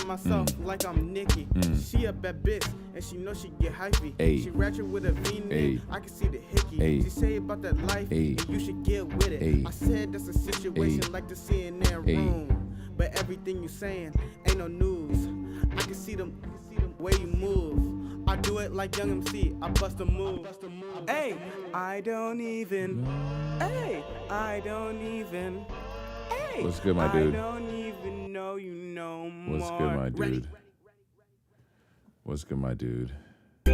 feeling myself like I'm Nikki. She a bad bitch, and she know she get hypey. She ratchet with a V-neck, I can see the hickey. She say about that life, and you should get with it. I said that's a situation like the CNN room. But everything you saying ain't no news. I can see them way you move. I do it like Young MC, I bust a move. Hey, I don't even. Hey, I don't even. Hey, what's good, my dude? I don't even know you no more. What's good, my dude? Ready. What's good, my dude? Hey.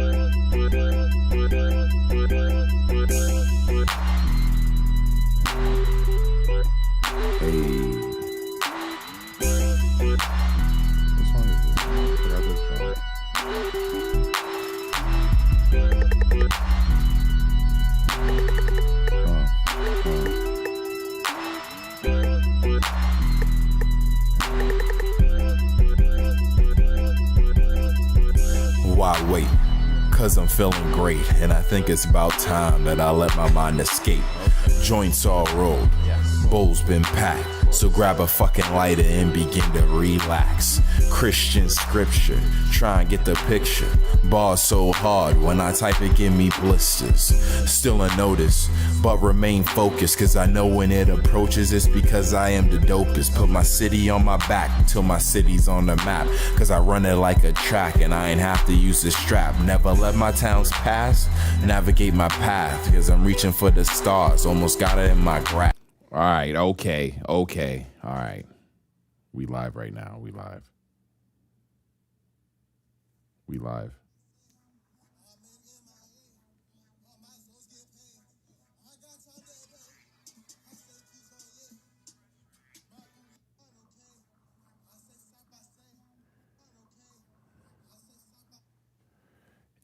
What song is this? I forgot this song. Why wait? Cause I'm feeling great, and I think it's about time that I let my mind escape. Joints all rolled, bowls been packed, so grab a fucking lighter and begin to relax. Christian scripture, try and get the picture. Bars so hard, when I type it give me blisters. Still a notice, but remain focused, cause I know when it approaches it's because I am the dopest. Put my city on my back till my city's on the map, cause I run it like a track and I ain't have to use the strap. Never let my towns pass, navigate my path, cause I'm reaching for the stars, almost got it in my grasp. All right, okay. All right. We live right now. We live.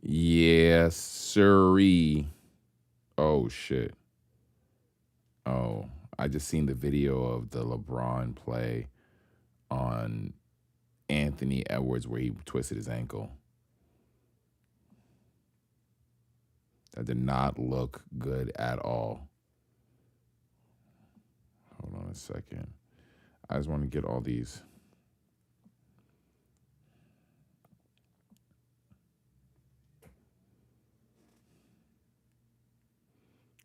Yes, sirree. Oh, shit. Oh, I just seen the video of the LeBron play on Anthony Edwards where he twisted his ankle. That did not look good at all. Hold on a second. I just want to get all these.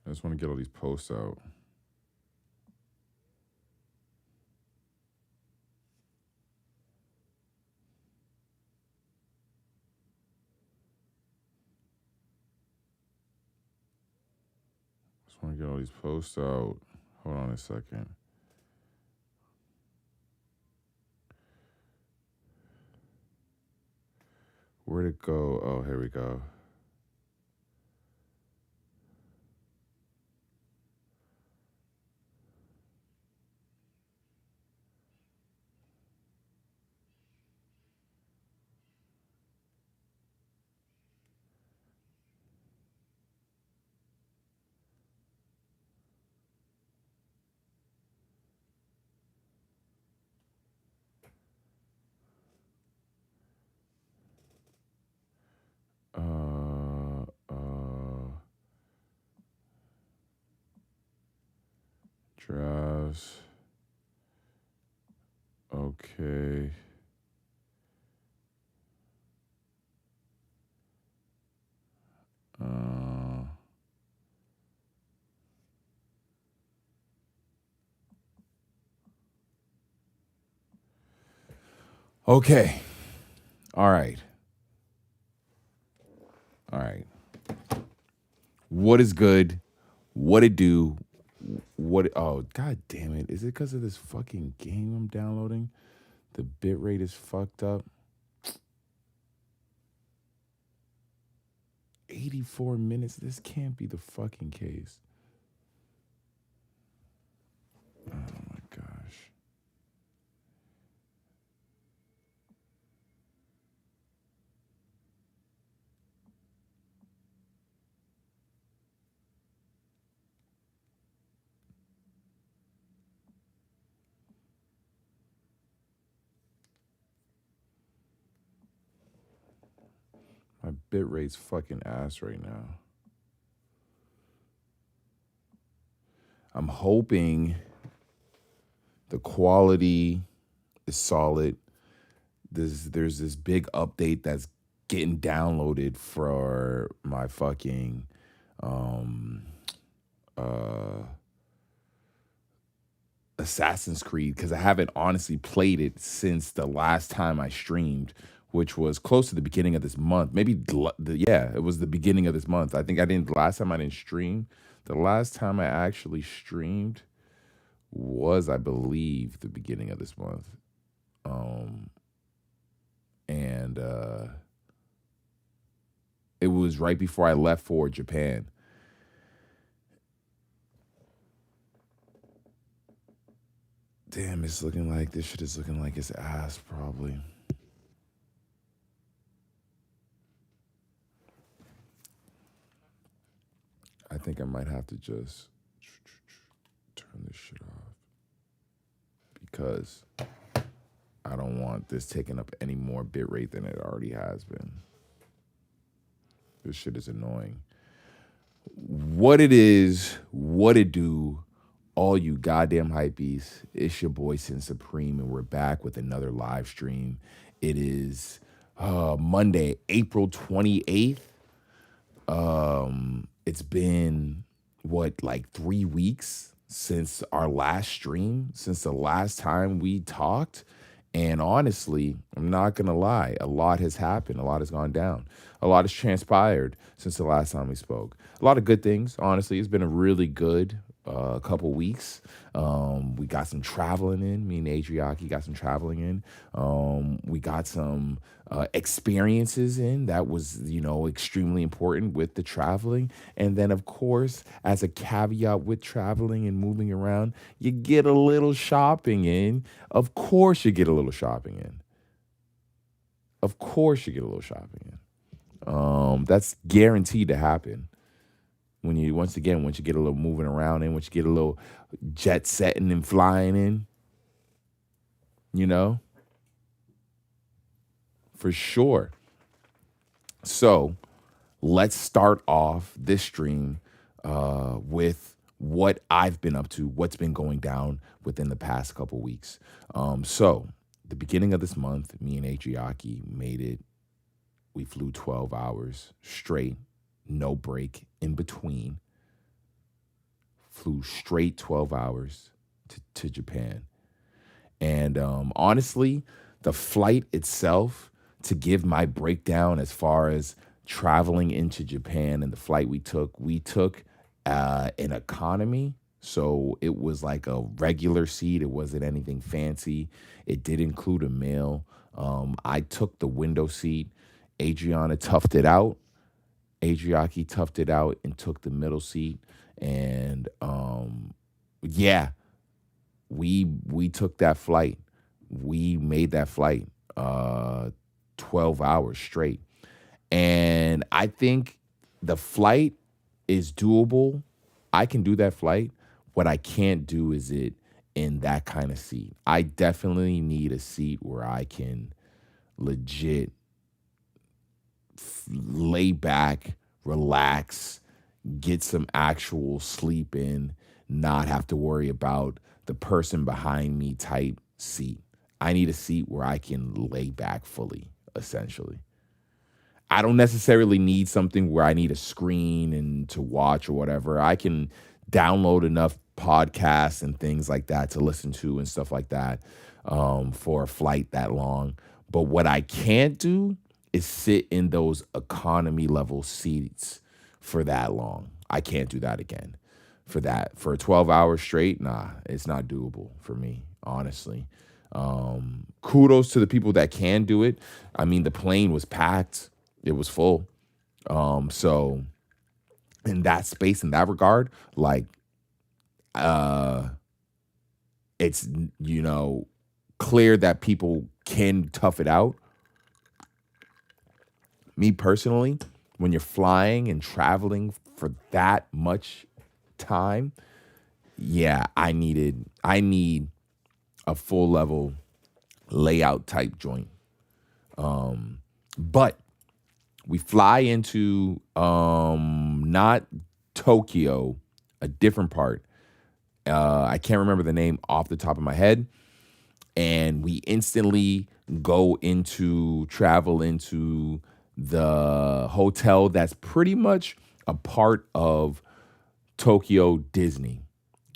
I just want to get all these posts out. Want to get all these posts out. Hold on a second. Where'd it go? Oh, here we go. Drives. Okay. Okay. All right. What is good? What it do? Oh, god damn it. Is it because of this fucking game I'm downloading? The bitrate is fucked up. 84 minutes. This can't be the fucking case. Oh my gosh. My bit rate's fucking ass right now. I'm hoping the quality is solid. there's this big update that's getting downloaded for my fucking Assassin's Creed, because I haven't honestly played it since the last time I streamed, which was close to the beginning of this month. Maybe, it was the beginning of this month. I think the last time I didn't stream. The last time I actually streamed was, I believe, the beginning of this month. And it was right before I left for Japan. Damn, this shit is looking like it's ass, probably. I think I might have to just turn this shit off, because I don't want this taking up any more bit rate than it already has been. This shit is annoying. What it is, what it do, all you goddamn hypebeasts. It's your boy Sin Supreme, and we're back with another live stream. It is Monday, April 28th. It's been, 3 weeks since our last stream, since the last time we talked. And honestly, I'm not going to lie, a lot has happened. A lot has gone down. A lot has transpired since the last time we spoke. A lot of good things, honestly. It's been a really good couple weeks. We got some traveling in. Me and Adriaki got some traveling in. We got some experiences in. That was, extremely important with the traveling. And then, of course, as a caveat with traveling and moving around, you get a little shopping in. Of course you get a little shopping in. Of course you get a little shopping in. That's guaranteed to happen. Once you get a little moving around in, once you get a little jet setting and flying in, for sure. So let's start off this stream with what I've been up to, what's been going down within the past couple weeks. So the beginning of this month, me and Adriaki made it. We flew 12 hours straight. No break in between. Flew straight 12 hours to Japan. And honestly, the flight itself, to give my breakdown as far as traveling into Japan and the flight we took an economy. So it was like a regular seat. It wasn't anything fancy. It did include a meal. I took the window seat. Adriana toughed it out. Adriaki toughed it out and took the middle seat. And we took that flight. We made that flight 12 hours straight. And I think the flight is doable. I can do that flight. What I can't do is it in that kind of seat. I definitely need a seat where I can legit lay back, relax, get some actual sleep in, not have to worry about the person behind me type seat. I need a seat where I can lay back fully, essentially. I don't necessarily need something where I need a screen and to watch or whatever. I can download enough podcasts and things like that to listen to and stuff like that for a flight that long. But what I can't do is sit in those economy level seats for that long. I can't do that again. For 12 hours straight, nah, it's not doable for me, honestly. Kudos to the people that can do it. I mean, the plane was packed. It was full. So in that space, in that regard, it's, clear that people can tough it out. Me personally, when you're flying and traveling for that much time, I need a full level layout type joint. But we fly into not Tokyo, a different part. I can't remember the name off the top of my head. and we instantly travel into the hotel that's pretty much a part of Tokyo Disney.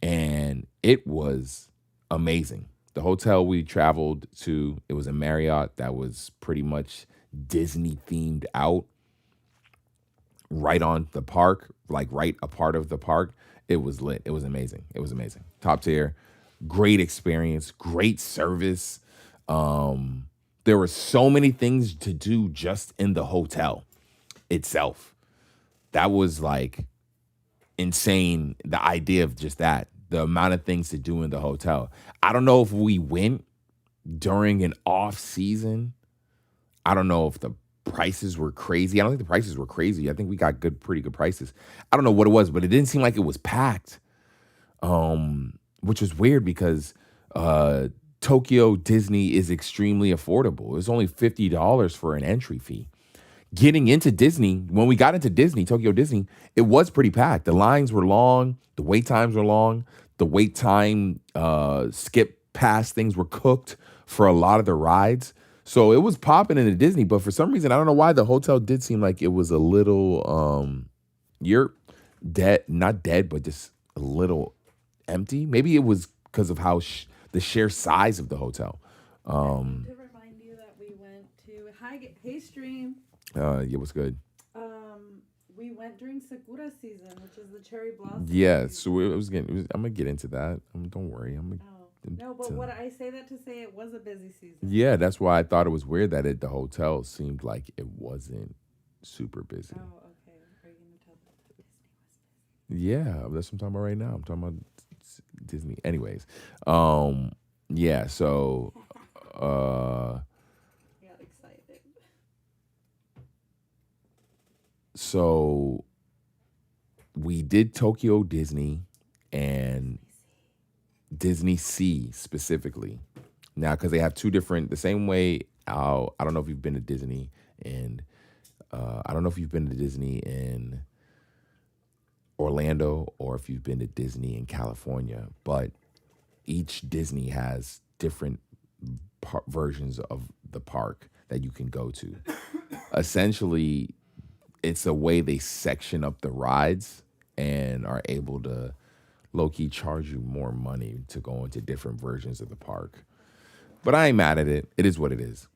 And it was amazing. The hotel we traveled to, it was a Marriott that was pretty much Disney themed out, right on the park, like right a part of the park. It was lit. It was amazing. It was amazing. Top tier, great experience, great service. There were so many things to do just in the hotel itself. That was like insane. The idea of just that, the amount of things to do in the hotel. I don't know if we went during an off season. I don't know if the prices were crazy. I don't think the prices were crazy. I think we got pretty good prices. I don't know what it was, but it didn't seem like it was packed, which was weird because Tokyo Disney is extremely affordable. It was only $50 for an entry fee. Getting into Disney, when we got into Disney, Tokyo Disney, it was pretty packed. The lines were long. The wait times were long. The wait time skip past things were cooked for a lot of the rides. So it was popping into Disney, but for some reason, I don't know why, the hotel did seem like it was a little, you're dead, not dead, but just a little empty. Maybe it was because of how the sheer size of the hotel. To remind you that we went to Hey Stream. Yeah, what's good? We went during Sakura season, which is the cherry blossom. Yeah, so I'm gonna get into that. Don't worry. No, but what I say that to say it was a busy season. Yeah, that's why I thought it was weird that the hotel seemed like it wasn't super busy. Oh, okay. Are you gonna tell them that Disney was busy? Yeah, that's what I'm talking about right now. I'm talking about Disney. Anyways, yeah. So, Got excited. So we did Tokyo Disney and Disney Sea specifically. Now, because they have two different, the same way, I don't know if you've been to Disney in Orlando or if you've been to Disney in California, but each Disney has different versions of the park that you can go to. Essentially, it's a way they section up the rides and are able to low-key charge you more money to go into different versions of the park. But I ain't mad at it. It is what it is.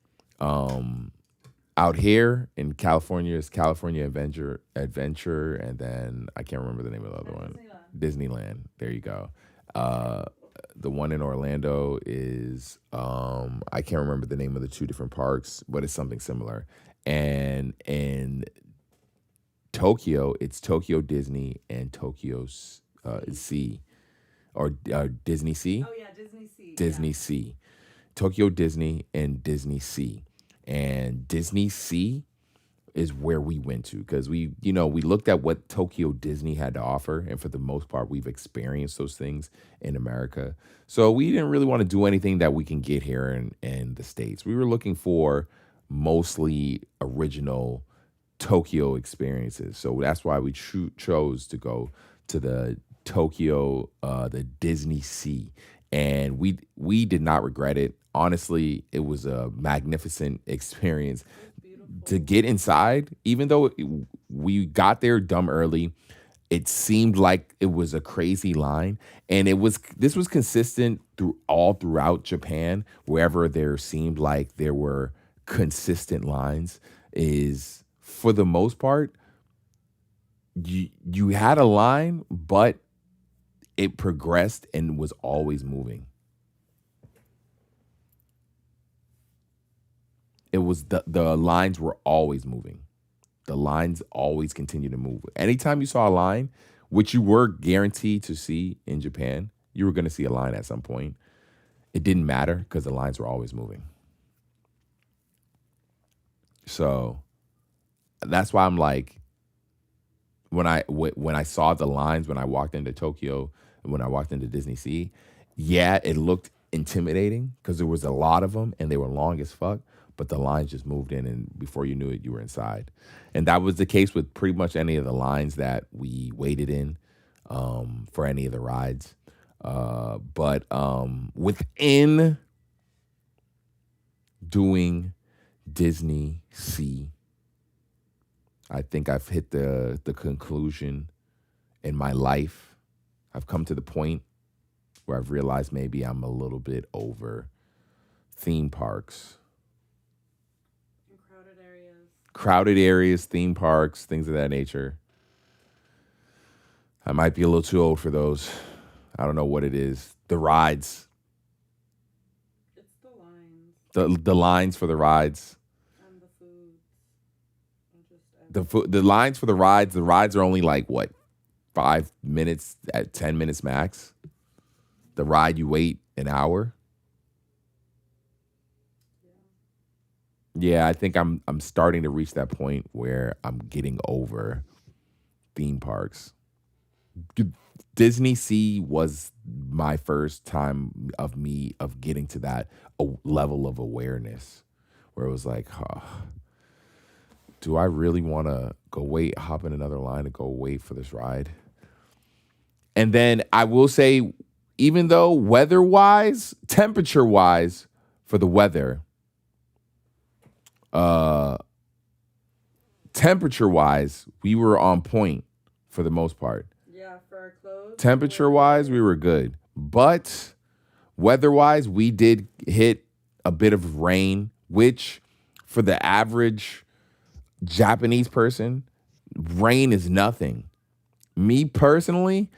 Out here in California is California Adventure, and then I can't remember the name of the other one. Disneyland. There you go. The one in Orlando is, I can't remember the name of the two different parks, but it's something similar. And in Tokyo, it's Tokyo Disney and Tokyo Sea, or Disney Sea. Oh yeah, Disney Sea. Disney Sea, Tokyo Disney and Disney Sea, and Disney Sea is where we went to because we looked at what Tokyo Disney had to offer, and for the most part, we've experienced those things in America. So we didn't really want to do anything that we can get here in the States. We were looking for mostly original Tokyo experiences. So that's why we chose to go to the Tokyo, the Disney Sea. And we did not regret it. Honestly, it was a magnificent experience to get inside. Even though we got there dumb early, it seemed like it was a crazy line. And this was consistent throughout Japan. Wherever there seemed like there were consistent lines, is for the most part, you had a line, but it progressed and was always moving. It was the lines were always moving. The lines always continue to move. Anytime you saw a line, which you were guaranteed to see in Japan, you were going to see a line at some point. It didn't matter because the lines were always moving. So that's why I'm like, when I saw the lines, when I walked into Tokyo, and when I walked into Disney Sea, yeah, it looked intimidating because there was a lot of them and they were long as fuck, but the lines just moved in, and before you knew it, you were inside. And that was the case with pretty much any of the lines that we waited in for any of the rides. But within doing Disney Sea. I think I've hit the conclusion in my life. I've come to the point where I've realized maybe I'm a little bit over theme parks. And crowded areas. Crowded areas, theme parks, things of that nature. I might be a little too old for those. I don't know what it is. The rides. It's the lines. The lines for the rides. And the food. The lines for the rides are only like what, 5 minutes at 10 minutes max. The ride you wait an hour. Yeah, I think I'm starting to reach that point where I'm getting over theme parks. Disney Sea was my first time of getting to that level of awareness where it was like, do I really want to hop in another line and go wait for this ride? And then I will say, even though weather-wise, temperature-wise, for the weather, temperature-wise, we were on point for the most part. Yeah, for our clothes. Temperature-wise, we were good. But weather-wise, we did hit a bit of rain, which for the average Japanese person, rain is nothing. Me personally,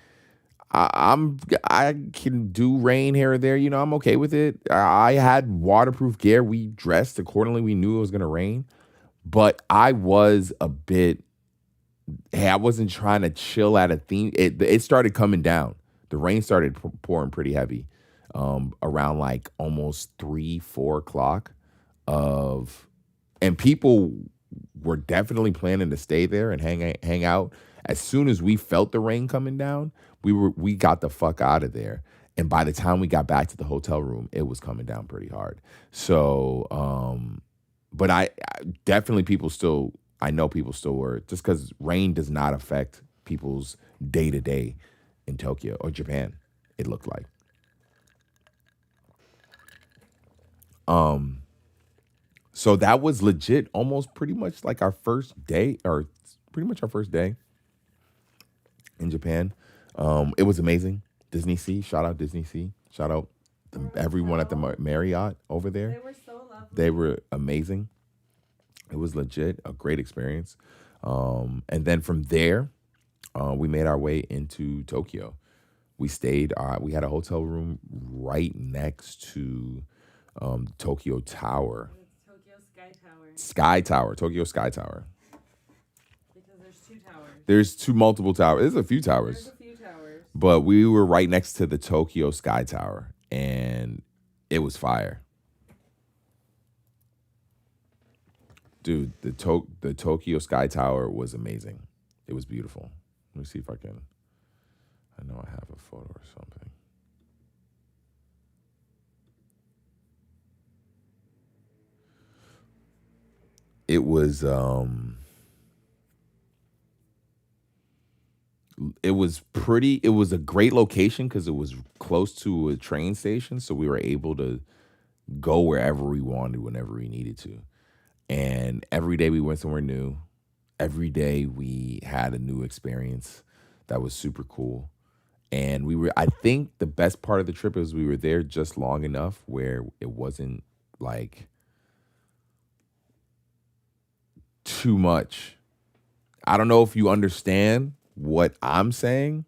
I can do rain here or there. You know, I'm okay with it. I had waterproof gear. We dressed accordingly. We knew it was going to rain. But I was a bit, I wasn't trying to chill at a theme. It started coming down. The rain started pouring pretty heavy around like almost 3-4 o'clock. And people were definitely planning to stay there and hang out. As soon as we felt the rain coming down, we got the fuck out of there. And by the time we got back to the hotel room, it was coming down pretty hard. So, but I definitely I know people still were, just because rain does not affect people's day-to-day in Tokyo or Japan, it looked like. So that was legit almost pretty much like our first day, or pretty much our first day in Japan. It was amazing. Disney Sea, shout out Disney Sea. Shout out everyone at the Marriott over there. They were so lovely. They were amazing. It was legit, a great experience. And then from there, we made our way into Tokyo. We stayed, we had a hotel room right next to Tokyo Tower. Tokyo Sky Tower. Tokyo Sky Tower. Because there's 2 towers. There's multiple towers. There's a few towers. But we were right next to the Tokyo Sky Tower, and it was fire. Dude, the Tokyo Sky Tower was amazing. It was beautiful. Let me see if I know I have a photo or something. It was it was a great location because it was close to a train station, so we were able to go wherever we wanted whenever we needed to. And every day we went somewhere new. Every day we had a new experience that was super cool. And I think the best part of the trip is we were there just long enough where it wasn't like too much. I don't know if you understand what I'm saying,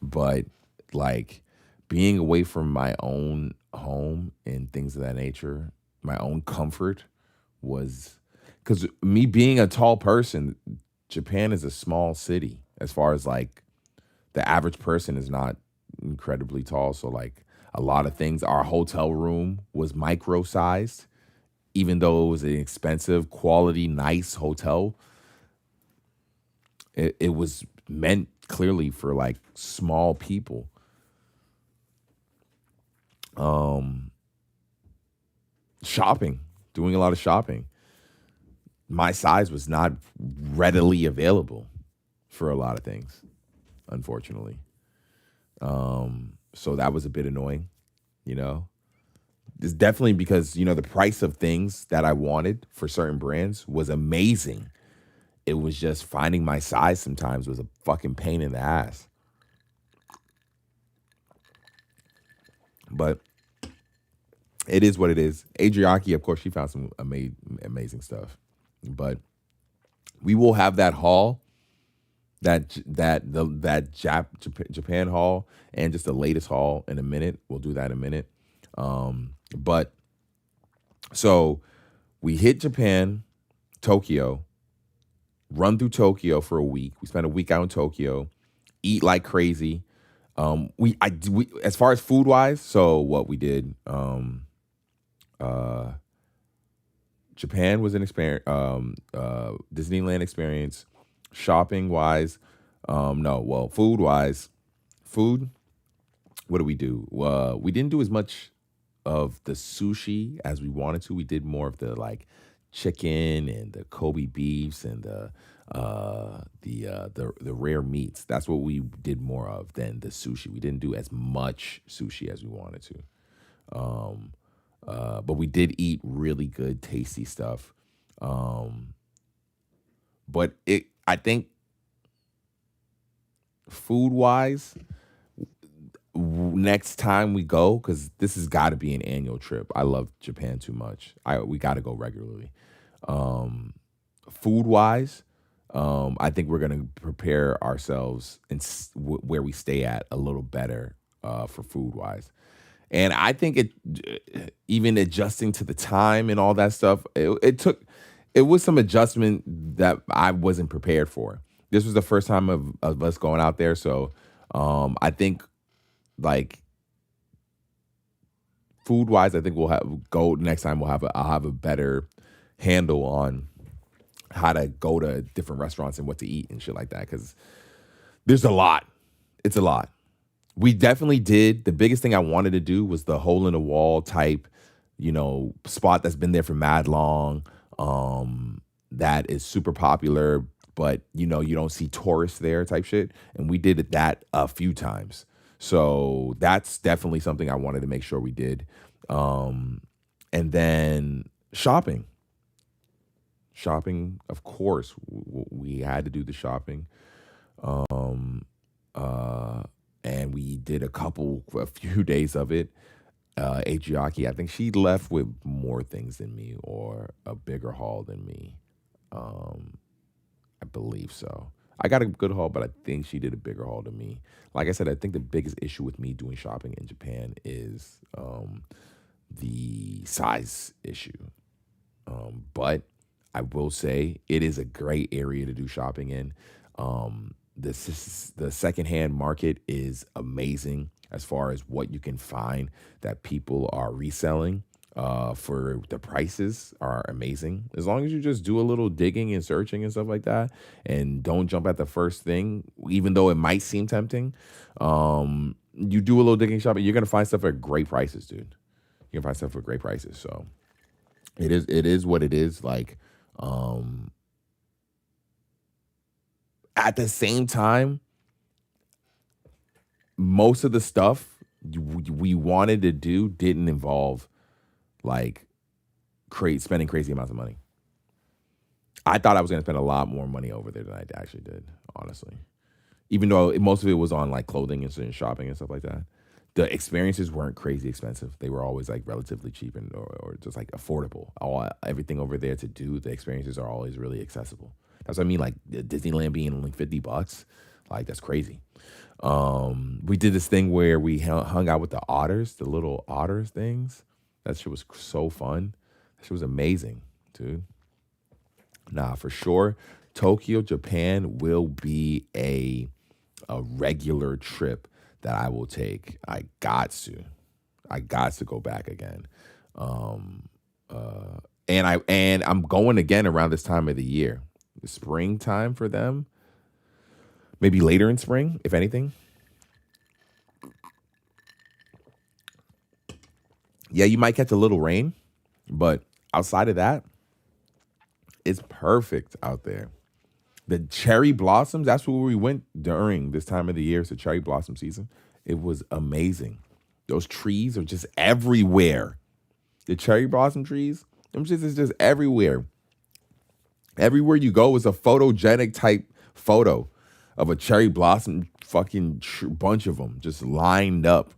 but like being away from my own home and things of that nature, my own comfort was, because me being a tall person, Japan is a small city as far as like the average person is not incredibly tall. So like a lot of things, our hotel room was micro-sized, even though it was an expensive, quality, nice hotel. It was meant clearly for like small people. Doing a lot of shopping. My size was not readily available for a lot of things, unfortunately. So that was a bit annoying, you know. it's definitely because, you know, the price of things that I wanted for certain brands was amazing. It was just finding my size sometimes was a fucking pain in the ass. But it is what it is. Adriaki, of course, she found some amazing stuff. But we will have that haul, that Japan haul, and just the latest haul in a minute. We'll do that in a minute. But so we hit Japan, Tokyo, run through Tokyo for a week. We spent a week out in Tokyo, eat like crazy. We as far as food wise, so what we did, Japan was an experience, Disneyland experience. Shopping wise, food wise, what do we do? We didn't do as much of the sushi as we wanted to. We did more of the like chicken and the Kobe beefs and the rare meats. That's what we did more of than the sushi. We didn't do as much sushi as we wanted to. But we did eat really good, tasty stuff. But I think food wise, next time we go, because this has got to be an annual trip. I love Japan too much. We got to go regularly. Food wise, I think we're gonna prepare ourselves where we stay at a little better for food wise. And I think even adjusting to the time and all that stuff, it was some adjustment that I wasn't prepared for. This was the first time of us going out there, so I think like food wise, I think I'll have a better handle on how to go to different restaurants and what to eat and shit like that, because there's a lot. It's a lot. We definitely did. The biggest thing I wanted to do was the hole in the wall type, you know, spot that's been there for mad long, that is super popular, but, you know, you don't see tourists there type shit. And we did that a few times. So that's definitely something I wanted to make sure we did. And then shopping. Shopping, of course, we had to do the shopping. And we did a few days of it. Adriaki, I think she left with more things than me or a bigger haul than me. I believe so. I got a good haul, but I think she did a bigger haul than me. Like I said, I think the biggest issue with me doing shopping in Japan is the size issue. But I will say it is a great area to do shopping in. The secondhand market is amazing as far as what you can find that people are reselling. For the prices are amazing. As long as you just do a little digging and searching and stuff like that, and don't jump at the first thing, even though it might seem tempting. You do a little digging shopping, you're gonna find stuff at great prices, dude. You can find stuff for great prices. So it is what it is. Like, at the same time, most of the stuff we wanted to do didn't involve like spending crazy amounts of money. I thought I was going to spend a lot more money over there than I actually did, honestly. Even though most of it was on like clothing and shopping and stuff like that. The experiences weren't crazy expensive. They were always like relatively cheap and or just like affordable. Everything over there to do, the experiences are always really accessible. That's what I mean, like Disneyland being only $50. Like, that's crazy. We did this thing where we hung out with the otters, the little otters things. That shit was so fun. That shit was amazing, dude. Nah, for sure, Tokyo, Japan will be a regular trip that I will take. I got to go back again. And I'm going again around this time of the year. The springtime for them. Maybe later in spring, if anything. Yeah, you might catch a little rain, but outside of that, it's perfect out there. The cherry blossoms, that's where we went during this time of the year. It's the cherry blossom season. It was amazing. Those trees are just everywhere. The cherry blossom trees, them shits is just everywhere. Everywhere you go is a photogenic type photo of a cherry blossom fucking bunch of them just lined up.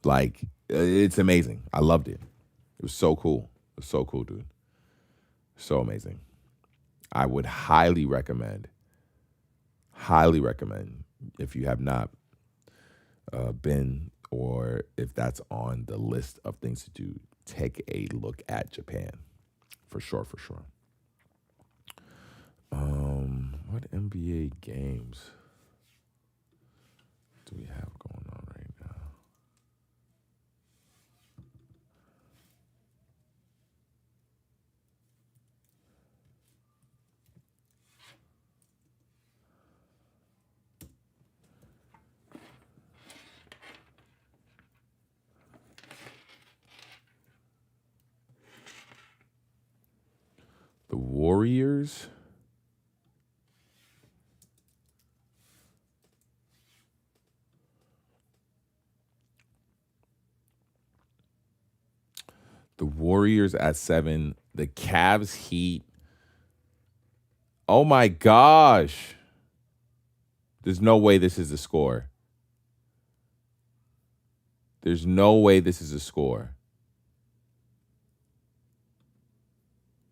Like, it's amazing. I loved it. It was so cool. It was so cool, dude. So amazing. I would highly recommend if you have not been, or if that's on the list of things to do, take a look at Japan. For sure. What NBA games do we have going on right now? The Warriors. The Warriors at 7. The Cavs Heat. Oh my gosh. There's no way this is a score. There's no way this is a score.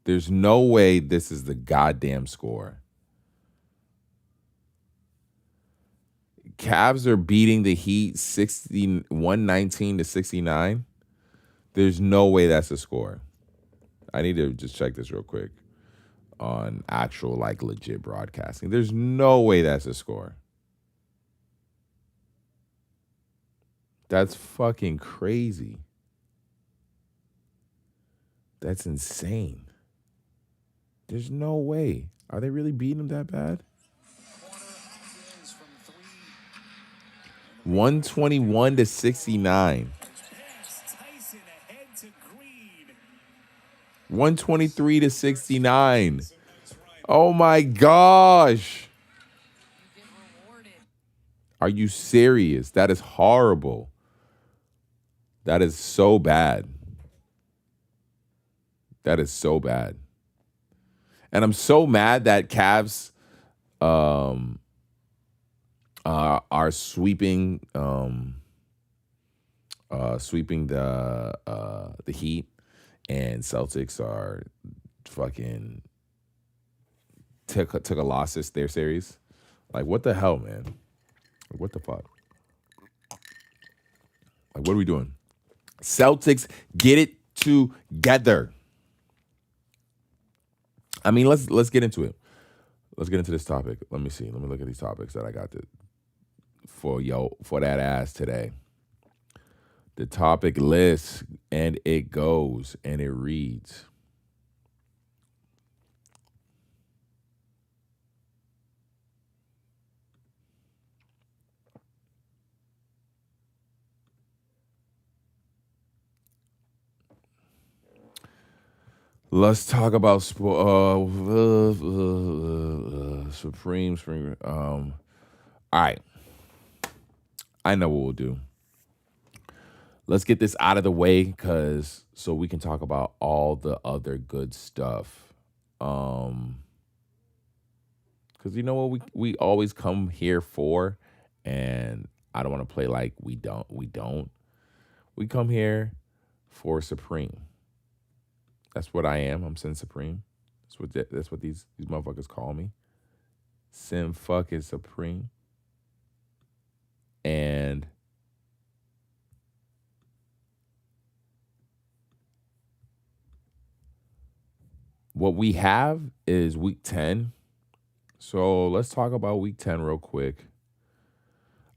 There's no way this is the goddamn score. Cavs are beating the Heat 119 to 69. There's no way that's a score. I need to just check this real quick on actual, like, legit broadcasting. There's no way that's a score. That's fucking crazy. That's insane. There's no way. Are they really beating them that bad? 121 to 69. 123 to 69. Oh my gosh. Are you serious? That is horrible. That is so bad. That is so bad. And I'm so mad that Cavs are sweeping the Heat, and Celtics are fucking took a loss this their series. Like, what the hell, man? Like, what the fuck? Like, what are we doing? Celtics, get it together. I mean, let's get into it. Let's get into this topic. Let me see. Let me look at these topics that I got for that ass today. The topic list, and it goes, and it reads. Let's talk about Supreme Spring. All right. I know what we'll do. Let's get this out of the way, so we can talk about all the other good stuff. Because you know what we always come here for, and I don't want to play like we don't. We come here for Supreme. That's what I am. I'm Sin Supreme. That's what these motherfuckers call me. Sin fucking Supreme. And what we have is week 10. So let's talk about week 10 real quick.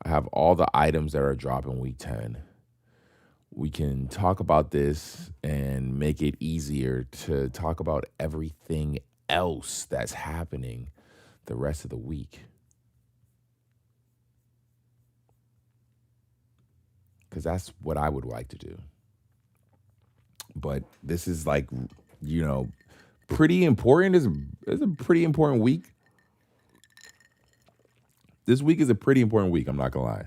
I have all the items that are dropping week 10. We can talk about this and make it easier to talk about everything else that's happening the rest of the week. Because that's what I would like to do. But this is like, pretty important. It's a pretty important week. This week is a pretty important week, I'm not going to lie.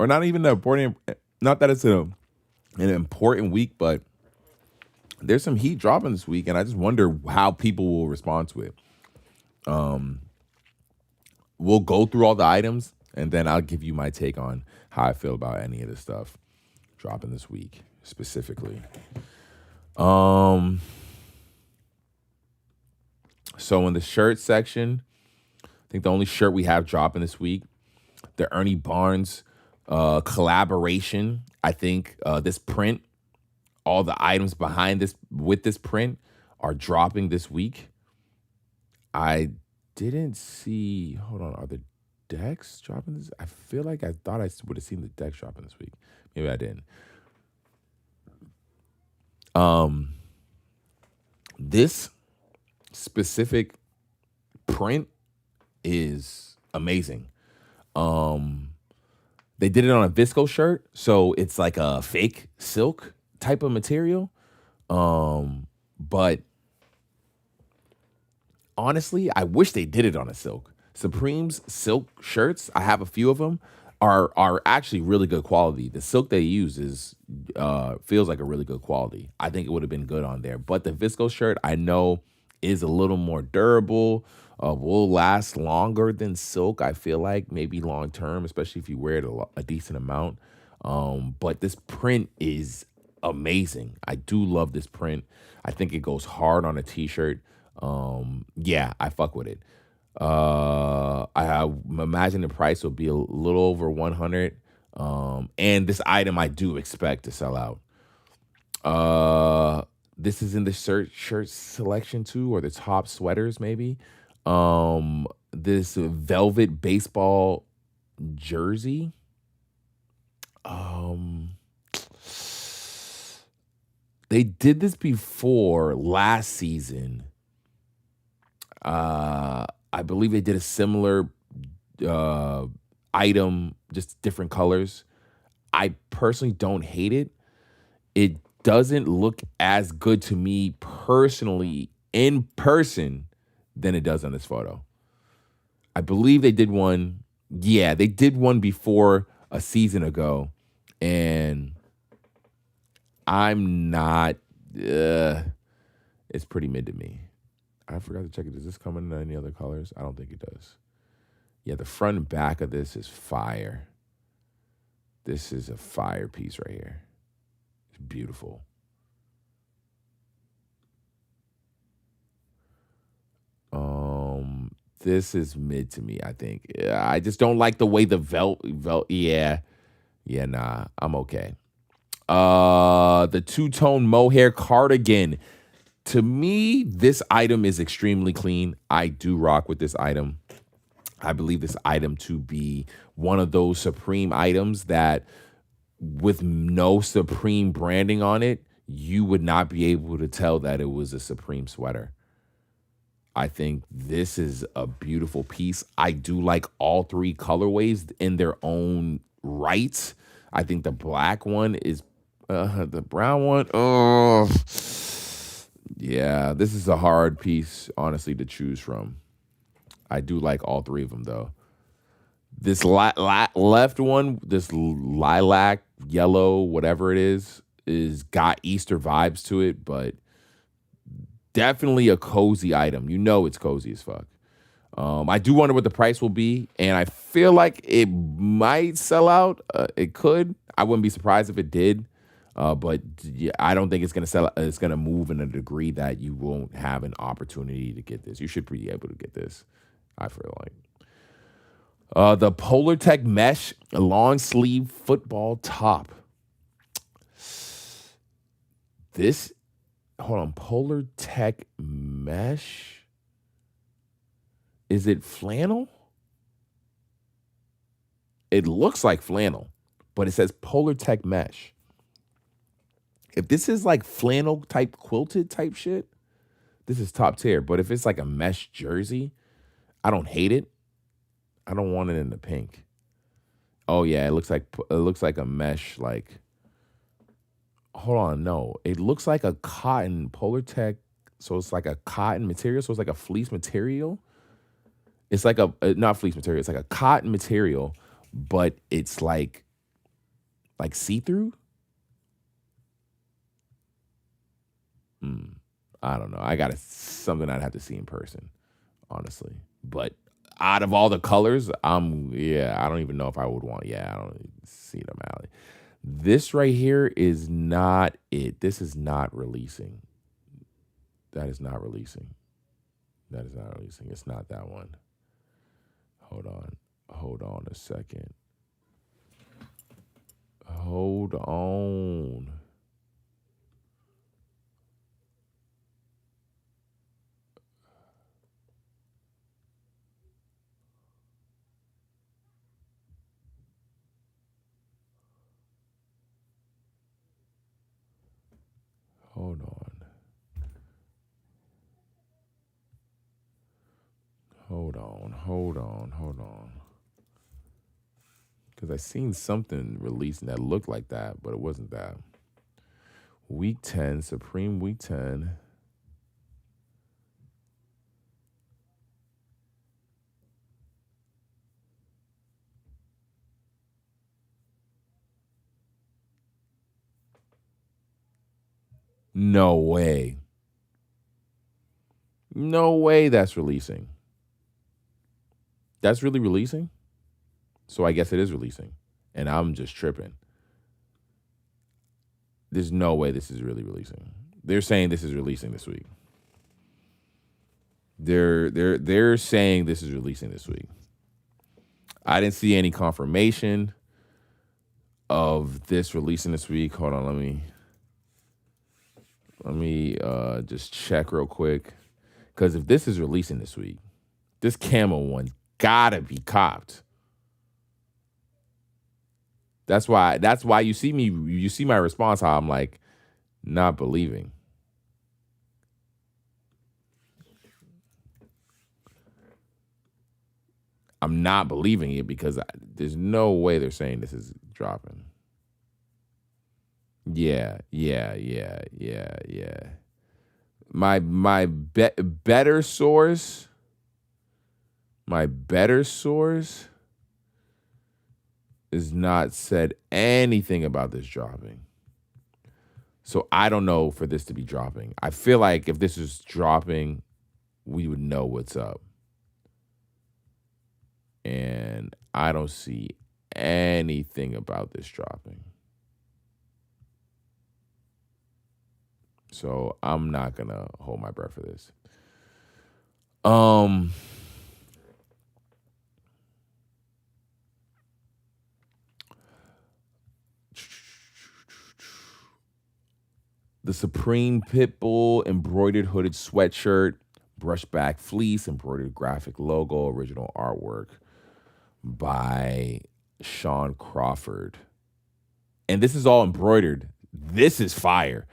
Or not even important, not that it's a an important week, but there's some heat dropping this week, and I just wonder how people will respond to it. We'll go through all the items, and then I'll give you my take on how I feel about any of this stuff dropping this week specifically. So in the shirt section, I think the only shirt we have dropping this week, the Ernie Barnes collaboration. I think this print, all the items behind this with this print are dropping this week. I didn't see, hold on, are the decks dropping this? I feel like I thought I would have seen the decks dropping this week. Maybe I didn't. This specific print is amazing. They did it on a visco shirt, so it's like a fake silk type of material. But honestly, I wish they did it on a silk. Supreme's silk shirts, I have a few of them, are actually really good quality. The silk they use is feels like a really good quality. I think it would have been good on there. But the visco shirt, I know, is a little more durable, will last longer than silk, I feel like, maybe long term, especially if you wear it a decent amount. But this print is amazing. I do love this print. I think it goes hard on a t-shirt. Yeah, I fuck with it. I imagine the price will be a little over 100. And this item I do expect to sell out. This is in the shirt selection too, or the top sweaters maybe. This velvet baseball jersey. They did this before last season. I believe they did a similar item, just different colors. I personally don't hate it. It doesn't look as good to me personally in person than it does on this photo. I believe they did one. Yeah, they did one before a season ago, and I'm not. It's pretty mid to me. I forgot to check it. Does this come in any other colors? I don't think it does. Yeah, the front and back of this is fire. This is a fire piece right here. It's beautiful. This is mid to me, I think. Yeah, I just don't like the way the yeah, nah, I'm okay. The two-tone mohair cardigan. To me, this item is extremely clean. I do rock with this item. I believe this item to be one of those Supreme items that with no Supreme branding on it, you would not be able to tell that it was a Supreme sweater. I think this is a beautiful piece. I do like all three colorways in their own right. I think the black one is the brown one. Oh, yeah, this is a hard piece, honestly, to choose from. I do like all three of them, though. This left one, this lilac, yellow, whatever it is got Easter vibes to it, but definitely a cozy item. You know it's cozy as fuck. I do wonder what the price will be, and I feel like it might sell out. It could. I wouldn't be surprised if it did. But yeah, I don't think it's gonna sell. It's gonna move in a degree that you won't have an opportunity to get this. You should be able to get this, I feel like. The Polar Tech Mesh long sleeve football top. This, hold on, Polar Tech Mesh. Is it flannel? It looks like flannel, but it says Polar Tech Mesh. If this is like flannel type quilted type shit, this is top tier. But if it's like a mesh jersey, I don't hate it. I don't want it in the pink. Oh yeah, it looks like a mesh, like, hold on, no. It looks like a cotton Polar Tech, so it's like a cotton material, so it's like a fleece material. It's like a not fleece material, it's like a cotton material, but it's like see-through. I don't know. I got something I'd have to see in person, honestly. But out of all the colors, I don't even know if I would want. I don't see them out. This right here is not it. This is not releasing. That is not releasing. That is not releasing. It's not that one. Hold on a second. Hold on. Hold on. Because I seen something releasing that looked like that, but it wasn't that. Week 10, Supreme Week 10. No way. No way that's releasing. That's really releasing? So I guess it is releasing. And I'm just tripping. There's no way this is really releasing. They're saying this is releasing this week. They're saying this is releasing this week. I didn't see any confirmation of this releasing this week. Hold on, let me just check real quick. Because if this is releasing this week, this camo one gotta be copped. That's why you see my response, how I'm like not believing. I'm not believing it because there's no way they're saying this is dropping. Yeah. My better source is not said anything about this dropping. So I don't know for this to be dropping. I feel like if this is dropping, we would know what's up. And I don't see anything about this dropping. So I'm not going to hold my breath for this. The Supreme Pitbull embroidered hooded sweatshirt, brushback fleece, embroidered graphic logo, original artwork by Sean Crawford. And this is all embroidered. This is fire.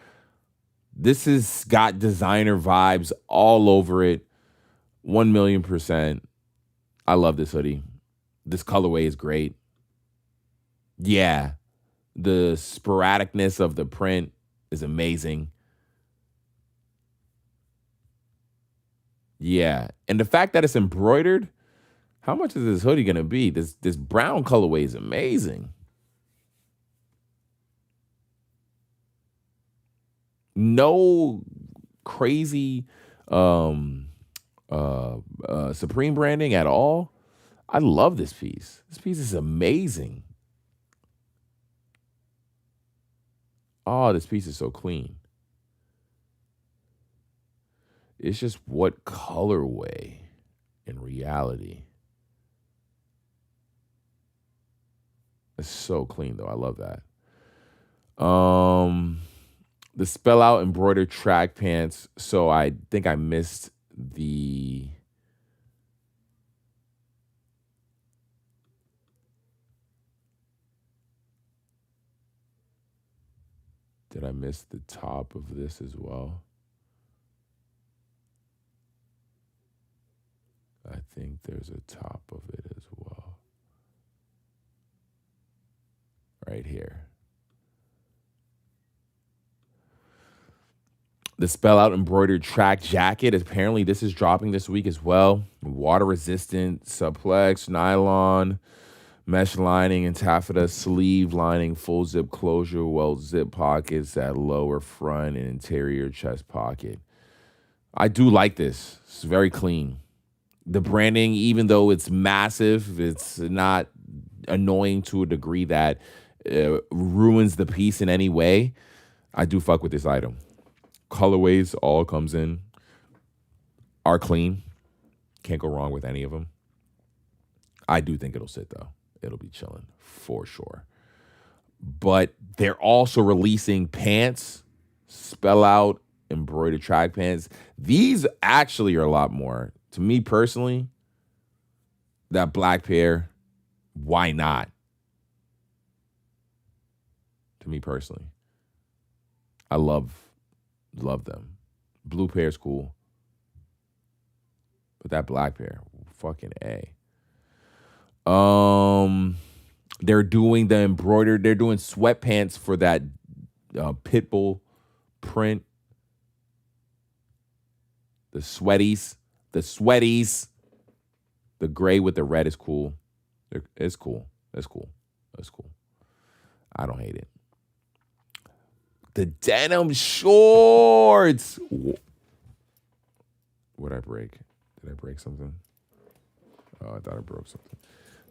This has got designer vibes all over it. 1,000,000%. I love this hoodie. This colorway is great. Yeah. The sporadicness of the print is amazing. Yeah. And the fact that it's embroidered, how much is this hoodie going to be? This brown colorway is amazing. No crazy Supreme branding at all. I love this piece. This piece is amazing. Oh, this piece is so clean. It's just what colorway in reality. It's so clean, though. I love that. The spell out embroidered track pants. So I think I missed the... Did I miss the top of this as well? I think there's a top of it as well. Right here. The spell out embroidered track jacket. Apparently this is dropping this week as well. Water resistant, suplex, nylon, Mesh lining and taffeta sleeve lining, full zip closure, well zip pockets at lower front and interior chest pocket. I do like this. It's very clean. The branding, even though it's massive, it's not annoying to a degree that ruins the piece in any way. I do fuck with this item. Colorways all comes in are clean. Can't go wrong with any of them. I do think it'll sit though. It'll be chilling for sure. But they're also releasing pants, spell out, embroidered track pants. These actually are a lot more. To me personally, that black pair, why not? To me personally. I love them. Blue pair's cool. But that black pair, fucking A. They're doing the embroidered, they're doing sweatpants for that Pitbull print. The sweaties. The gray with the red is cool. It's cool. That's cool. I don't hate it. The denim shorts. What'd I break? Did I break something? Oh, I thought I broke something.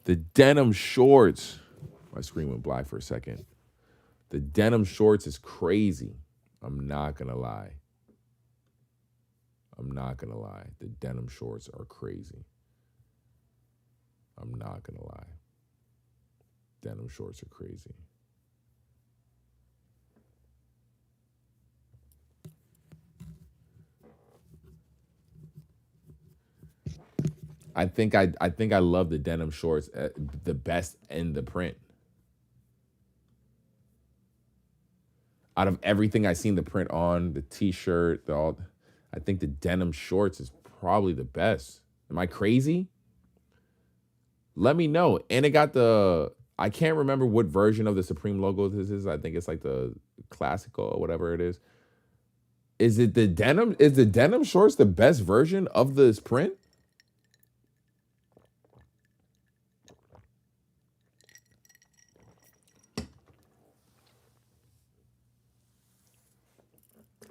The denim shorts. My screen went black for a second. The denim shorts is crazy. I'm not going to lie. The denim shorts are crazy. I'm not going to lie. Denim shorts are crazy. I think I love the denim shorts the best in the print. Out of everything I've seen the print on, the t-shirt, I think the denim shorts is probably the best. Am I crazy? Let me know. And it got I can't remember what version of the Supreme logo this is. I think it's like the classical or whatever it is. Is the denim shorts the best version of this print?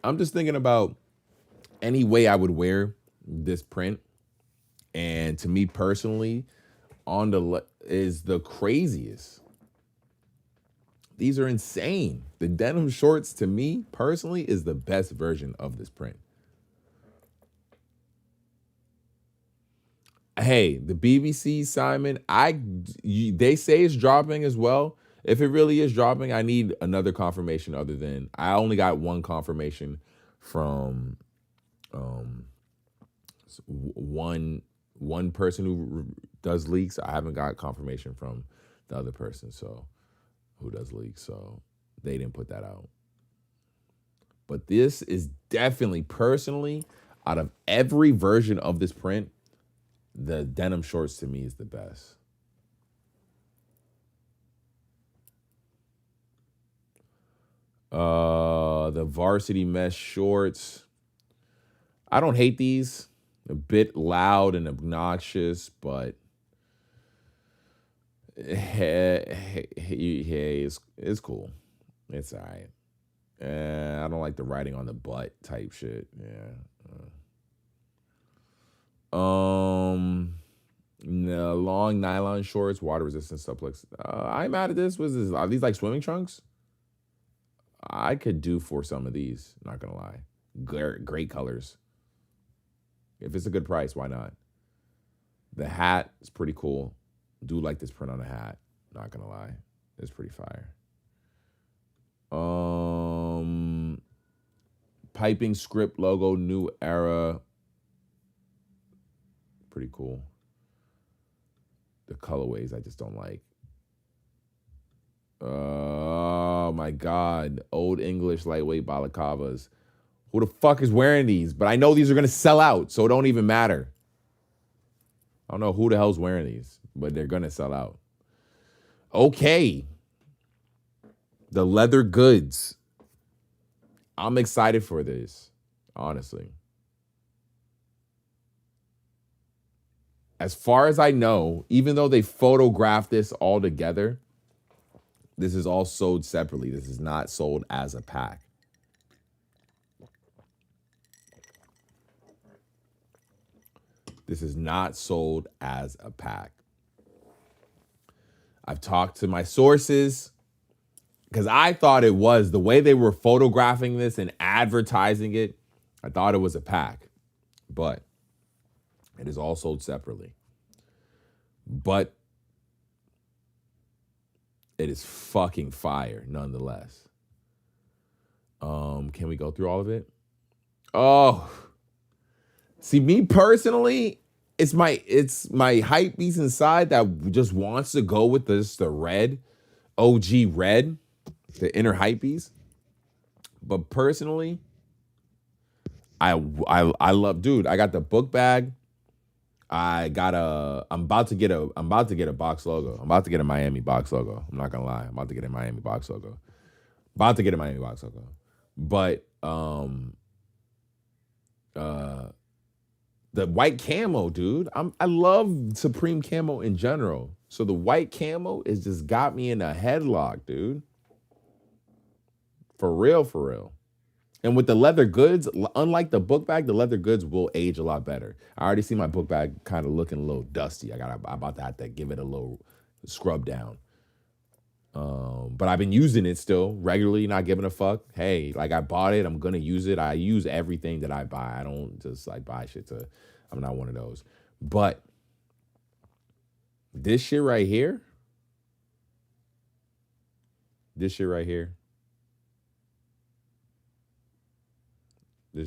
I'm just thinking about any way I would wear this print. And to me personally, on the is the craziest. These are insane. The denim shorts to me personally is the best version of this print. Hey, the BBC, Simon, they say it's dropping as well. If it really is dropping, I need another confirmation other than I only got one confirmation from one person who does leaks. I haven't got confirmation from the other person who does leaks, so they didn't put that out. But this is definitely, personally, out of every version of this print, the denim shorts to me is the best. The varsity mesh shorts. I don't hate these. A bit loud and obnoxious, but hey, it's cool. It's all right. I don't like the writing on the butt type shit. Yeah. No, long nylon shorts, water resistant suplex. I'm mad at this. Are these like swimming trunks? I could do for some of these, not gonna lie. Great colors. If it's a good price, why not? The hat is pretty cool. Do like this print on the hat, not gonna lie. It's pretty fire. Piping script logo, new era. Pretty cool. The colorways I just don't like. Oh my God. Old English lightweight balaclavas. Who the fuck is wearing these? But I know these are going to sell out, so it don't even matter. I don't know who the hell's wearing these, but they're going to sell out. Okay. The leather goods. I'm excited for this, honestly. as far as I know, even though they photographed this all together, this is all sold separately. This is not sold as a pack. This is not sold as a pack. I've talked to my sources because I thought it was the way they were photographing this and advertising it. I thought it was a pack, but it is all sold separately. But it is fucking fire nonetheless. Can we go through all of it? Oh, see, me personally, it's my hype beast inside that just wants to go with the red, OG red, the inner hype beast. But personally, I love, dude. I got the book bag. I'm about to get a box logo. I'm about to get a Miami box logo. I'm not gonna lie. I'm about to get a Miami box logo. But the white camo, dude. I love Supreme camo in general. So the white camo is just got me in a headlock, dude. For real. And with the leather goods, unlike the book bag, the leather goods will age a lot better. I already see my book bag kind of looking a little dusty. I'm about to have to give it a little scrub down. But I've been using it still regularly, not giving a fuck. Hey, like I bought it, I'm gonna use it. I use everything that I buy. I don't just like buy shit I'm not one of those. But this shit right here, this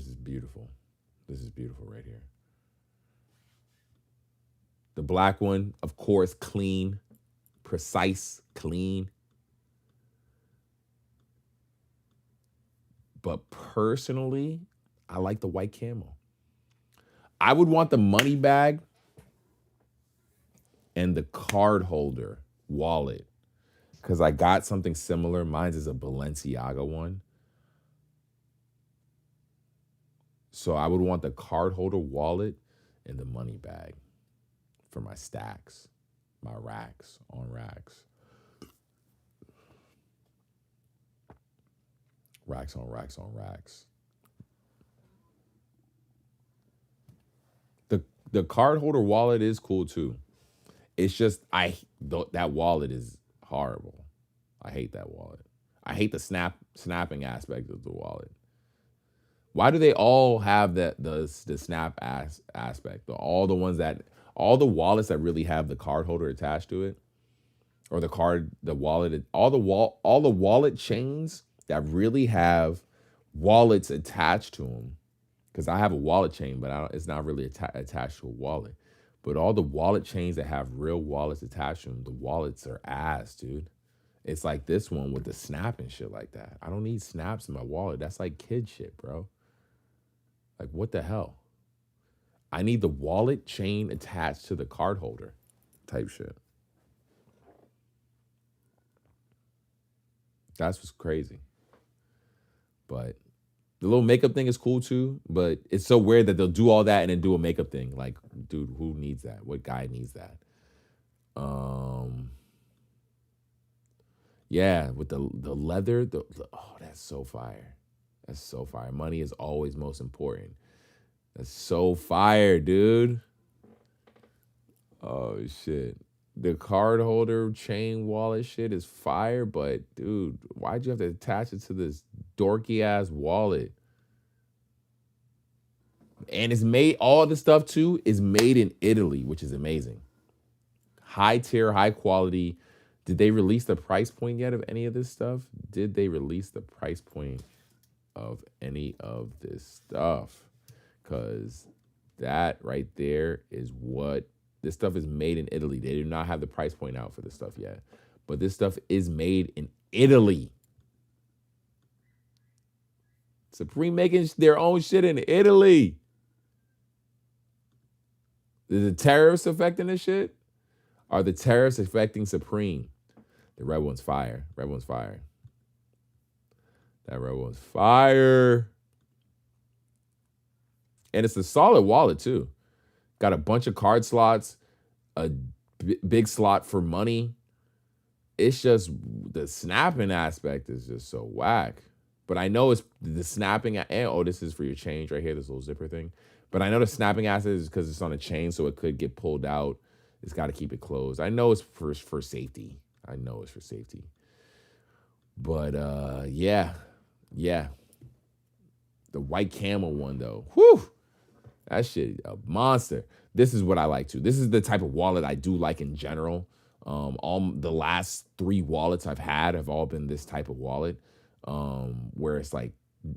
is beautiful. This is beautiful right here. The black one, of course, clean, precise, clean. But personally, I like the white camo. I would want the money bag and the card holder wallet because I got something similar. Mine is a Balenciaga one. So I would want the card holder wallet and the money bag for my stacks, my racks on racks. Racks on racks on racks. The card holder wallet is cool too. It's just that wallet is horrible. I hate that wallet. I hate the snapping aspect of the wallet. Why do they all have the snap aspect? All the wallets that really have the card holder attached to it, or the wallet, all the wallet chains that really have wallets attached to them. Because I have a wallet chain, but it's not really attached to a wallet. But all the wallet chains that have real wallets attached to them, the wallets are ass, dude. It's like this one with the snap and shit like that. I don't need snaps in my wallet. That's like kid shit, bro. Like, what the hell? I need the wallet chain attached to the card holder type shit. That's what's crazy. But the little makeup thing is cool too, but it's so weird that they'll do all that and then do a makeup thing. Like, dude, who needs that? What guy needs that? Yeah, with the leather, oh, that's so fire. That's so fire. Money is always most important. That's so fire, dude. Oh, shit. The card holder chain wallet shit is fire, but, dude, why'd you have to attach it to this dorky-ass wallet? And it's made, all the stuff, too, is made in Italy, which is amazing. High tier, high quality. Did they release the price point yet of any of this stuff? Did they release the price point of any of this stuff? Because that right there is what, this stuff is made in Italy. They do not have the price point out for this stuff yet. But this stuff is made in Italy. Supreme making their own shit in Italy. Is the tariffs affecting this shit? Are the tariffs affecting Supreme? The red one's fire. Red one's fire. That red one's fire. And it's a solid wallet, too. Got a bunch of card slots. a big slot for money. It's just the snapping aspect is just so whack. But I know it's the snapping, and this is for your change right here, this little zipper thing. But I know the snapping aspect is because it's on a chain, so it could get pulled out. It's got to keep it closed. I know it's for safety. I know it's for safety. But yeah. The white camel one though, whew, that shit a monster. This is what I like too. This is the type of wallet I do like in general. All the last 3 wallets I've had have all been this type of wallet, where it's like,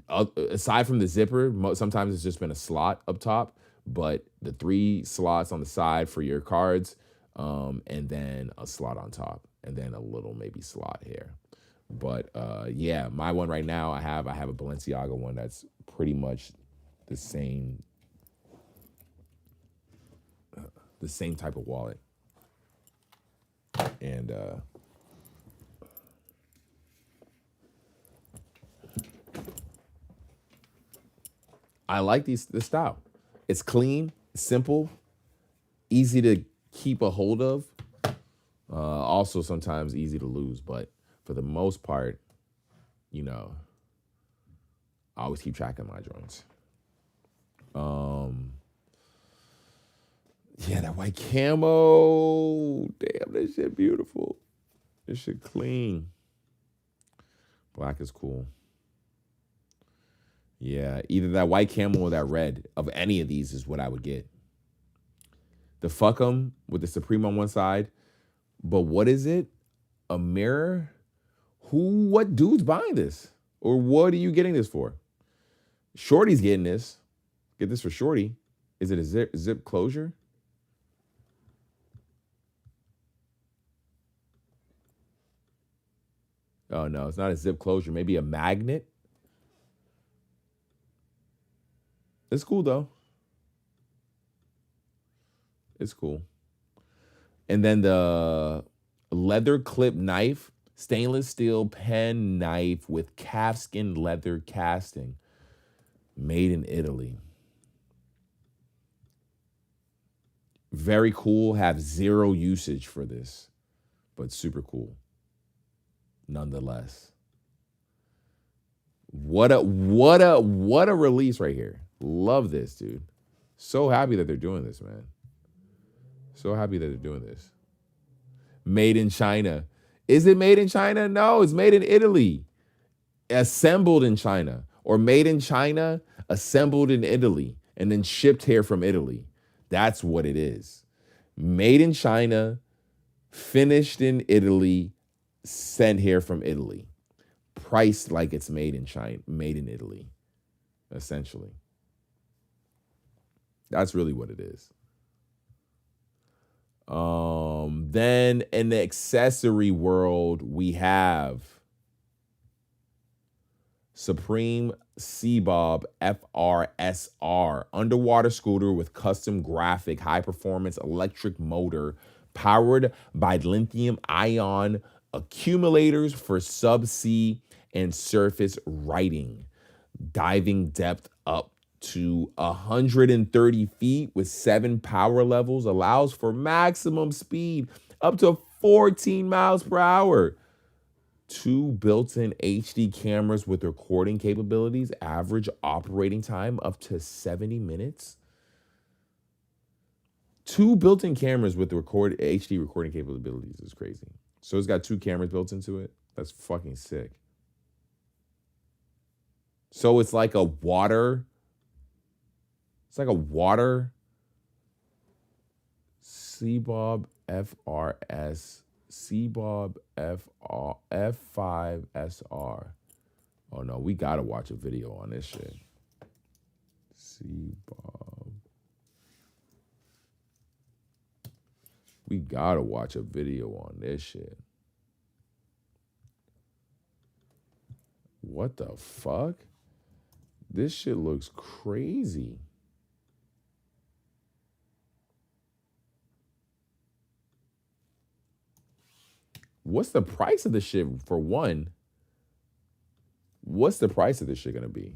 aside from the zipper, sometimes it's just been a slot up top, but the 3 slots on the side for your cards, and then a slot on top, and then a little maybe slot here. But yeah, my one right now, I have a Balenciaga one that's pretty much the same type of wallet. And I like this style. It's clean, simple, easy to keep a hold of. Also sometimes easy to lose, but for the most part, you know, I always keep track of my joints. Yeah, that white camo. Damn, that shit beautiful. This shit clean. Black is cool. Yeah, either that white camo or that red. Of any of these is what I would get. The fuck 'em with the Supreme on one side. But what is it? A mirror? What dude's buying this? Or what are you getting this for? Shorty's getting this. Get this for Shorty. Is it a zip closure? Oh, no, it's not a zip closure. Maybe a magnet. It's cool, though. It's cool. And then the leather clip knife, stainless steel pen knife with calfskin leather casting, made in Italy. Very cool. Have 0 usage for this, but super cool. Nonetheless. What a release right here. Love this, dude. So happy that they're doing this, man. So happy that they're doing this. Made in China. Is it made in China? No, it's made in Italy. Assembled in China. Or made in China, assembled in Italy, and then shipped here from Italy. That's what it is. Made in China, finished in Italy, sent here from Italy. Priced like it's made in China, made in Italy, essentially. That's really what it is. Then in the accessory world, we have Supreme Seabob FRSR, underwater scooter with custom graphic, high performance electric motor, powered by lithium ion accumulators for subsea and surface riding. Diving depth up to 130 feet with 7 power levels, allows for maximum speed up to 14 miles per hour. 2 built-in HD cameras with recording capabilities, average operating time up to 70 minutes. 2 built-in cameras with HD recording capabilities is crazy. So it's got 2 cameras built into it. That's fucking sick. So it's like a water Seabob FRS, Seabob F5SR. Oh no, we gotta watch a video on this shit. Seabob. We gotta watch a video on this shit. What the fuck? This shit looks crazy. What's the price of this shit for one? What's the price of this shit gonna be?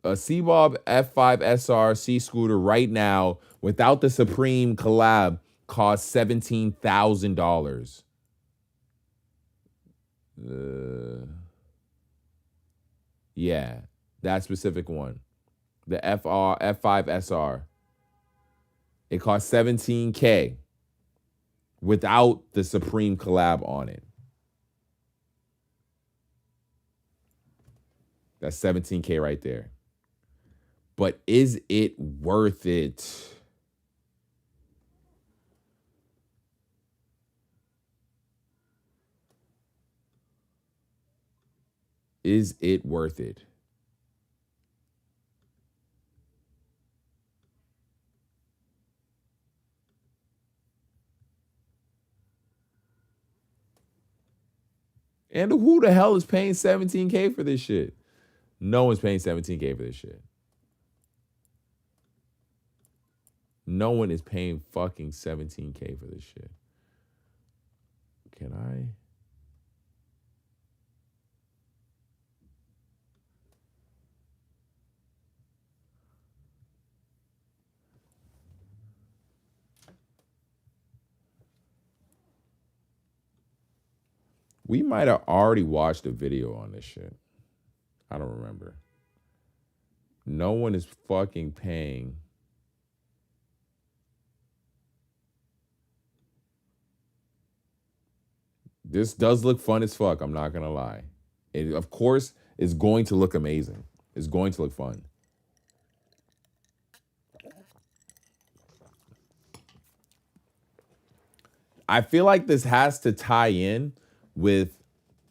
A C-Bob F5 SR C scooter right now without the Supreme collab costs $17,000. Yeah, that specific one. The F5 SR. It costs $17K without the Supreme collab on it. That's $17K right there. But is it worth it? Is it worth it? And who the hell is paying $17K for this shit? No one's paying $17K for this shit. No one is paying fucking $17K for this shit. Can I? We might have already watched a video on this shit. I don't remember. No one is fucking paying. This does look fun as fuck, I'm not gonna lie. It, of course, is going to look amazing. It's going to look fun. I feel like this has to tie in with,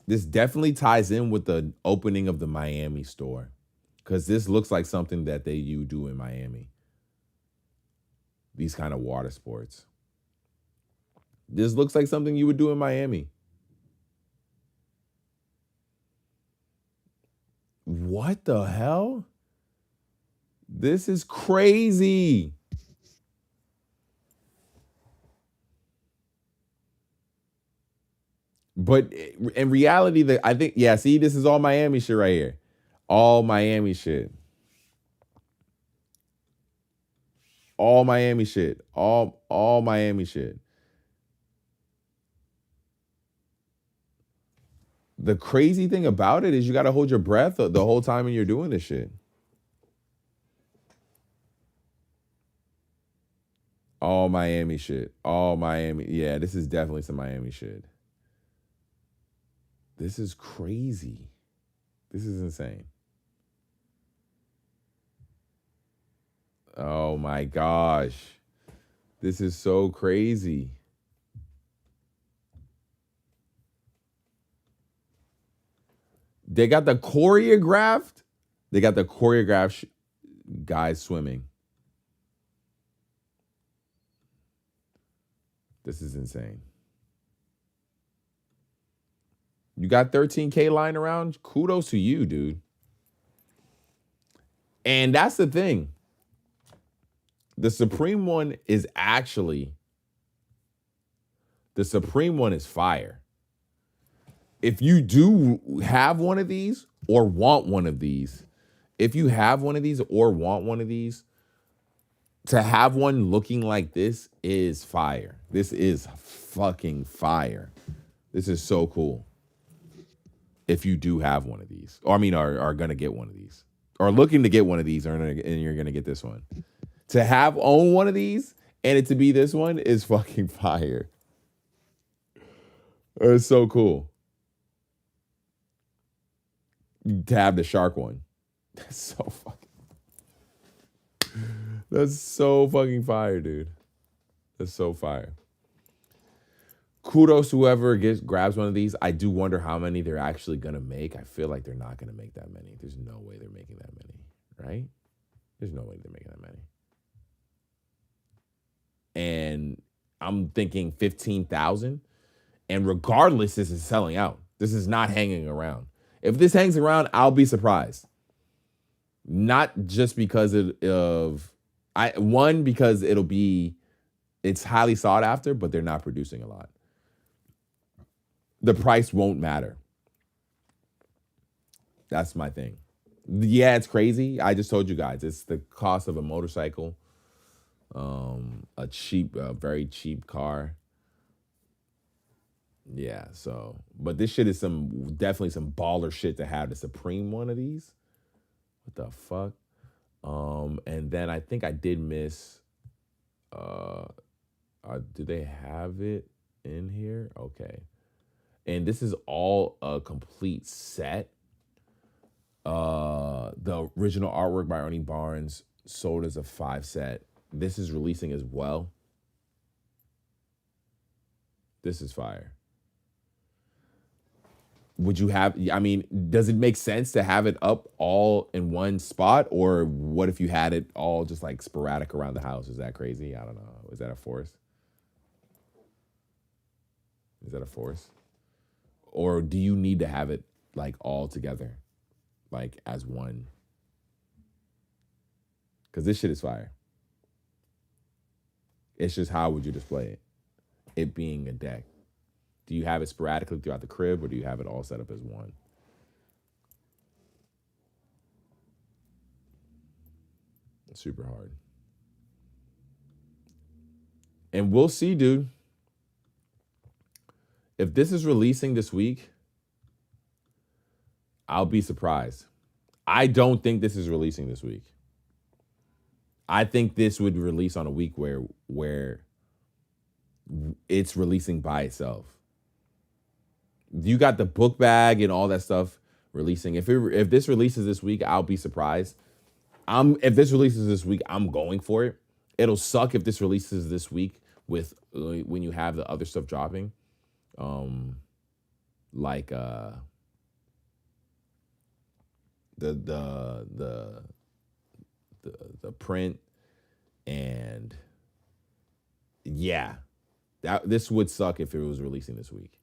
this definitely ties in with the opening of the Miami store. Because this looks like something that you do in Miami. These kind of water sports. This looks like something you would do in Miami. What the hell? This is crazy. But in reality, I think, yeah, see, this is all Miami shit right here. All Miami shit. All Miami shit. All Miami shit. The crazy thing about it is you got to hold your breath the whole time when you're doing this shit. All Miami shit. All Miami. Yeah, this is definitely some Miami shit. This is crazy. This is insane. Oh my gosh. This is so crazy. They got the choreographed. They got the choreographed guys swimming. This is insane. You got 13K lying around? Kudos to you, dude. And that's the thing. The Supreme one is actually, the Supreme one is fire. If you do have one of these or want one of these, if you have one of these or want one of these, to have one looking like this is fire. This is fucking fire. This is so cool. If you do have one of these, or I mean, are gonna get one of these, or looking to get one of these, and you're gonna get this one. To own one of these and it to be this one is fucking fire. It's so cool. To have the shark one. That's so fucking fire, dude. That's so fire. Kudos to whoever grabs one of these. I do wonder how many they're actually going to make. I feel like they're not going to make that many. There's no way they're making that many, right? There's no way they're making that many. And I'm thinking 15,000. And regardless, this is selling out. This is not hanging around. If this hangs around, I'll be surprised. Not just because because it's highly sought after, but they're not producing a lot. The price won't matter. That's my thing. Yeah, it's crazy. I just told you guys, it's the cost of a motorcycle, a very cheap car. Yeah, so, but this shit is definitely some baller shit to have the Supreme one of these. What the fuck? And then I think I did miss, do they have it in here? Okay. And this is all a complete set. The original artwork by Ernie Barnes sold as a 5 set. This is releasing as well. This is fire. Would you have, I mean, does it make sense to have it up all in one spot? Or what if you had it all just like sporadic around the house? Is that crazy? I don't know. Is that a force? Is that a force? Or do you need to have it like all together? Like as one? Because this shit is fire. It's just, how would you display it? It being a deck. Do you have it sporadically throughout the crib, or do you have it all set up as one? It's super hard. And we'll see, dude. If this is releasing this week, I'll be surprised. I don't think this is releasing this week. I think this would release on a week where it's releasing by itself. You got the book bag and all that stuff releasing. If this releases this week, I'll be surprised. If this releases this week, I'm going for it. It'll suck if this releases this week with when you have the other stuff dropping, like the print, and yeah, this would suck if it was releasing this week.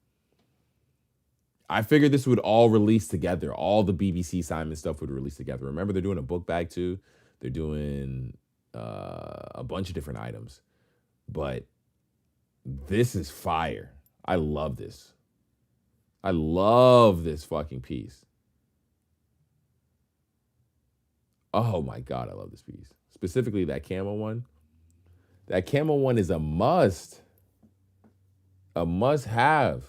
I figured this would all release together. All the BBC Simon stuff would release together. Remember, they're doing a book bag too. They're doing a bunch of different items. But this is fire. I love this. I love this fucking piece. Oh my God, I love this piece. Specifically that camo one. That camo one is a must. A must-have.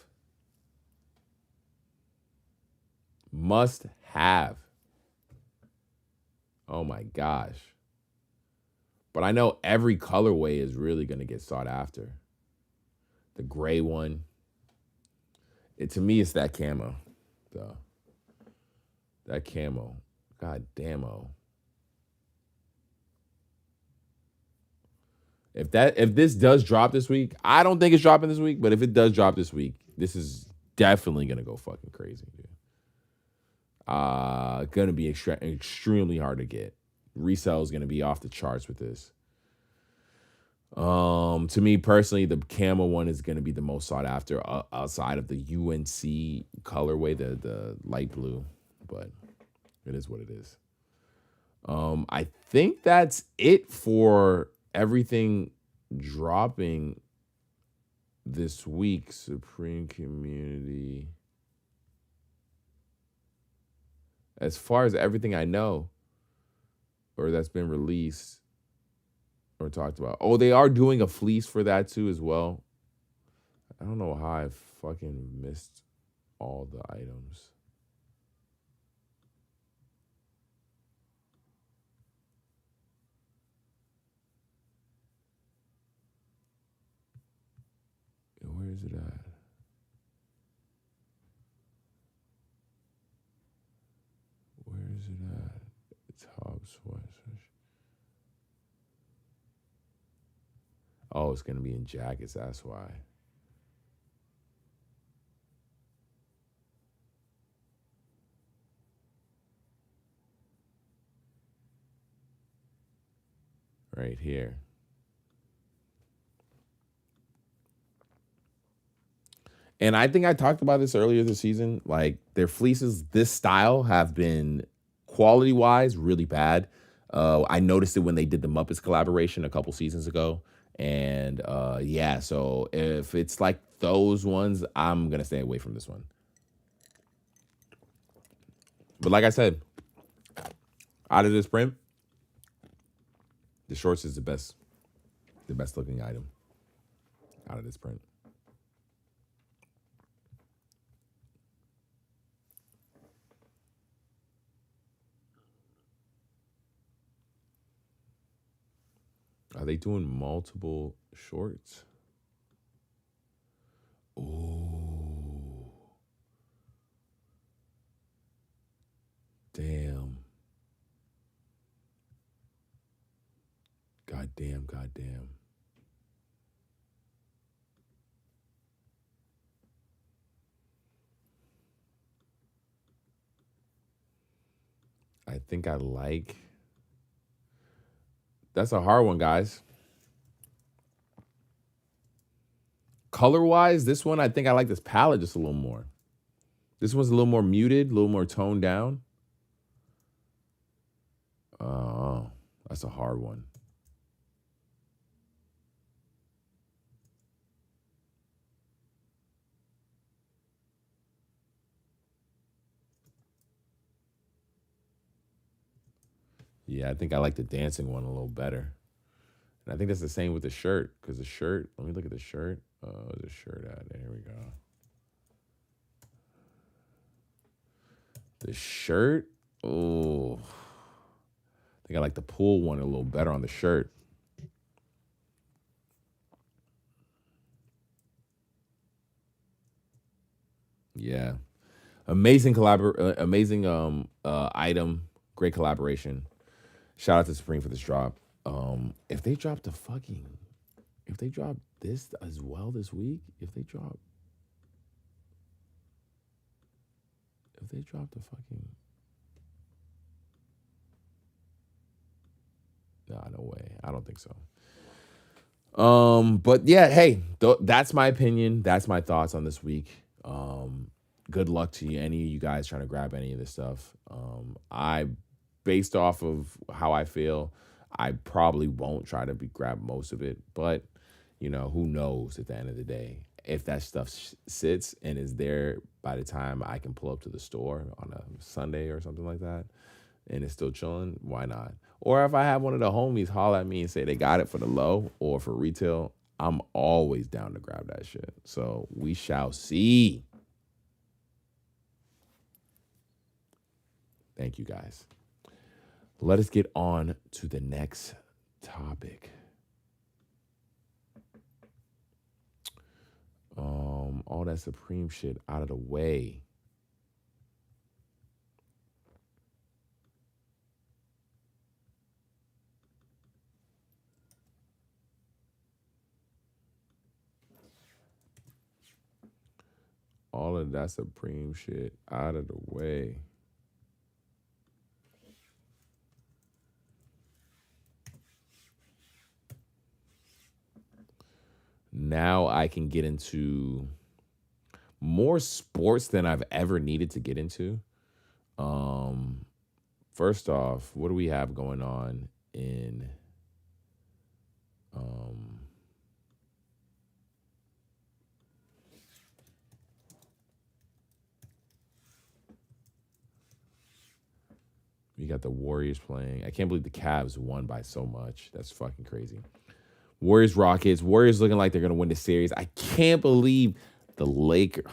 Must have. Oh my gosh. But I know every colorway is really going to get sought after. The gray one. To me, it's that camo. Though. That camo. God damn-o. If this does drop this week, I don't think it's dropping this week, but if it does drop this week, this is definitely going to go fucking crazy, dude. Gonna be extremely hard to get. Resale is gonna be off the charts with this. To me personally, the camo one is gonna be the most sought after outside of the UNC colorway, the light blue. But it is what it is. I think that's it for everything dropping this week. Supreme Community. As far as everything I know, or that's been released or talked about. Oh, they are doing a fleece for that too as well. I don't know how I fucking missed all the items. Where is it at? Where is it at? Top sweat. Oh, it's gonna be in jackets. That's why. Right here. And I think I talked about this earlier this season. Like, their fleeces, this style, have been quality-wise really bad. I noticed it when they did the Muppets collaboration a couple seasons ago. And yeah, so if it's like those ones, I'm going to stay away from this one. But like I said, Out of this print, the shorts is the best looking item out of this print. Are they doing multiple shorts? Ooh. Damn. Goddamn. I think I like. That's a hard one, guys. Color-wise, this one, I think I like this palette just a little more. This one's a little more muted, a little more toned down. Oh, that's a hard one. Yeah, I think I like the dancing one a little better. And I think that's the same with the shirt, because the shirt, let me look at the shirt. Oh, the shirt out there. Here we go. The shirt, oh, I think I like the pool one a little better on the shirt. Yeah. Amazing item, great collaboration. Shout out to Supreme for this drop. If they drop this as well this week, if they drop the fucking, nah, no way. I don't think so. But yeah, hey, that's my opinion. That's my thoughts on this week. Good luck to you, any of you guys trying to grab any of this stuff. Based off of how I feel, I probably won't try to grab most of it, but who knows at the end of the day. If that stuff sits and is there by the time I can pull up to the store on a Sunday or something like that, and it's still chilling, why not? Or if I have one of the homies holler at me and say they got it for the low or for retail, I'm always down to grab that shit. So we shall see. Thank you, guys. Let us get on to the next topic. All that Supreme shit out of the way. All of that Supreme shit out of the way. Now I can get into more sports than I've ever needed to get into. First off, what do we have going on in we got the Warriors playing. I can't believe the Cavs won by so much. That's fucking crazy. Warriors, Rockets. Warriors looking like they're going to win the series. I can't believe the Lakers.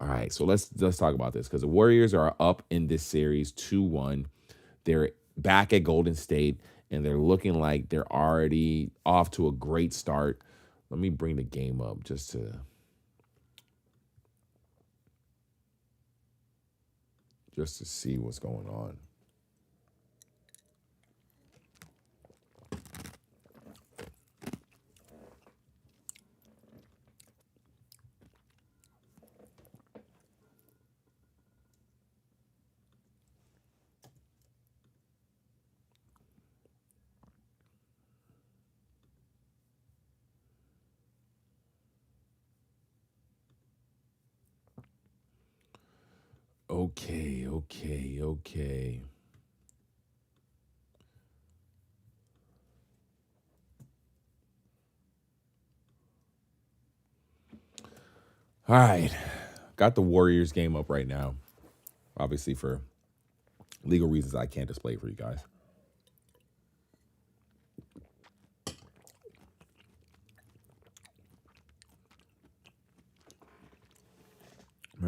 All right, so let's talk about this, because the Warriors are up in this series 2-1. They're back at Golden State, and they're looking like they're already off to a great start. Let me bring the game up just to see what's going on. Okay. All right. Got the Warriors game up right now. Obviously, for legal reasons, I can't display it for you guys.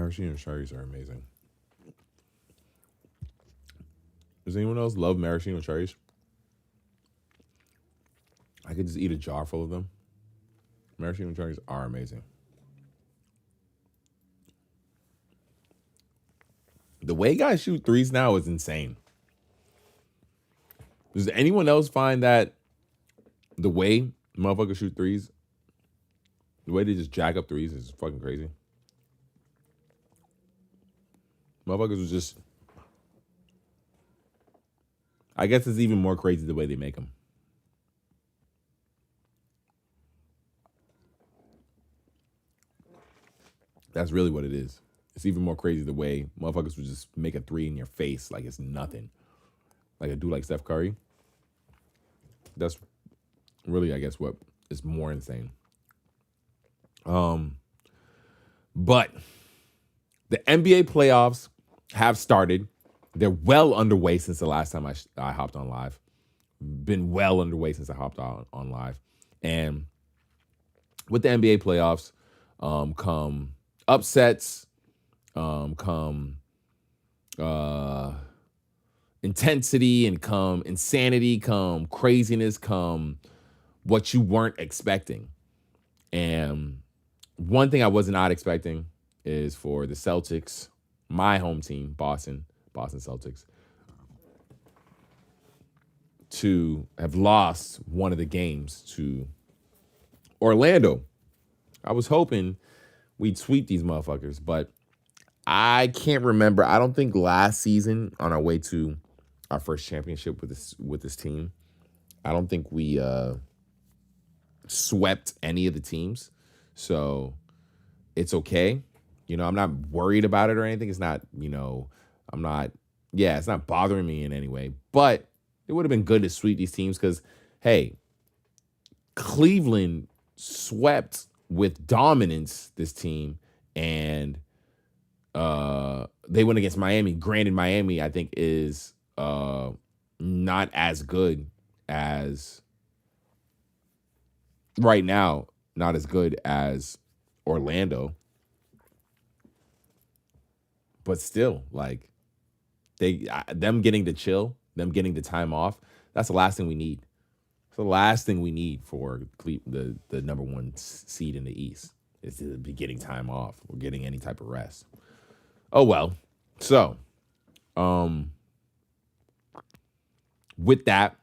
Maraschino cherries are amazing. Does anyone else love maraschino cherries? I could just eat a jar full of them. Maraschino cherries are amazing. The way guys shoot threes now is insane. Does anyone else find that the way motherfuckers shoot threes, the way they just jack up threes is fucking crazy? Motherfuckers was just... I guess it's even more crazy the way they make them. That's really what it is. It's even more crazy the way motherfuckers would just make a three in your face like it's nothing. Like a dude like Steph Curry. That's really, I guess, what is more insane. But the NBA playoffs have started. They're well underway since the last time I hopped on live. Been well underway since I hopped on live. And with the NBA playoffs come upsets, come intensity, and come insanity, come craziness, come what you weren't expecting. And one thing I was not expecting is for the Celtics, my home team, Boston Celtics, to have lost one of the games to Orlando. I was hoping we'd sweep these motherfuckers, but I can't remember. I don't think last season on our way to our first championship with this team, I don't think we swept any of the teams. So it's okay. You know, I'm not worried about it or anything. It's not, you know, it's not bothering me in any way. But it would have been good to sweep these teams because, hey, Cleveland swept with dominance this team, and they went against Miami. Granted, Miami, I think, is not as good as right now, not as good as Orlando. But still, like, them getting the chill, them getting the time off, that's the last thing we need. It's the last thing we need for the number one seed in the East is to be getting time off or getting any type of rest. Oh, well. So, with that,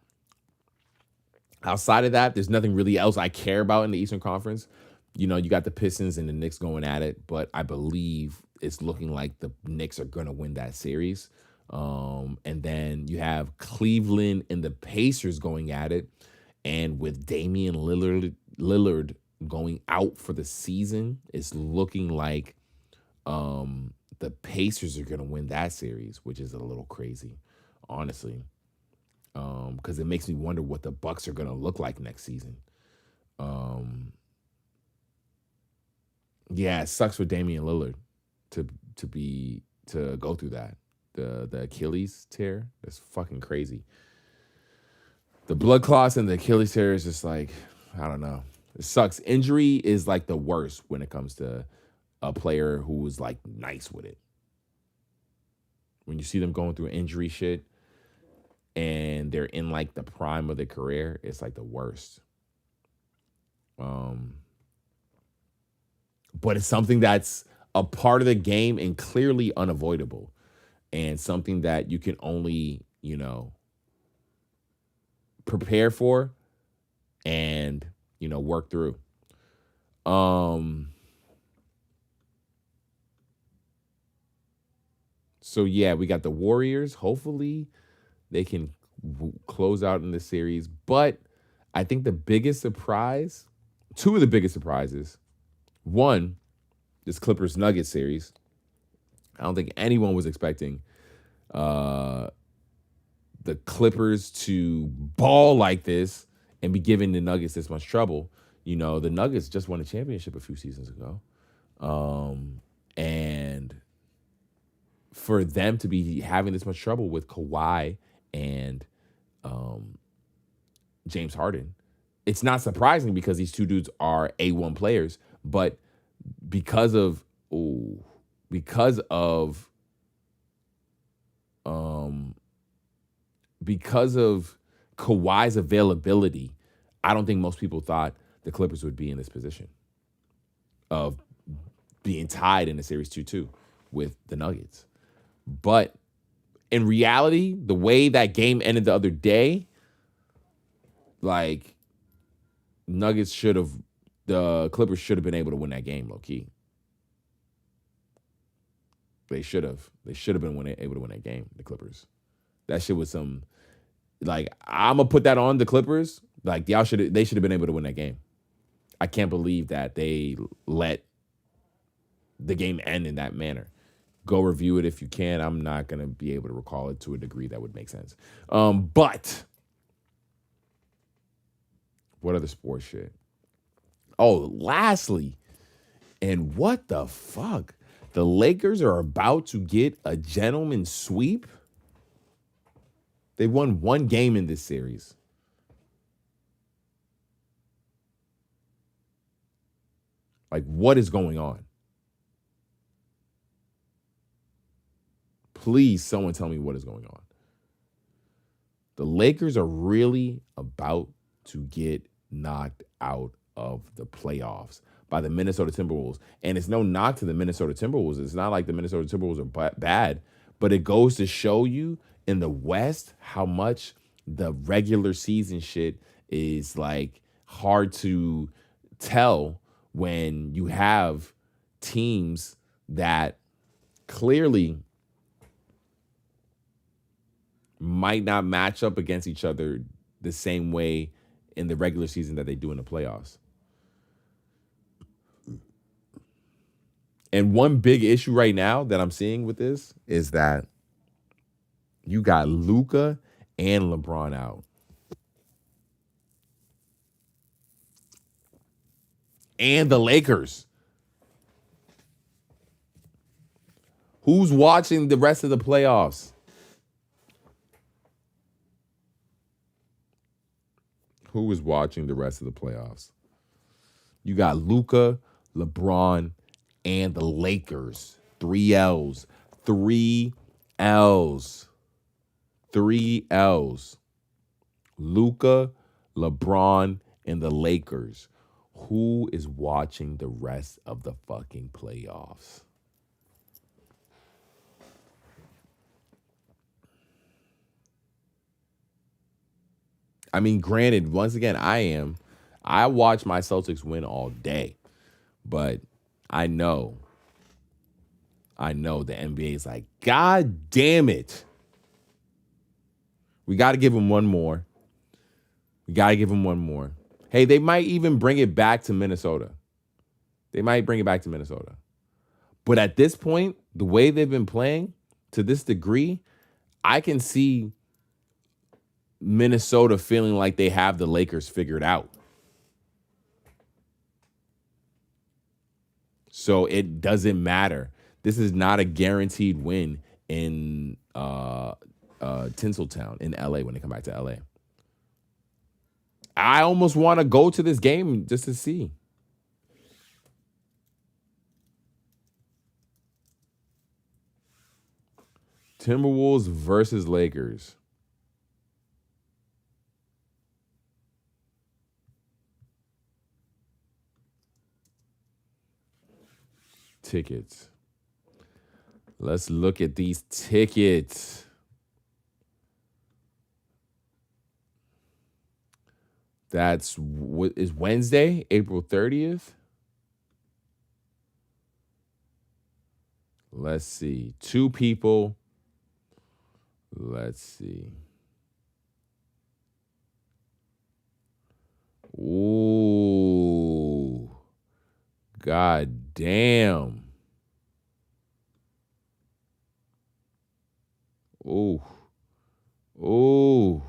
outside of that, there's nothing really else I care about in the Eastern Conference. You know, you got the Pistons and the Knicks going at it, but I believe it's looking like the Knicks are going to win that series. And then you have Cleveland and the Pacers going at it. And with Damian Lillard going out for the season, it's looking like the Pacers are going to win that series, which is a little crazy, honestly. Because it makes me wonder what the Bucks are going to look like next season. Yeah, it sucks for Damian Lillard to go through that. The Achilles tear, that's fucking crazy. The blood clots and the Achilles tear is just like, I don't know. It sucks. Injury is like the worst when it comes to a player who is like nice with it. When you see them going through injury shit and they're in like the prime of their career, it's like the worst. But it's something that's a part of the game and clearly unavoidable, and something that you can only, you know, prepare for and, you know, work through. So yeah, we got the Warriors. Hopefully they can close out in the series, but I think the biggest surprise, two of the biggest surprises, one, this Clippers-Nuggets series. I don't think anyone was expecting the Clippers to ball like this and be giving the Nuggets this much trouble. You know, the Nuggets just won a championship a few seasons ago. And for them to be having this much trouble with Kawhi and James Harden, it's not surprising because these two dudes are A1 players, but because of because of Kawhi's availability, I don't think most people thought the Clippers would be in this position of being tied in a series 2-2 with the Nuggets. But in reality, the way that game ended the other day, like, the Clippers should have been able to win that game, low key. They should have been able to win that game, the Clippers. That shit was some, like, I'm gonna put that on the Clippers. Like, they should have been able to win that game. I can't believe that they let the game end in that manner. Go review it if you can. I'm not gonna be able to recall it to a degree that would make sense. But what other sports shit? Oh, lastly, and what the fuck? The Lakers are about to get a gentleman's sweep. They won one game in this series. Like, what is going on? Please, someone tell me what is going on. The Lakers are really about to get knocked out of the playoffs by the Minnesota Timberwolves. And it's no knock to the Minnesota Timberwolves. It's not like the Minnesota Timberwolves are bad, but it goes to show you in the West how much the regular season shit is, like, hard to tell when you have teams that clearly might not match up against each other the same way in the regular season that they do in the playoffs. And one big issue right now that I'm seeing with this is that you got Luka and LeBron out. And the Lakers. Who's watching the rest of the playoffs? Who is watching the rest of the playoffs? You got Luka, LeBron, and the Lakers. 3 L's. 3 L's. 3 L's. Luka, LeBron, and the Lakers. Who is watching the rest of the fucking playoffs? I mean, granted, once again, I watch my Celtics win all day, but I know the NBA is like, God damn it. We got to give them one more. Hey, they might even bring it back to Minnesota. But at this point, the way they've been playing to this degree, I can see Minnesota feeling like they have the Lakers figured out. So it doesn't matter. This is not a guaranteed win in Tinseltown in LA when they come back to LA. I almost want to go to this game just to see. Timberwolves versus Lakers. Tickets. Let's look at these tickets. That's what is Wednesday, April 30th. Let's see. 2 people. Let's see. Ooh. God damn. Ooh. Ooh.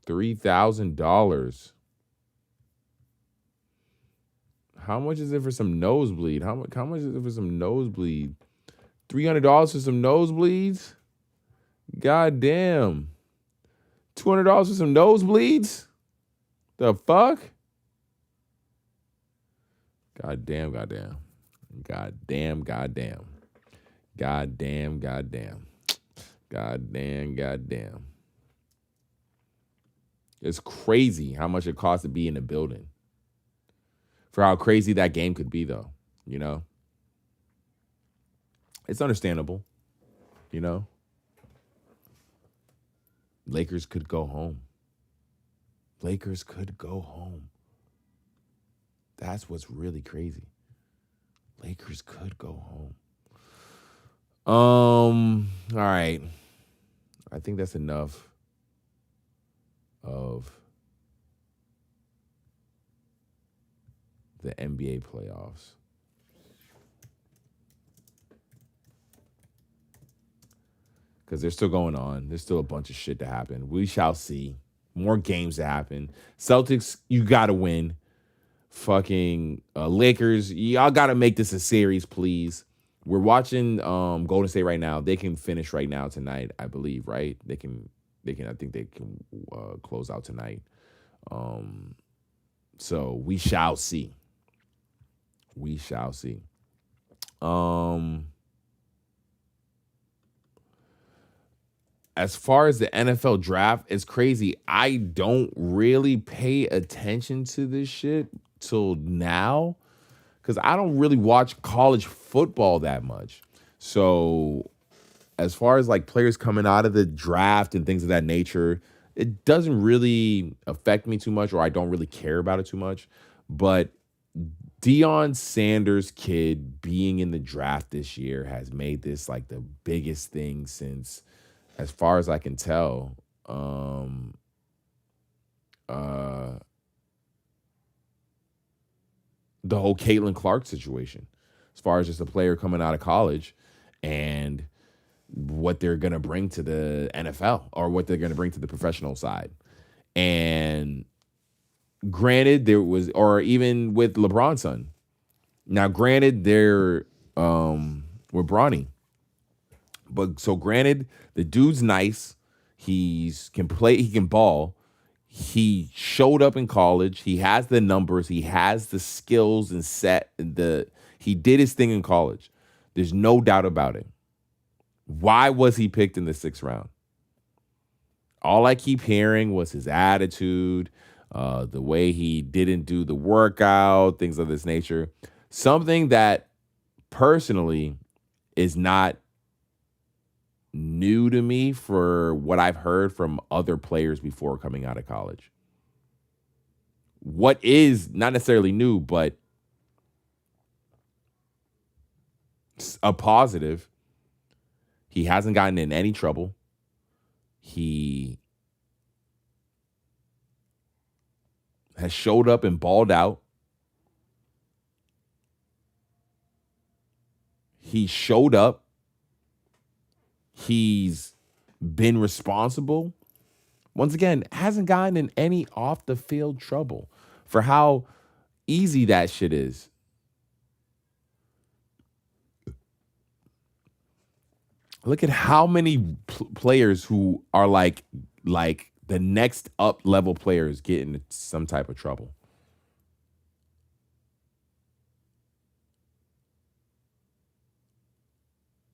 $3,000. How much is it for some nosebleed? How much is it for some nosebleed? $300 for some nosebleeds? God damn. $200 for some nosebleeds? The fuck? God damn. Goddamn. It's crazy how much it costs to be in a building. For how crazy that game could be, though, you know? It's understandable, you know? Lakers could go home. That's what's really crazy. Lakers could go home. All right. I think that's enough of the NBA playoffs. Because they're still going on. There's still a bunch of shit to happen. We shall see. More games to happen. Celtics, you got to win. Fucking Lakers, y'all got to make this a series, please. We're watching Golden State right now. They can finish right now tonight, I believe, right? They can. I think they can close out tonight. So we shall see. As far as the NFL draft, it's crazy. I don't really pay attention to this shit till now because I don't really watch college football that much. So as far as like players coming out of the draft and things of that nature, it doesn't really affect me too much, or I don't really care about it too much. But Deion Sanders' kid being in the draft this year has made this like the biggest thing since, as far as I can tell, the whole Caitlin Clark situation, as far as just a player coming out of college and what they're going to bring to the NFL or what they're going to bring to the professional side. And granted, there was, or even with LeBron's son. Now, granted, they're with Bronny. But so granted, the dude's nice. He can play, he can ball. He showed up in college. He has the numbers. He has the skills and he did his thing in college. There's no doubt about it. Why was he picked in the 6th round? All I keep hearing was his attitude, the way he didn't do the workout, things of this nature. Something that personally is not new to me for what I've heard from other players before coming out of college. What is not necessarily new, but a positive, he hasn't gotten in any trouble. He has showed up and balled out. He showed up. He's been responsible. Once again, hasn't gotten in any off the field trouble for how easy that shit is. Look at how many players who are like the next up level players get into some type of trouble.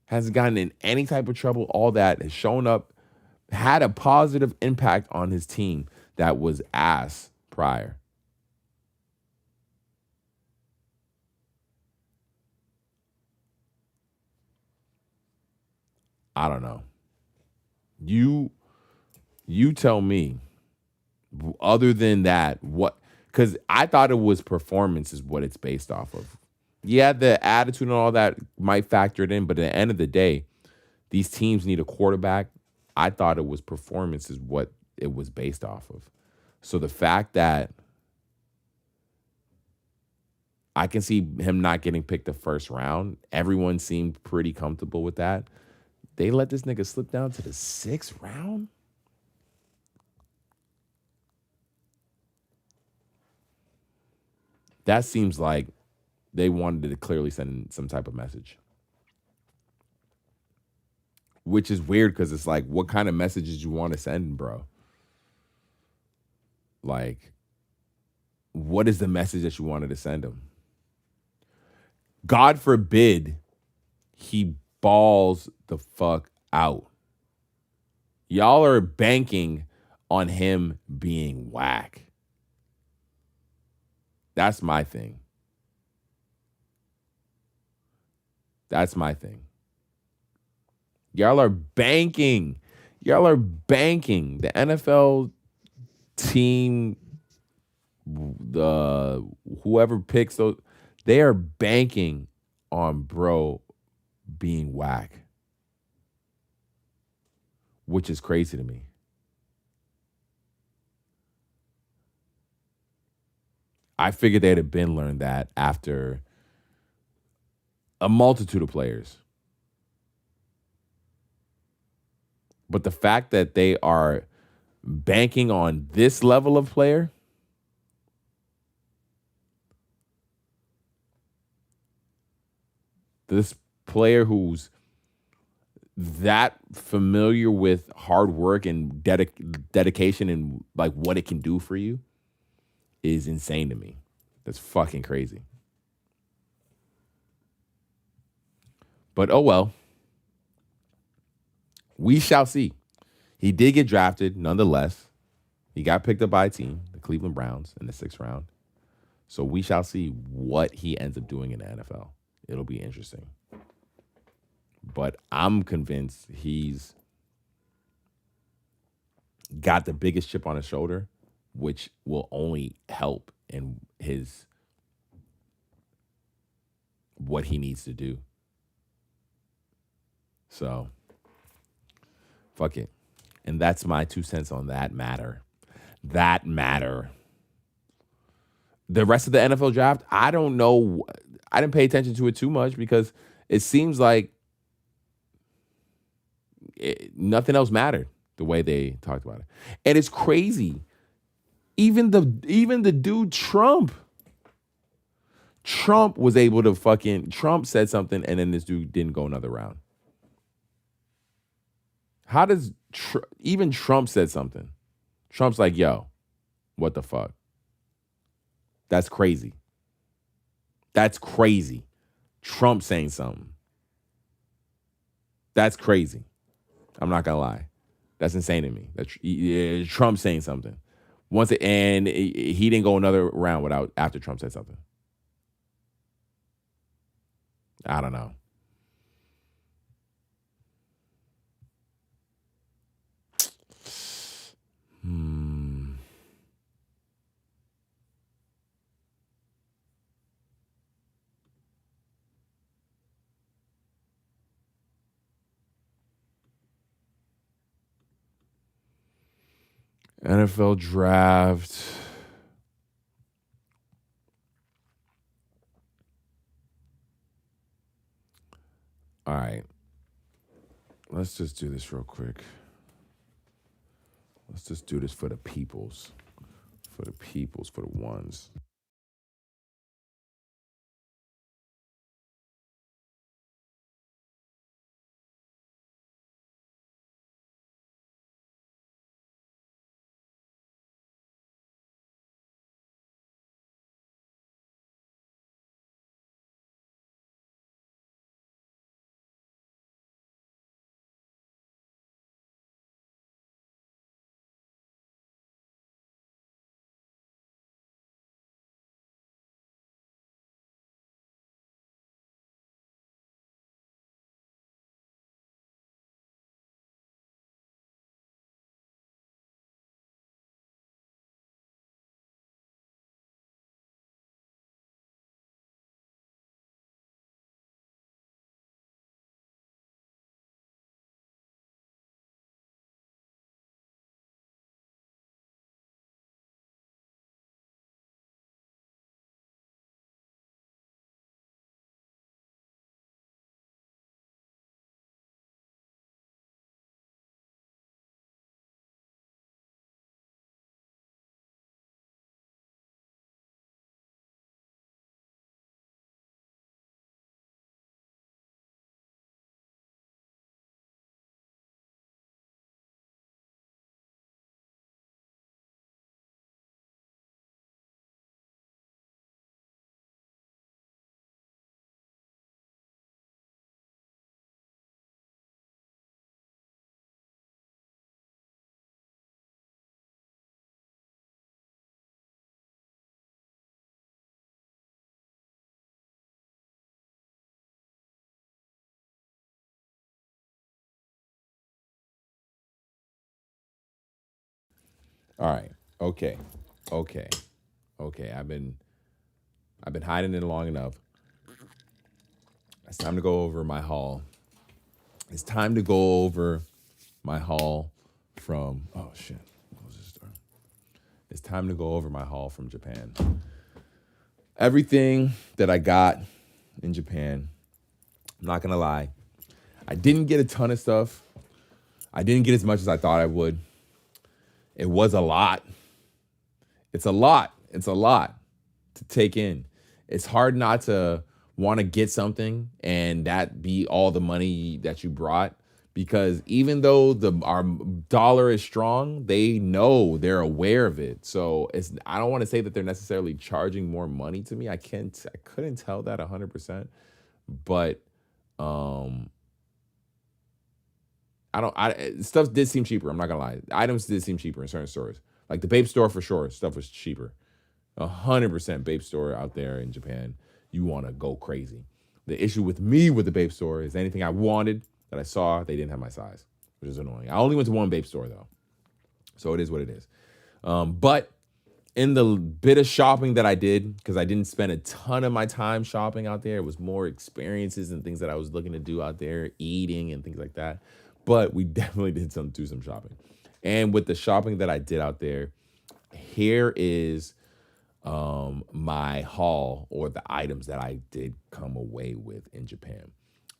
Hasn't gotten in any type of trouble. All that has shown up, had a positive impact on his team that was ass prior. I don't know. You tell me, other than that, what, because I thought it was performance is what it's based off of. Yeah, the attitude and all that might factor it in, but at the end of the day, these teams need a quarterback. I thought it was performance is what it was based off of. So the fact that I can see him not getting picked the first round, everyone seemed pretty comfortable with that. They let this nigga slip down to the 6th round? That seems like they wanted to clearly send some type of message. Which is weird because it's like, what kind of messages you want to send, bro? Like, what is the message that you wanted to send them? God forbid he balls the fuck out. Y'all are banking on him being whack. That's my thing. That's my thing. Y'all are banking. Y'all are banking. The NFL team, the whoever picks those, they are banking on bro being whack, which is crazy to me. I figured they'd have been learned that after a multitude of players. But the fact that they are banking on this level of player, this player who's that familiar with hard work and dedication and like what it can do for you, is insane to me. That's fucking crazy. But oh well. We shall see. He did get drafted nonetheless. He got picked up by a team, the Cleveland Browns, in the 6th round. So we shall see what he ends up doing in the NFL. It'll be interesting. But I'm convinced he's got the biggest chip on his shoulder, which will only help in his what he needs to do. So, fuck it. And that's my 2 cents on that matter. That matter. The rest of the NFL draft, I don't know. I didn't pay attention to it too much because it seems like nothing else mattered the way they talked about it. And it's crazy. Even the dude Trump was able to Trump said something and then this dude didn't go another round. How does even Trump said something? Trump's like, yo, what the fuck? That's crazy. That's crazy. Trump saying something. That's crazy. I'm not gonna lie. That's insane to me. Trump saying something. And he didn't go another round after Trump said something. I don't know. NFL draft. All right. Let's just do this real quick. Let's just do this for the peoples. For the peoples, for the ones. All right. Okay. I've been hiding it long enough. It's time to go over my haul. It's time to go over my haul from. Oh shit! Close this door. It's time to go over my haul from Japan. Everything that I got in Japan. I'm not gonna lie. I didn't get a ton of stuff. I didn't get as much as I thought I would. It was a lot. It's a lot. It's a lot to take in. It's hard not to want to get something and that be all the money that you brought, because even though our dollar is strong, they know, they're aware of it. So I don't want to say that they're necessarily charging more money to me. I couldn't tell that 100%, but stuff did seem cheaper. I'm not gonna lie. Items did seem cheaper in certain stores. Like the Bape store for sure, stuff was cheaper. 100% Bape store out there in Japan. You want to go crazy. The issue with me with the Bape store is anything I wanted that I saw, they didn't have my size, which is annoying. I only went to one Bape store though, so it is what it is. But in the bit of shopping that I did, because I didn't spend a ton of my time shopping out there, it was more experiences and things that I was looking to do out there, eating and things like that. But we definitely did do some shopping. And with the shopping that I did out there, here is my haul, or the items that I did come away with in Japan.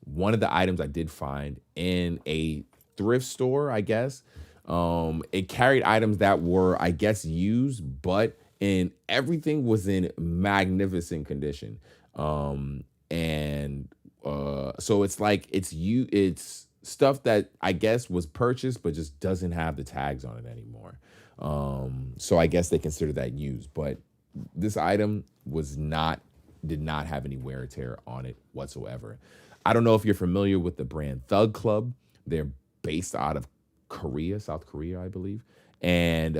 One of the items I did find in a thrift store, I guess, it carried items that were, I guess, used, but everything was in magnificent condition. So it's like it's stuff that I guess was purchased but just doesn't have the tags on it anymore. So I guess they consider that used, but this item did not have any wear or tear on it whatsoever. I don't know if you're familiar with the brand Thug Club. They're based out of South Korea, I believe. And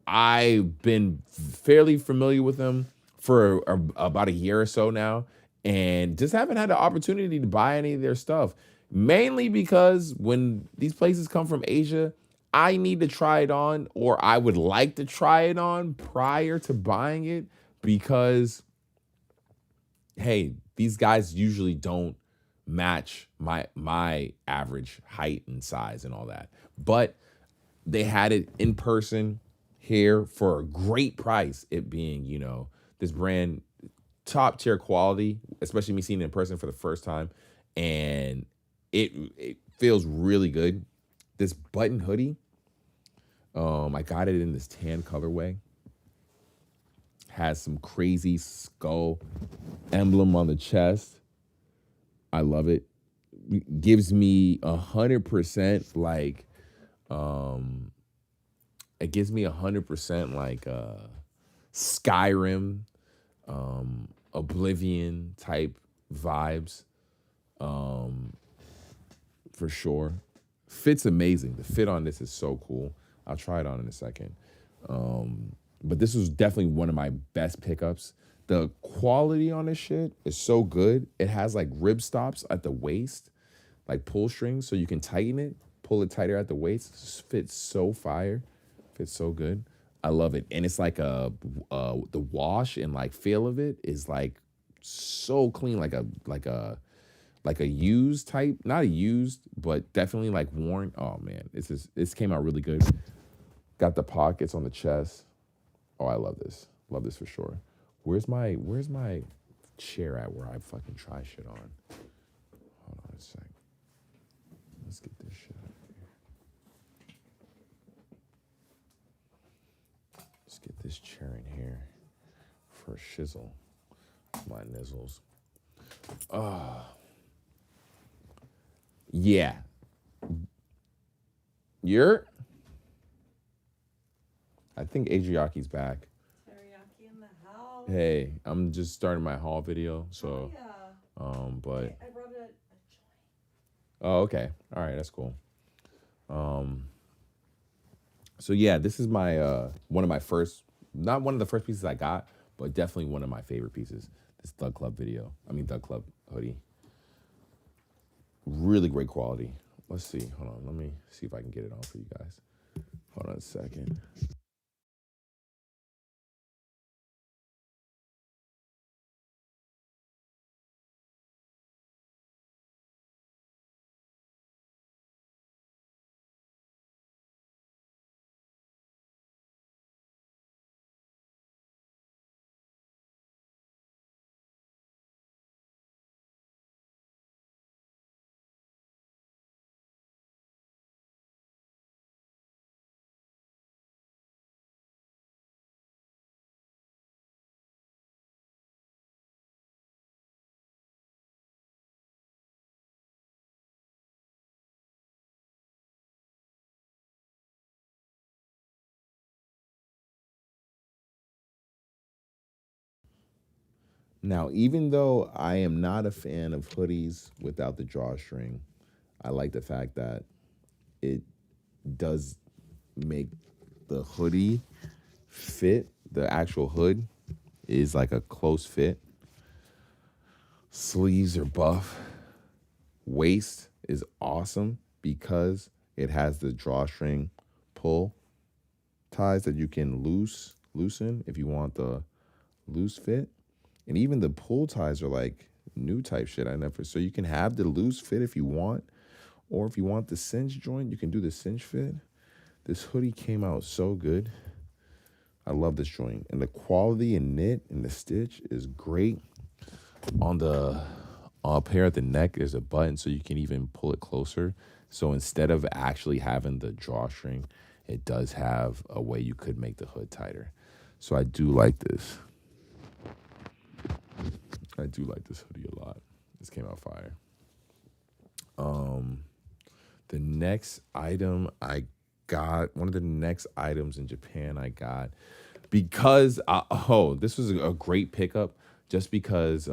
I've been fairly familiar with them for about a year or so now, and just haven't had the opportunity to buy any of their stuff. Mainly because when these places come from Asia, I need to try it on, or I would like to try it on prior to buying it, because, hey, these guys usually don't match my average height and size and all that. But they had it in person here for a great price, it being, this brand, top tier quality, especially me seeing it in person for the first time. And it feels really good. This button hoodie, I got it in this tan colorway. Has some crazy skull emblem on the chest. I love it. Gives me 100% like, it gives me 100% like Skyrim, Oblivion type vibes, for sure. Fit's amazing. The fit on this is so cool. I'll try it on in a second. But this was definitely one of my best pickups. The quality on this shit is so good. It has like rib stops at the waist, like pull strings, so you can tighten it, pull it tighter at the waist. It fits so fire. Fits so good. I love it. And it's like the wash and like feel of it is like so clean, like a used type, not a used, but definitely like worn. Oh man, this came out really good. Got the pockets on the chest. Oh, I love this. Love this for sure. Where's my chair at where I fucking try shit on? Hold on a sec. Let's get this shit out of here. Let's get this chair in here for a shizzle. My nizzles. Yeah. I think Adriaki's back. Teriyaki in the house. Hey, I'm just starting my haul video, so Yeah. but I brought a joint. oh, okay. All right, that's cool. So yeah, this is my one of my first, not one of the first pieces I got, but definitely one of my favorite pieces. This Thug Club Thug Club hoodie. Really great quality. Let's see. Hold on. Let me see if I can get it on for you guys. Hold on a second. Now, even though I am not a fan of hoodies without the drawstring, I like the fact that it does make the hoodie fit. The actual hood is like a close fit. Sleeves are buff. Waist is awesome because it has the drawstring pull ties that you can loosen if you want the loose fit. And even the pull ties are like new type shit. So you can have the loose fit if you want, or if you want the cinch joint, you can do the cinch fit. This hoodie came out so good. I love this joint. And the quality and knit and the stitch is great. On the up here at the neck, there's a button so you can even pull it closer. So instead of actually having the drawstring, it does have a way you could make the hood tighter. So I do like this. I do like this hoodie a lot. This came out fire. The next item I got, one of the next items in Japan I got, because, this was a great pickup just because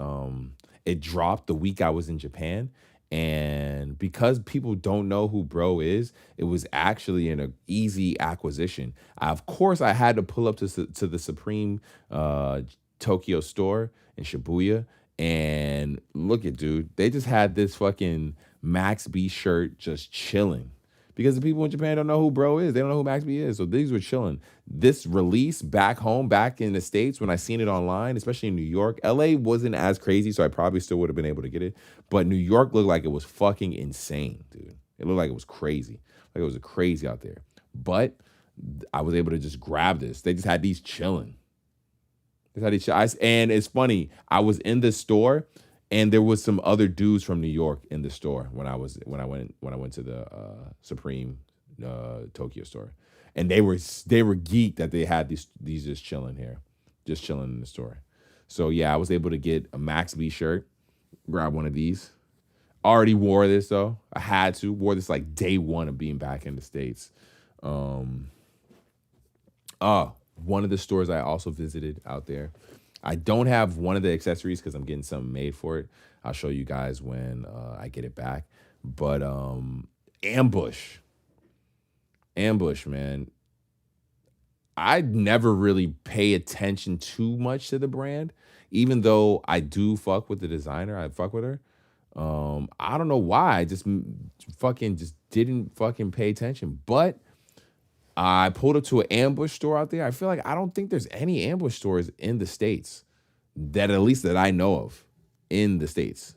it dropped the week I was in Japan. And because people don't know who Bro is, it was actually an easy acquisition. Of course, I had to pull up to the Supreme Tokyo store in Shibuya. And look at, dude, they just had this fucking Max B shirt just chilling. Because the people in Japan don't know who Bro is. They don't know who Max B is. So these were chilling. This release back home, back in the States, when I seen it online, especially in New York, LA wasn't as crazy, so I probably still would have been able to get it. But New York looked like it was fucking insane, dude. It looked like it was crazy. Like it was crazy out there. But I was able to just grab this. They just had these chilling. And it's funny, I was in the store and there was some other dudes from New York in the store when I went to the Supreme Tokyo store. And they were geeked that they had these just chilling here. Just chilling in the store. So yeah, I was able to get a Max B shirt, grab one of these. Already wore this though. I had to. Wore this like day one of being back in the States. One of the stores I also visited out there. I don't have one of the accessories because I'm getting something made for it. I'll show you guys when I get it back. But Ambush, man. I never really pay attention too much to the brand, even though I do fuck with the designer. I fuck with her. I don't know why. I just didn't fucking pay attention. But I pulled up to an Ambush store out there. I feel like I don't think there's any Ambush stores in the States that at least that I know of in the States,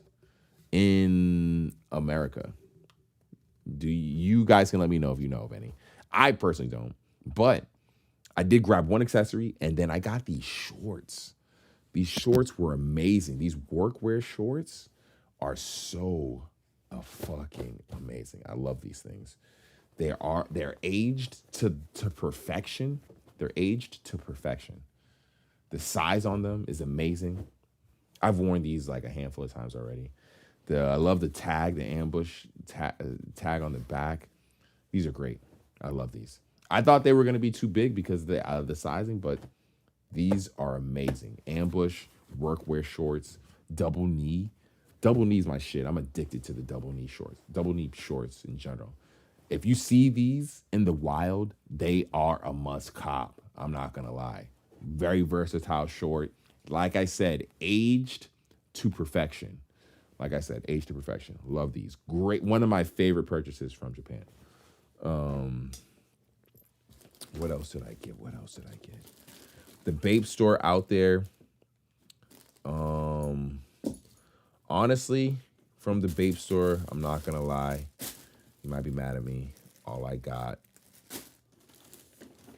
in America. Do you guys can let me know if you know of any. I personally don't, but I did grab one accessory and then I got these shorts. These shorts were amazing. These workwear shorts are so fucking amazing. I love these things. They're aged to perfection. They're aged to perfection. The size on them is amazing. I've worn these like a handful of times already. I love the tag, the Ambush tag on the back. These are great. I love these. I thought they were going to be too big because of the sizing, but these are amazing. Ambush workwear shorts, double knee. Double knee is my shit. I'm addicted to the double knee shorts in general. If you see these in the wild, they are a must cop. I'm not going to lie. Very versatile short. Like I said, aged to perfection. Love these. Great. One of my favorite purchases from Japan. What else did I get? The Bape store out there. Honestly, from the Bape store, I'm not going to lie. You might be mad at me. All I got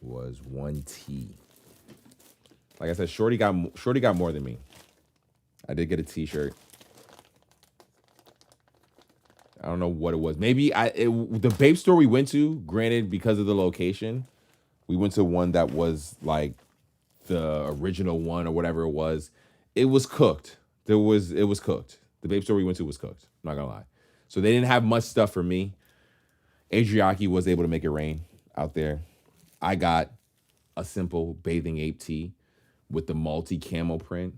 was one tee. Like I said, Shorty got more than me. I did get a t-shirt. I don't know what it was. Maybe the Bape store we went to, granted, because of the location, we went to one that was like the original one or whatever it was. It was cooked. It was cooked. The Bape store we went to was cooked. I'm not gonna lie. So they didn't have much stuff for me. Adriaki was able to make it rain out there. I got a simple bathing ape tee with the multi-camo print.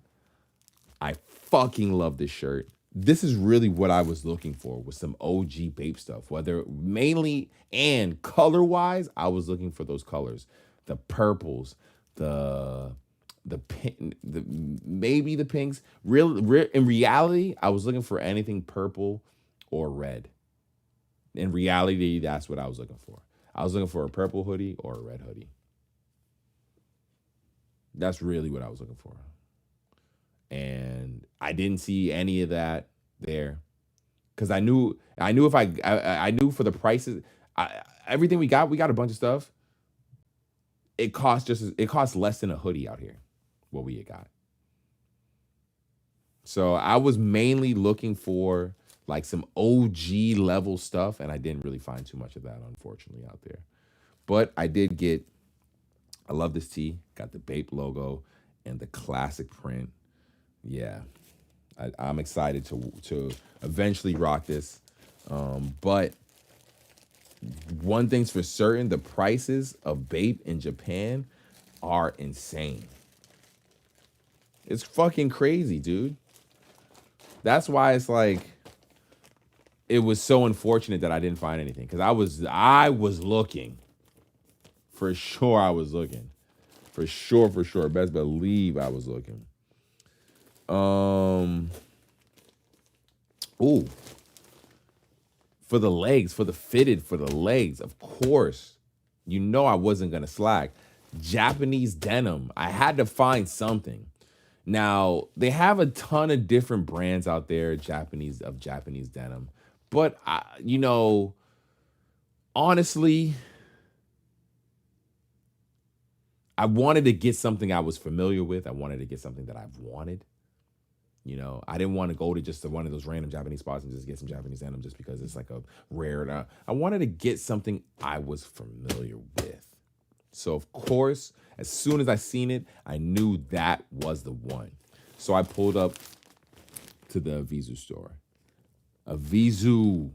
I fucking love this shirt. This is really what I was looking for with some OG Bape stuff, whether mainly and color-wise, I was looking for those colors. The purples, the pink, maybe the pinks. In reality, I was looking for anything purple or red. In reality, that's what I was looking for. I was looking for a purple hoodie or a red hoodie. That's really what I was looking for. And I didn't see any of that there, because I knew if I knew for the prices, everything we got a bunch of stuff. It cost less than a hoodie out here, what we had got. So I was mainly looking for like some OG level stuff, and I didn't really find too much of that, unfortunately, out there. But I did get, I love this tee, got the Bape logo and the classic print. Yeah, I'm excited to eventually rock this. But one thing's for certain, the prices of Bape in Japan are insane. It's fucking crazy, dude. That's why it's like, it was so unfortunate that I didn't find anything, because I was looking. For sure I was looking. For sure. Best believe I was looking. Ooh. For the legs, for the legs, of course. You know I wasn't gonna slack. Japanese denim. I had to find something. Now, they have a ton of different brands out there, Japanese denim. But, honestly, I wanted to get something I was familiar with. I wanted to get something that I've wanted. I didn't want to go to just one of those random Japanese spots and just get some Japanese denim just because it's like a rare. I wanted to get something I was familiar with. So, of course, as soon as I seen it, I knew that was the one. So I pulled up to the Avizu store. Avizu.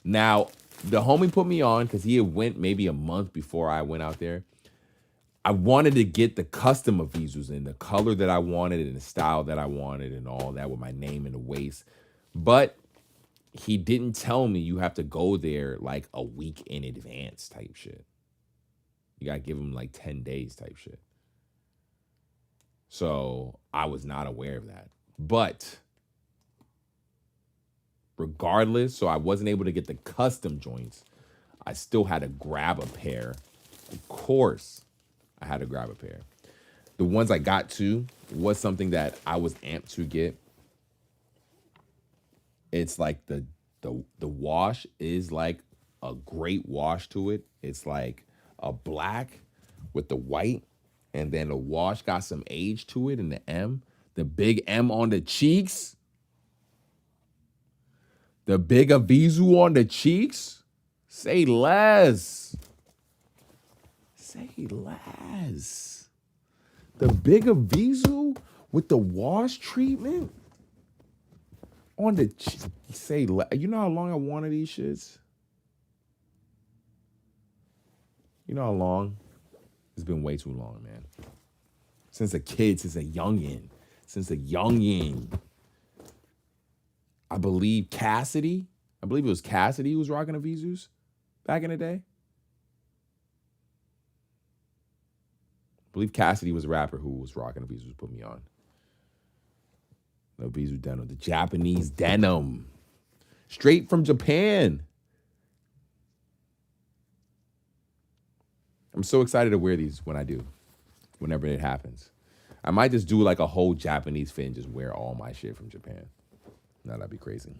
Now, the homie put me on because he had went maybe a month before I went out there. I wanted to get the custom Avizus in the color that I wanted and the style that I wanted and all that with my name in the waist. But he didn't tell me you have to go there like a week in advance type shit. You got to give him like 10 days type shit. So I was not aware of that. But regardless, so I wasn't able to get the custom joints. I still had to grab a pair. Of course, I had to grab a pair. The ones I got to was something that I was amped to get. It's like the wash is like a great wash to it. It's like a black with the white, and then the wash got some age to it in the M. The big M on the cheeks. The big Avizu on the cheeks. Say less. Say less. The big Avizu with the wash treatment on the cheeks. Say less. You know how long I wanted these shits? You know how long? It's been way too long, man. Since a kid, since a youngin'. I believe it was Cassidy who was rocking Avizus back in the day. I believe Cassidy was a rapper who was rocking Avizus, put me on. The Avizu denim, the Japanese denim. Straight from Japan. I'm so excited to wear these when I do, whenever it happens. I might just do like a whole Japanese fit and just wear all my shit from Japan. No, that'd be crazy.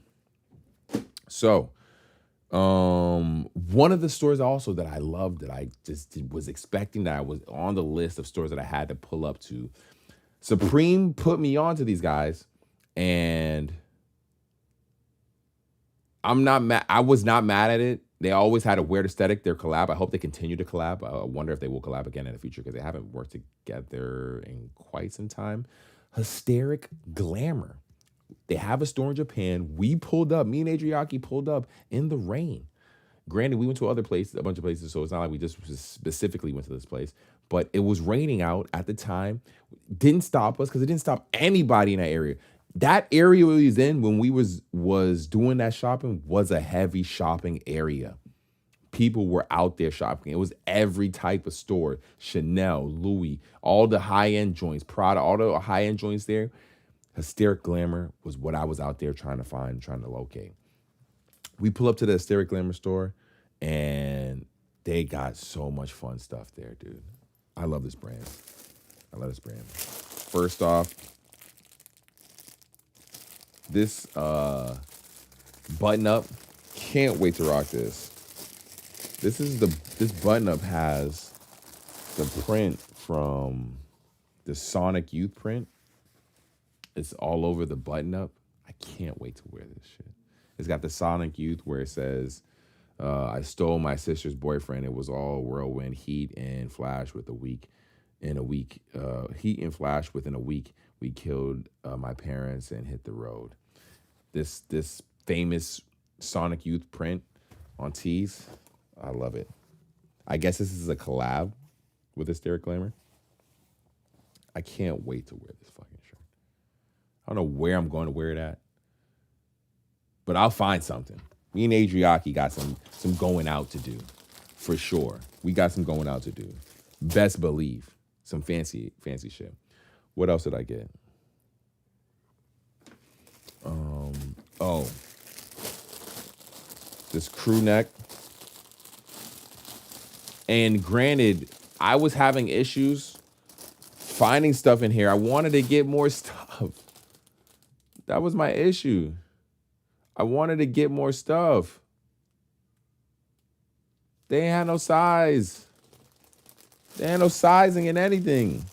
So, one of the stores also that I loved that I just was expecting that I was on the list of stores that I had to pull up to. Supreme put me on to these guys, and I'm not mad. I was not mad at it. They always had a weird aesthetic, their collab. I hope they continue to collab. I wonder if they will collab again in the future because they haven't worked together in quite some time. Hysteric Glamour. They have a store in Japan. We pulled up. Me and Adriaki pulled up in the rain. Granted, we went to other places, a bunch of places, so it's not like we just specifically went to this place. But it was raining out at the time. Didn't stop us because it didn't stop anybody in that area. That area we was in when we was doing that shopping was a heavy shopping area. People were out there shopping. It was every type of store, Chanel, Louis, all the high-end joints, Prada, all the high-end joints there. Hysteric Glamour was what I was out there trying to find, trying to locate. We pull up to the Hysteric Glamour store, and they got so much fun stuff there, dude. I love this brand. I love this brand. First off, this button-up, can't wait to rock this. This button-up has the print from the Sonic Youth print. It's all over the button-up. I can't wait to wear this shit. It's got the Sonic Youth where it says, I stole my sister's boyfriend. It was all whirlwind, heat and flash with a week. Heat and flash within a week. We killed my parents and hit the road. This famous Sonic Youth print on tees. I love it. I guess this is a collab with Hysteric Glamour. I can't wait to wear this fucking shirt. I don't know where I'm going to wear it at, but I'll find something. Me and Adriaki got some going out to do, for sure. We got some going out to do. Best believe. Some fancy shit. What else did I get? This crew neck. And granted, I was having issues finding stuff in here. I wanted to get more stuff. That was my issue. I wanted to get more stuff. They ain't had no size. They had no sizing in anything.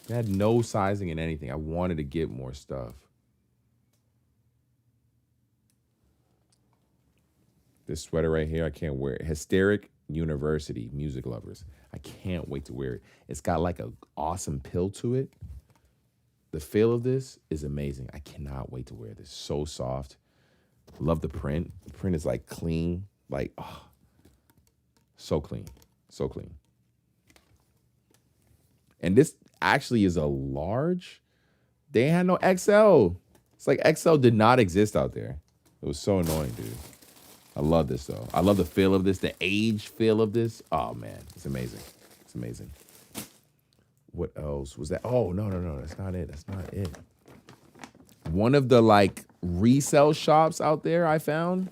They had no sizing in anything. I wanted to get more stuff. This sweater right here, I can't wear it. Hysteric University, music lovers. I can't wait to wear it. It's got like an awesome pill to it. The feel of this is amazing. I cannot wait to wear this. So soft. Love the print. The print is like clean. Like, oh, so clean. So clean. And this actually is a large. They had no XL. It's like XL did not exist out there. It was so annoying, dude. I love this, though. I love the feel of this, the age feel of this. Oh, man. It's amazing. It's amazing. What else was that? Oh, no. That's not it. That's not it. One of the, like, resale shops out there I found,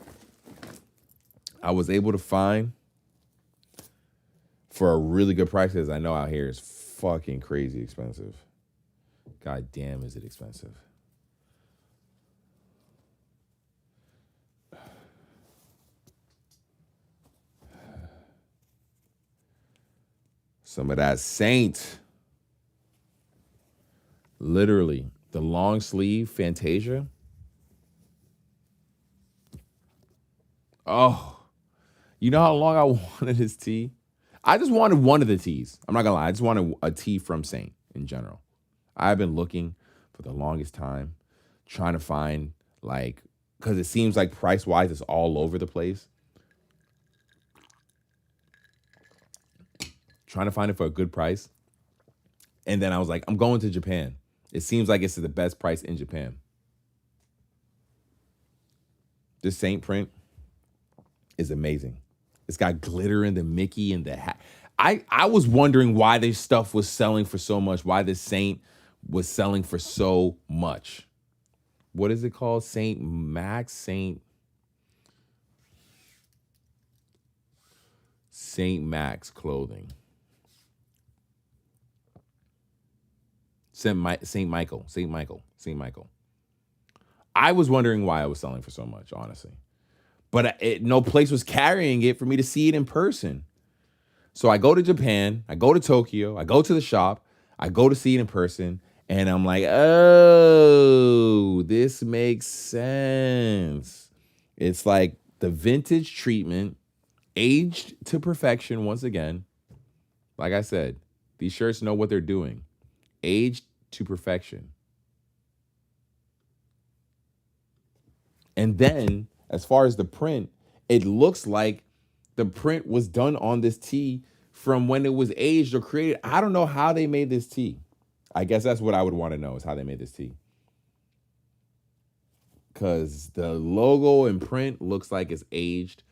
I was able to find for a really good price, because I know out here is fucking crazy expensive. God damn, is it expensive. Some of that Saint. Literally, the long sleeve Fantasia. Oh, you know how long I wanted this tee? I just wanted one of the tees. I'm not gonna lie. I just wanted a tee from Saint in general. I've been looking for the longest time, trying to find, like, because it seems like price-wise it's all over the place. Trying to find it for a good price. And then I was like, I'm going to Japan. It seems like it's the best price in Japan. This Saint print is amazing. It's got glitter in the Mickey and the hat. I was wondering why this stuff was selling for so much, why this Saint was selling for so much. What is it called? Saint Max? Saint Max clothing. Saint Michael. I was wondering why it was selling for so much, honestly. But no place was carrying it for me to see it in person. So I go to Japan, I go to Tokyo, I go to the shop, I go to see it in person, and I'm like, oh, this makes sense. It's like the vintage treatment, aged to perfection once again. Like I said, these shirts know what they're doing. Aged to perfection. And then, as far as the print, It looks like the print was done on this tee from when it was aged or created. I don't know how they made this tee. I guess that's what I would want to know, is how they made this tee. Because the logo and print looks like it's aged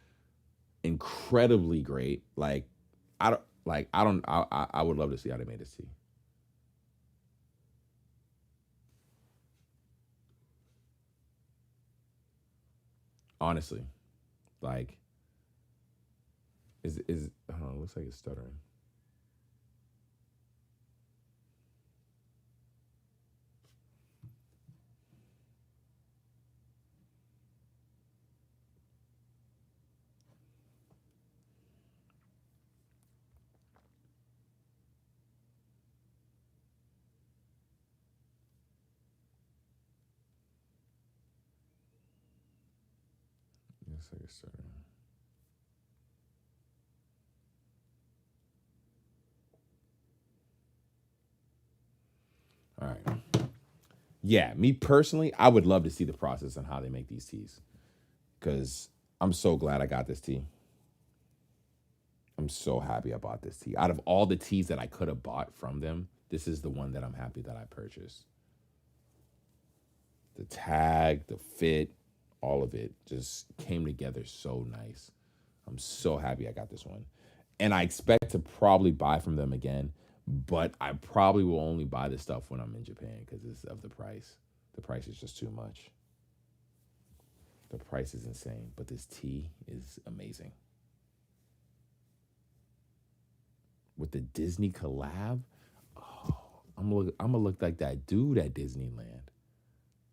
incredibly great. I would love to see how they made this tee. Honestly, like, hold on, looks like it's stuttering. Looks like it's stuttering. All right. Yeah, me personally, I would love to see the process on how they make these teas, because I'm so glad I got this tea. I'm so happy I bought this tea. Out of all the teas that I could have bought from them, this is the one that I'm happy that I purchased. The tag, the fit, all of it just came together so nice. I'm so happy I got this one. And I expect to probably buy from them again, but I probably will only buy this stuff when I'm in Japan because of the price. The price is just too much. The price is insane, but this tea is amazing. With the Disney collab, oh, I'm gonna look like that dude at Disneyland.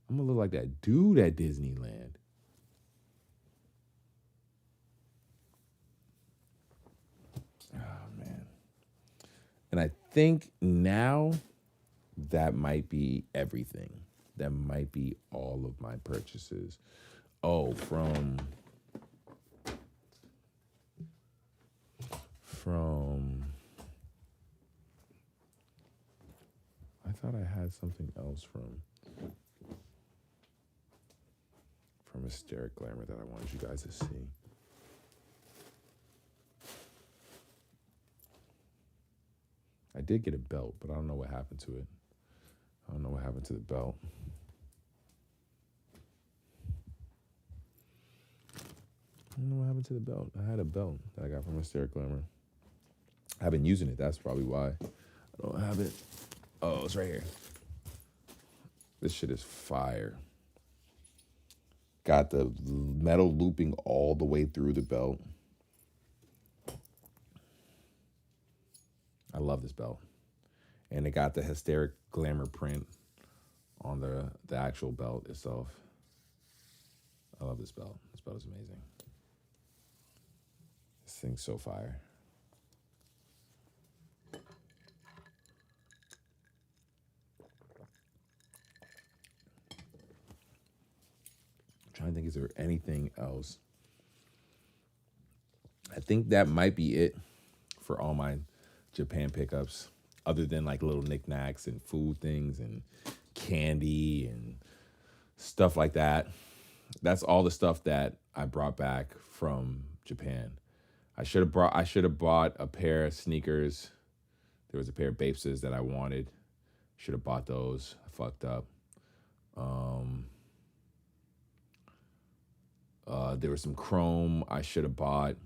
I'm gonna look like that dude at Disneyland. Oh man. And I think now that might be everything. That might be all of my purchases. Oh, from I thought I had something else from Hysteric Glamour that I wanted you guys to see. I did get a belt, but I don't know what happened to it. I don't know what happened to the belt. I don't know what happened to the belt. I had a belt that I got from Hysteric Glamour. I've been using it. That's probably why I don't have it. Oh, it's right here. This shit is fire. Got the metal looping all the way through the belt. I love this belt. And it got the Hysteric Glamour print on the actual belt itself. I love this belt. This belt is amazing. This thing's so fire. I'm trying to think, is there anything else? I think that might be it for all my Japan pickups, other than like little knickknacks and food things and candy and stuff like that. That's all the stuff that I brought back from Japan. I should have bought a pair of sneakers. There was a pair of Bapeses that I wanted. Should have bought those. I fucked up. There was some Chrome I should have bought.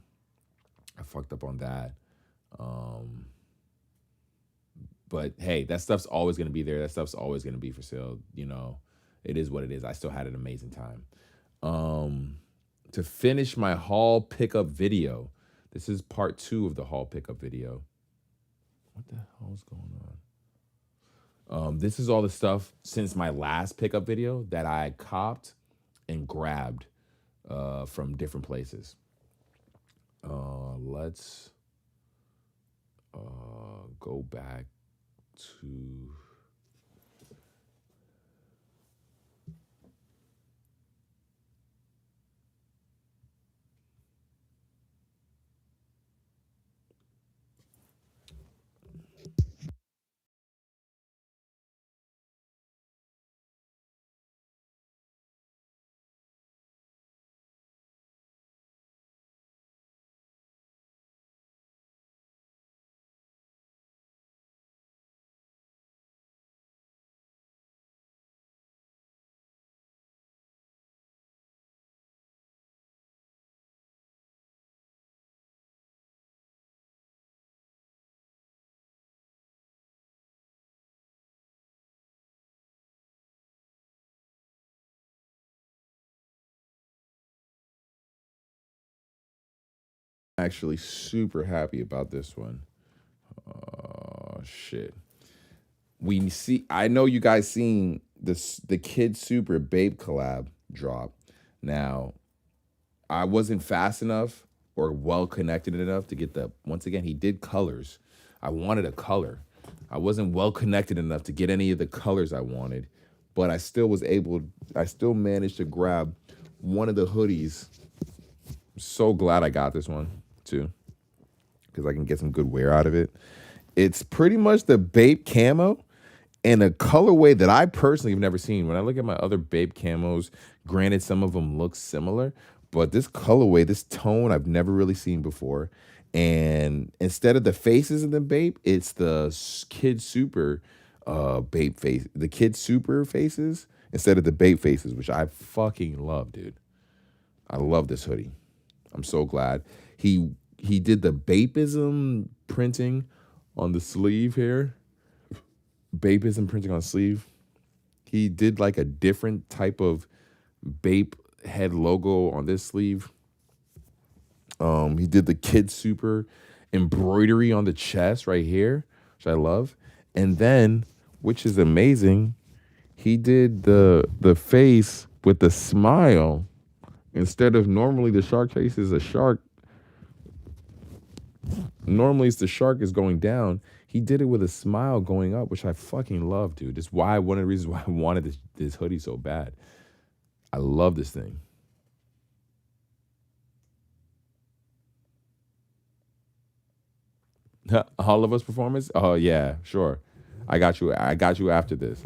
I fucked up on that. But hey, that stuff's always going to be there. That stuff's always going to be for sale. You know, it is what it is. I still had an amazing time. To finish my haul pickup video, this is part 2 of the haul pickup video. What the hell is going on? This is all the stuff since my last pickup video that I copped and grabbed from different places. Let's go back to Actually super happy about this one. Oh shit. I know you guys seen the Kid Super Babe collab drop. Now, I wasn't fast enough or well connected enough to get once again, he did colors. I wanted a color. I wasn't well connected enough to get any of the colors I wanted, but I still managed to grab one of the hoodies. I'm so glad I got this one too, because I can get some good wear out of it. It's pretty much the Bape camo in a colorway that I personally have never seen. When I look at my other Bape camos, granted, some of them look similar, but this colorway, this tone, I've never really seen before. And instead of the faces of the Bape, it's the Kid Super Bape face, the Kid Super faces instead of the Bape faces, which I fucking love, dude. I love this hoodie. I'm so glad. He did the Bapeism printing on the sleeve here. Bapeism printing on sleeve. He did like a different type of Bape head logo on this sleeve. He did the Kid Super embroidery on the chest right here, which I love. And then, which is amazing, he did the face with the smile. Instead of normally the shark face is a shark. Normally it's the shark is going down. He did it with a smile going up, which I fucking love, dude. That's why one of the reasons why I wanted this hoodie so bad. I love this thing. All of Us performance? Oh yeah, sure. I got you after this.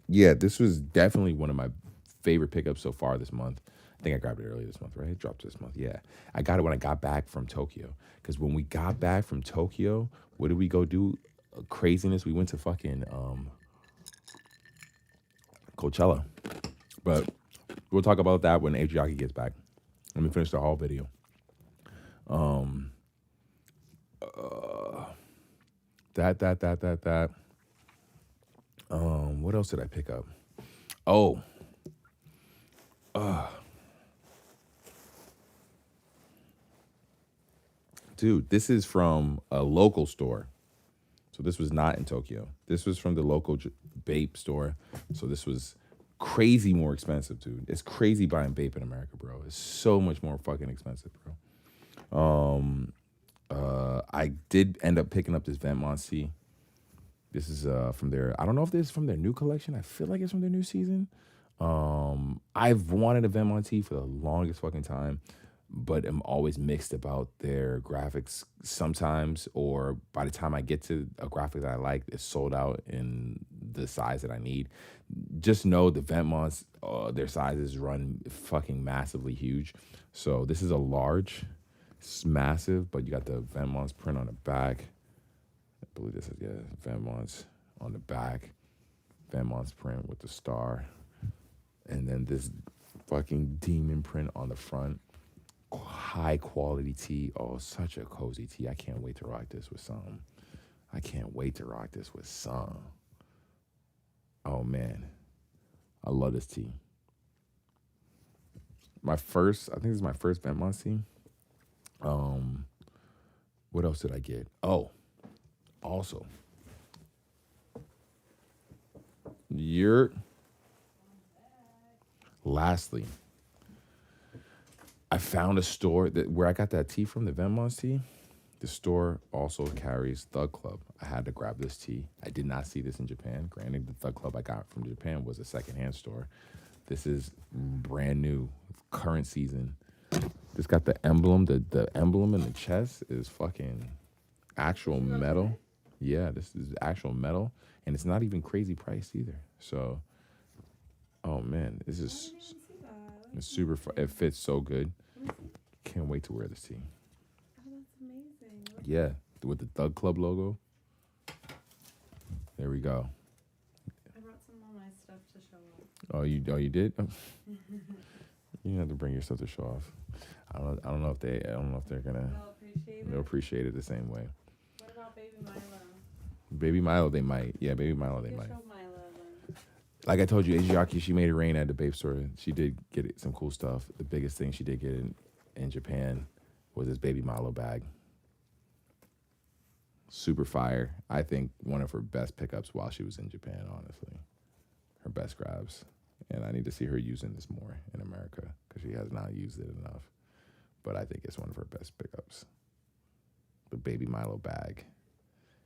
Yeah, this was definitely one of my favorite pickups so far this month. I think I grabbed it earlier this month, right? It dropped this month. Yeah. I got it when I got back from Tokyo. Because when we got back from Tokyo, what did we go do? Craziness. We went to fucking Coachella. But we'll talk about that when Adriaki gets back. Let me finish the haul video. What else did I pick up? Dude, this is from a local store. So this was not in Tokyo. This was from the local Bape store. So this was crazy more expensive, dude. It's crazy buying Bape in America, bro. It's so much more fucking expensive, bro. I did end up picking up this Venmont tee. This is from their, I don't know if this is from their new collection. I feel like it's from their new season. I've wanted a Venmont tee for the longest fucking time, but I'm always mixed about their graphics sometimes, or by the time I get to a graphic that I like, it's sold out in the size that I need. Just know the Venmonts, their sizes run fucking massively huge. So this is a large. It's massive, but you got the Venmonts print on the back. I believe this is, Venmonts on the back. Venmonts print with the star. And then this fucking demon print on the front. High quality tee. Oh, such a cozy tee. I can't wait to rock this with some. Oh, man. I love this tee. I think this is my first Venmont tee. What else did I get? Oh, also, lastly, I found a store where I got that tee from, the Venmont tee. The store also carries Thug Club. I had to grab this tee. I did not see this in Japan. Granted, the Thug Club I got from Japan was a secondhand store. This is brand new, current season. This got the emblem. The emblem in the chest is fucking actual metal. Yeah, this is actual metal, and it's not even crazy priced either. So, oh man, this is it's super. It fits so good. Can't wait to wear this tee. Oh, that's amazing. Yeah, with the Thug Club logo. There we go. I brought some of my stuff to show off. Oh, you did? You didn't have to bring your stuff to show off. I don't know if they're gonna. They'll appreciate it the same way. What about Baby Milo? Baby Milo, they might. Yeah, Baby Milo, they might. Show Milo then. like I told you, Adriaki, she made it rain at the Babe store. She did get some cool stuff. The biggest thing she did get in Japan was this Baby Milo bag. Super fire. I think one of her best pickups while she was in Japan, honestly. Her best grabs. And I need to see her using this more in America because she has not used it enough. But I think it's one of her best pickups. The Baby Milo bag.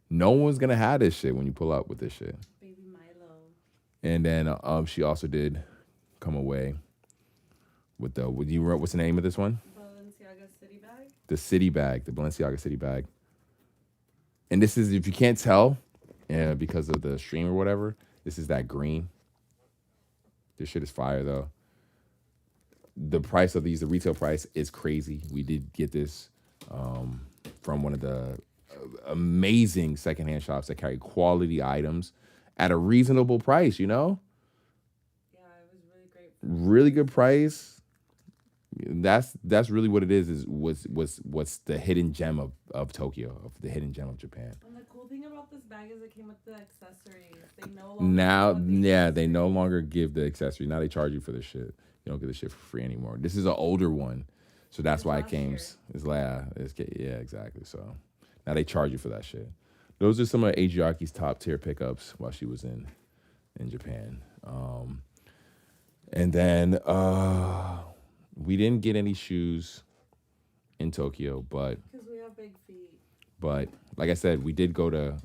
No one's going to have this shit when you pull up with this shit. Baby Milo. And then she also did come away with what's the name of this one? Balenciaga City Bag. The City Bag, the Balenciaga City Bag. And this is, if you can't tell, because of the stream or whatever, this is that green. This shit is fire though. The price of these, the retail price is crazy. We did get this from one of the amazing secondhand shops that carry quality items at a reasonable price, you know? Yeah, it was really great. Really good price. That's really what it is what's the hidden gem of Tokyo, of the hidden gem of Japan. And the cool thing about this bag is it came with the accessories. They no longer give the accessory. Now they charge you for this shit. You don't get the shit for free anymore. This is an older one, so that's why it came. Yeah, exactly. So now they charge you for that shit. Those are some of Adriaki's top tier pickups while she was in Japan. And then we didn't get any shoes in Tokyo, but because we have big feet. But like I said, we did go to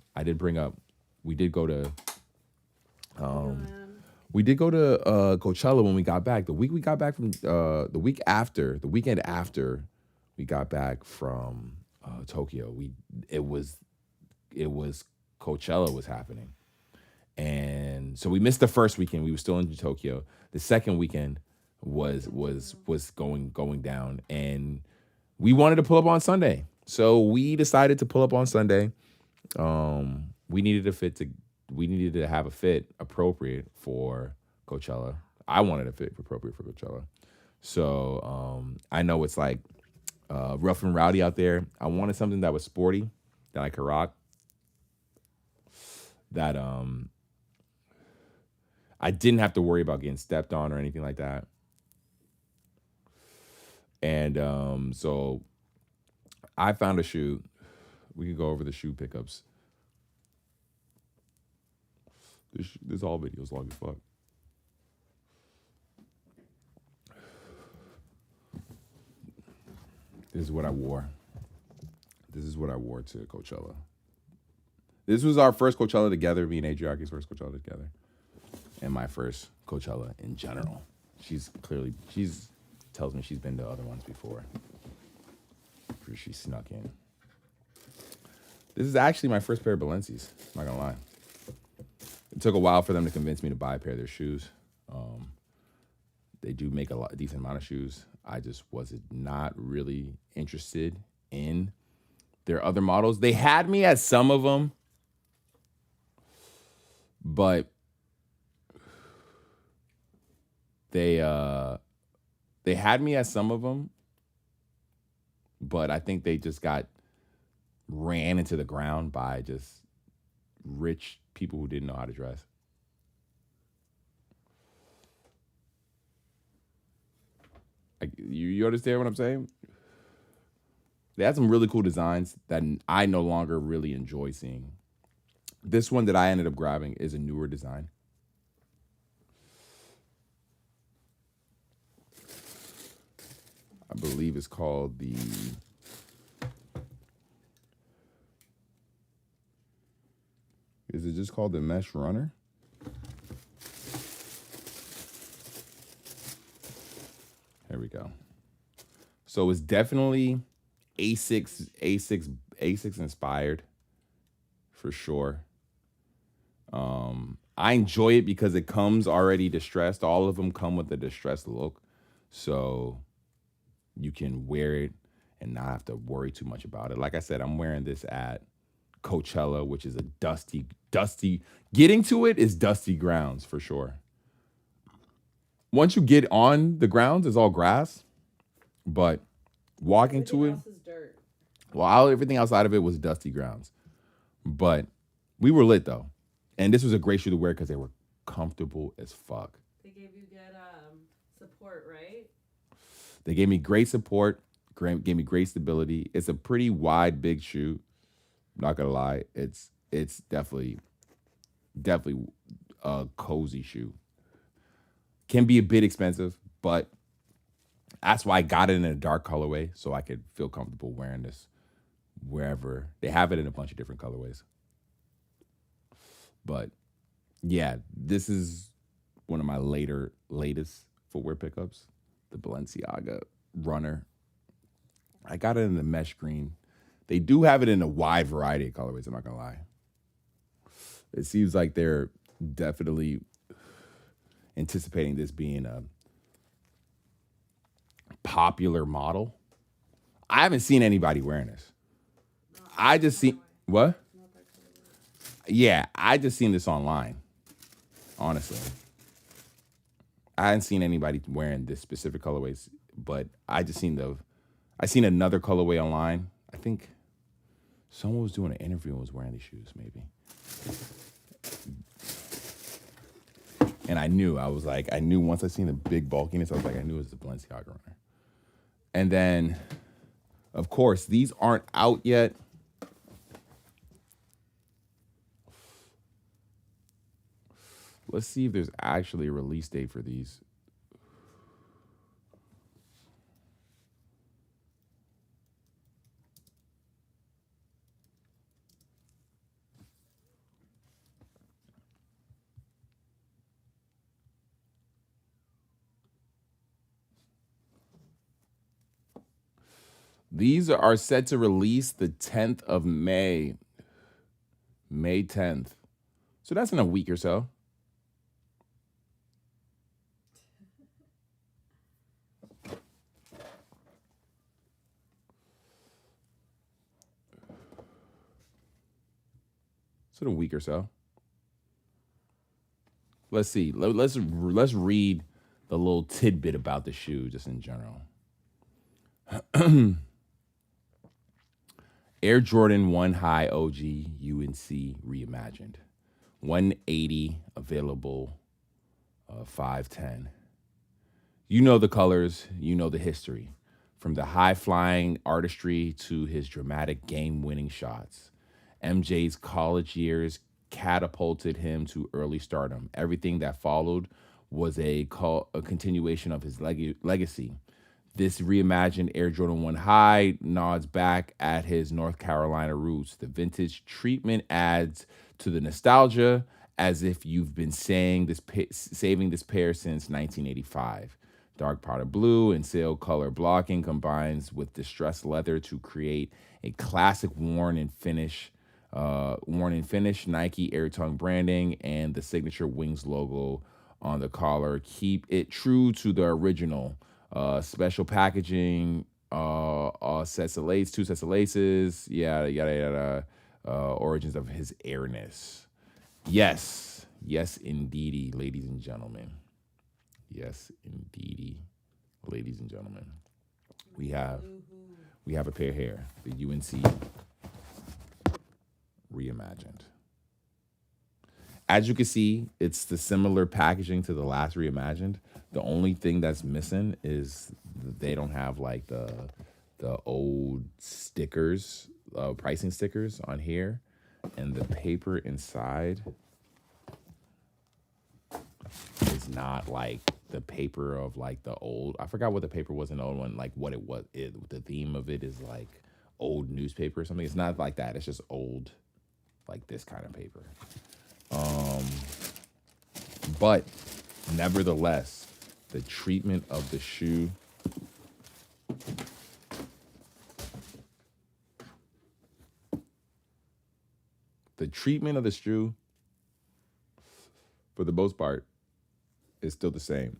Coachella when we got back. The weekend after we got back from Tokyo, it was Coachella was happening. And so we missed the first weekend. We were still in Tokyo. The second weekend was going down, and we wanted to pull up on Sunday. So we decided to pull up on Sunday. We needed to have a fit appropriate for Coachella. I wanted a fit appropriate for Coachella. So I know it's like rough and rowdy out there. I wanted something that was sporty, that I could rock, that I didn't have to worry about getting stepped on or anything like that. And so I found a shoe. We could go over the shoe pickups. This whole video is long as fuck. This is what I wore. This is what I wore to Coachella. This was our first Coachella together, me and Adriaki's first Coachella together. And my first Coachella in general. She tells me she's been to other ones before. She snuck in. This is actually my first pair of Balenci's, I'm not gonna lie. It took a while for them to convince me to buy a pair of their shoes. They do make a decent amount of shoes. I just was not really interested in their other models. They had me at some of them, but they had me at some of them, but I think they just got ran into the ground by just rich people who didn't know how to dress. You understand what I'm saying? They had some really cool designs that I no longer really enjoy seeing. This one that I ended up grabbing is a newer design. I believe it's called the... Is it just called the Mesh Runner? There we go. So it's definitely A6 inspired for sure. I enjoy it because it comes already distressed. All of them come with a distressed look. So you can wear it and not have to worry too much about it. Like I said, I'm wearing this at Coachella, which is a dusty, getting to it is dusty grounds for sure. Once you get on the grounds, it's all grass, but walking to it, is dirt. Well, everything outside of it was dusty grounds, but we were lit though. And this was a great shoe to wear because they were comfortable as fuck. They gave you good support, right? They gave me great support, gave me great stability. It's a pretty wide, big shoe. Not gonna lie, it's definitely a cozy shoe. Can be a bit expensive, but that's why I got it in a dark colorway so I could feel comfortable wearing this wherever. They have it in a bunch of different colorways. But yeah, this is one of my latest footwear pickups, the Balenciaga Runner. I got it in the mesh green. They do have it in a wide variety of colorways, I'm not gonna lie. It seems like they're definitely anticipating this being a popular model. I haven't seen anybody wearing this. I just seen what? Yeah, I just seen this online. Honestly, I hadn't seen anybody wearing this specific colorways, but I seen another colorway online. I think someone was doing an interview and was wearing these shoes, maybe. And I knew once I seen the big bulkiness, I was like, I knew it was the Balenciaga Runner. And then, of course, these aren't out yet. Let's see if there's actually a release date for these. These are set to release the 10th of May. May 10th. So that's in a week or so. So in a week or so. Let's see. Let's read the little tidbit about the shoe just in general. Air Jordan 1 High OG UNC reimagined. 180 available, 510. You know the colors, you know the history. From the high-flying artistry to his dramatic game-winning shots. MJ's college years catapulted him to early stardom. Everything that followed was a continuation of his legacy. This reimagined Air Jordan 1 High nods back at his North Carolina roots. The vintage treatment adds to the nostalgia as if you've been saving this pair since 1985. Dark powder blue and sail color blocking combines with distressed leather to create a classic worn in finish Nike Air Tongue branding and the signature Wings logo on the collar. Keep it true to the original. Special packaging, two sets of laces, yada, yada, yada, origins of his airness. Yes, indeedy, ladies and gentlemen. Yes, indeedy, ladies and gentlemen. We have a pair here, the UNC reimagined. As you can see, it's the similar packaging to the last reimagined. The only thing that's missing is they don't have like the old stickers, pricing stickers on here, and the paper inside is not like the paper of like the old. I forgot what the paper was in the old one. Like what it was. The theme of it is like old newspaper or something. It's not like that. It's just old, like this kind of paper. But nevertheless, the treatment of the shoe for the most part is still the same.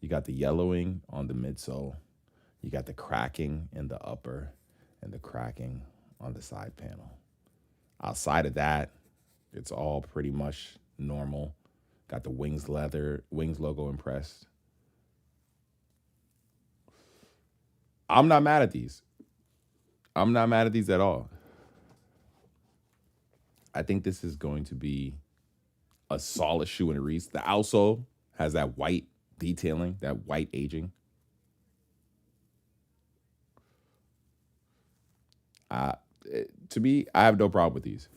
You got the yellowing on the midsole, you got the cracking in the upper, and the cracking on the side panel. Outside of that, it's all pretty much normal. Got the Wings logo impressed. I'm not mad at these. I'm not mad at these at all. I think this is going to be a solid shoe in a Reese. The outsole has that white detailing, that white aging. To me, I have no problem with these.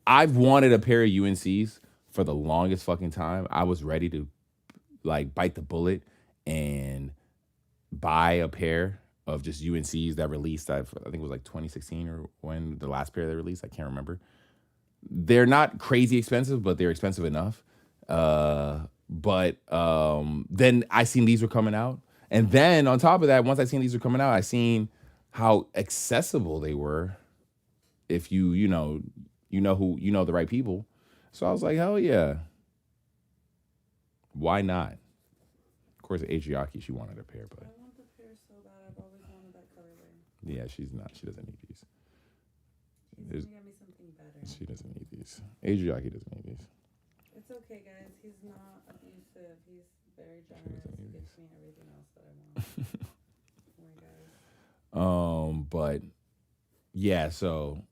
I've wanted a pair of UNCs for the longest fucking time. I was ready to like bite the bullet and buy a pair of just UNCs that released. I think it was like 2016 or when the last pair they released. I can't remember. They're not crazy expensive, but they're expensive enough. But then I seen these were coming out, and then on top of that, once I seen these were coming out, I seen how accessible they were. If you know the right people, so I was like, hell yeah, why not? Of course, Adriaki, she wanted a pair, but I want the pair so bad. I've always wanted that colorway. yeah, she's not. She doesn't need these. He's gonna get me something better. She doesn't need these. Adriaki doesn't need these. It's okay, guys. He's not abusive. He's very generous. He gives me everything else that I want. Oh my guys. But yeah, so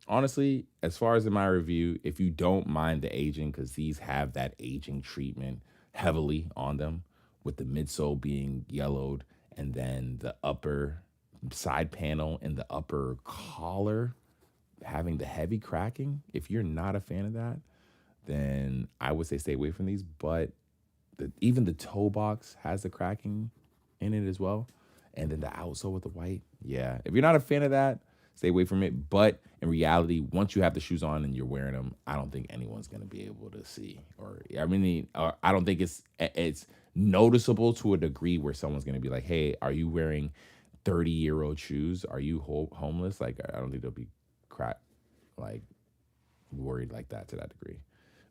honestly, as far as in my review, if you don't mind the aging, because these have that aging treatment heavily on them, with the midsole being yellowed and then the upper side panel and the upper collar having the heavy cracking, if you're not a fan of that, then I would say stay away from these. But even the toe box has the cracking in it as well. And then the outsole with the white. Yeah. If you're not a fan of that, stay away from it. But in reality, once you have the shoes on and you're wearing them, I don't think anyone's going to be able to see. I don't think it's noticeable to a degree where someone's going to be like, hey, are you wearing 30-year-old shoes? Are you homeless? Like, I don't think they'll be worried like that to that degree.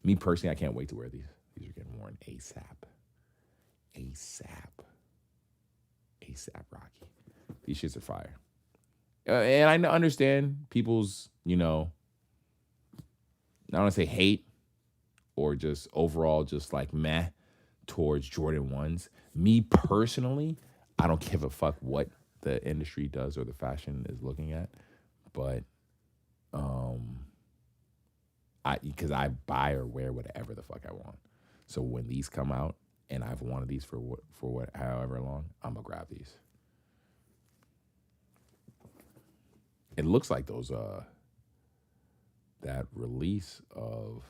Me personally, I can't wait to wear these. These are getting worn ASAP. ASAP Rocky. These shits are fire. And I understand people's, I don't want to say hate or just overall just like meh towards Jordan 1s. Me personally, I don't give a fuck what the industry does or the fashion is looking at. But because I buy or wear whatever the fuck I want. So when these come out and I've wanted these for however long, I'm gonna grab these. It looks like those that release of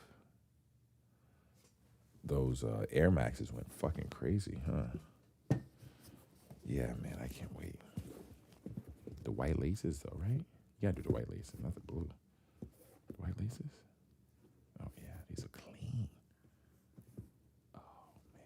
those Air Maxes went fucking crazy, huh? Yeah, man, I can't wait. The white laces though, right? You gotta do the white laces, not the blue. The white laces? Oh yeah, these are clean. Oh man.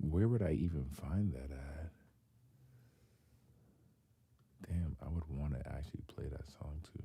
Where would I even find that at? Damn, I would want to actually play that song too.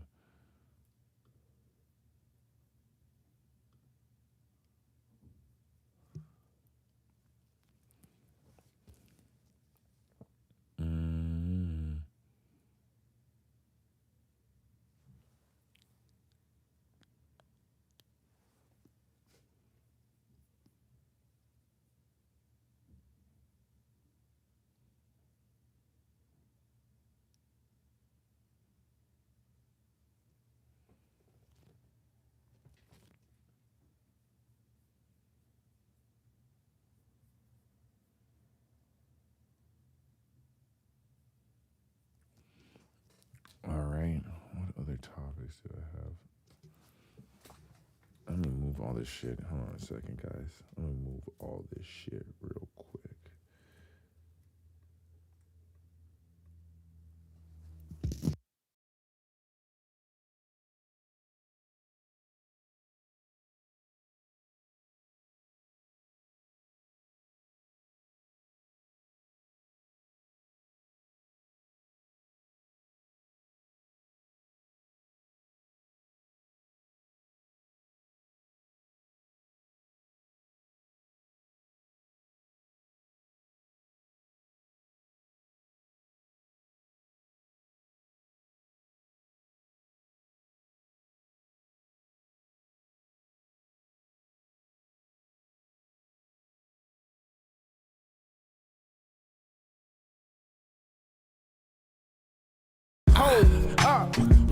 All right, what other topics do I have? Let me move all this shit. Hold on a second, guys. Let me move all this shit real quick.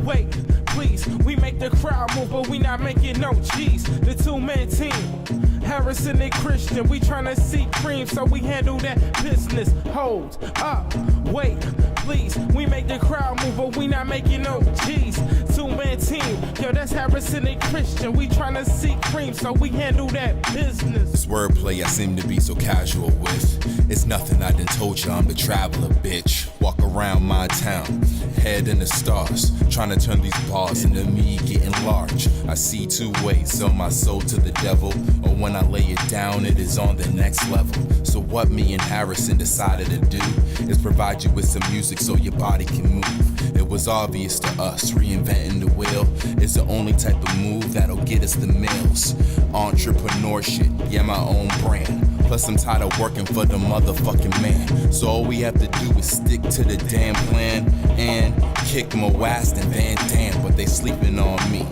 wait, please. We make the crowd move, but we not making no G's. The two-man team, Harrison and Christian, we tryna see cream, so we handle that business. Hold up, wait, please. We make the crowd move, but we not making no G's. Two-man team, yo, that's Harrison and Christian. We tryna see cream, so we handle that business. This wordplay I seem to be so casual with. It's nothing I done told you, I'm the traveler, bitch. Walk around my town, head in the stars, trying to turn these bars into me getting large. I see two ways, sell my soul to the devil, or when I lay it down, it is on the next level. So what me and Harrison decided to do is provide you with some music so your body can move. It was obvious to us, reinventing the wheel is the only type of move that'll get us the meals. Entrepreneur shit, yeah, my own brand. Plus I'm tired of working for the motherfucking man. So all we have to do is stick to the damn plan and kick my ass and Van Dam, but they sleeping on me.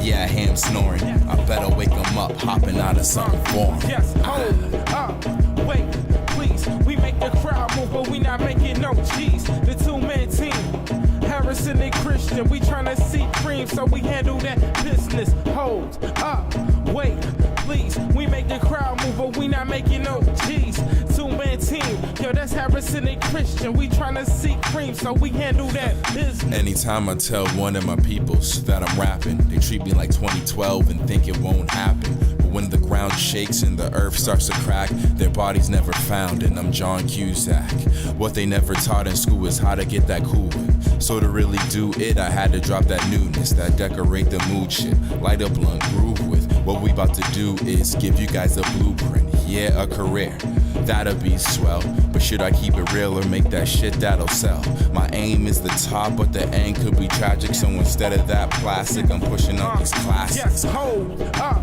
Yeah, ham snoring. I better wake them up, hopping out of something for 'em. Yes, hold up, wait, please. We make the crowd move, but we not making no G's. The two-man team, Harrison and Christian, we tryna see cream, so we handle that business. Hold up, wait, please. We make the crowd move, but we not making no G's. Two-man team, yo, that's Harrison and Christian, we tryna see cream, so we handle that business. Anytime I tell one of my peoples that I'm rapping, they treat me like 2012 and think it won't happen. But when the ground shakes and the earth starts to crack, their bodies never found, and I'm John Cusack. What they never taught in school is how to get that cool whip. So to really do it, I had to drop that newness, that decorate the mood shit. Light up blunt, groove with. What we about to do is give you guys a blueprint, yeah, a career. That'll be swell, but should I keep it real or make that shit that'll sell? My aim is the top, but the end could be tragic, so instead of that plastic, I'm pushing up these classics. Yes, hold up,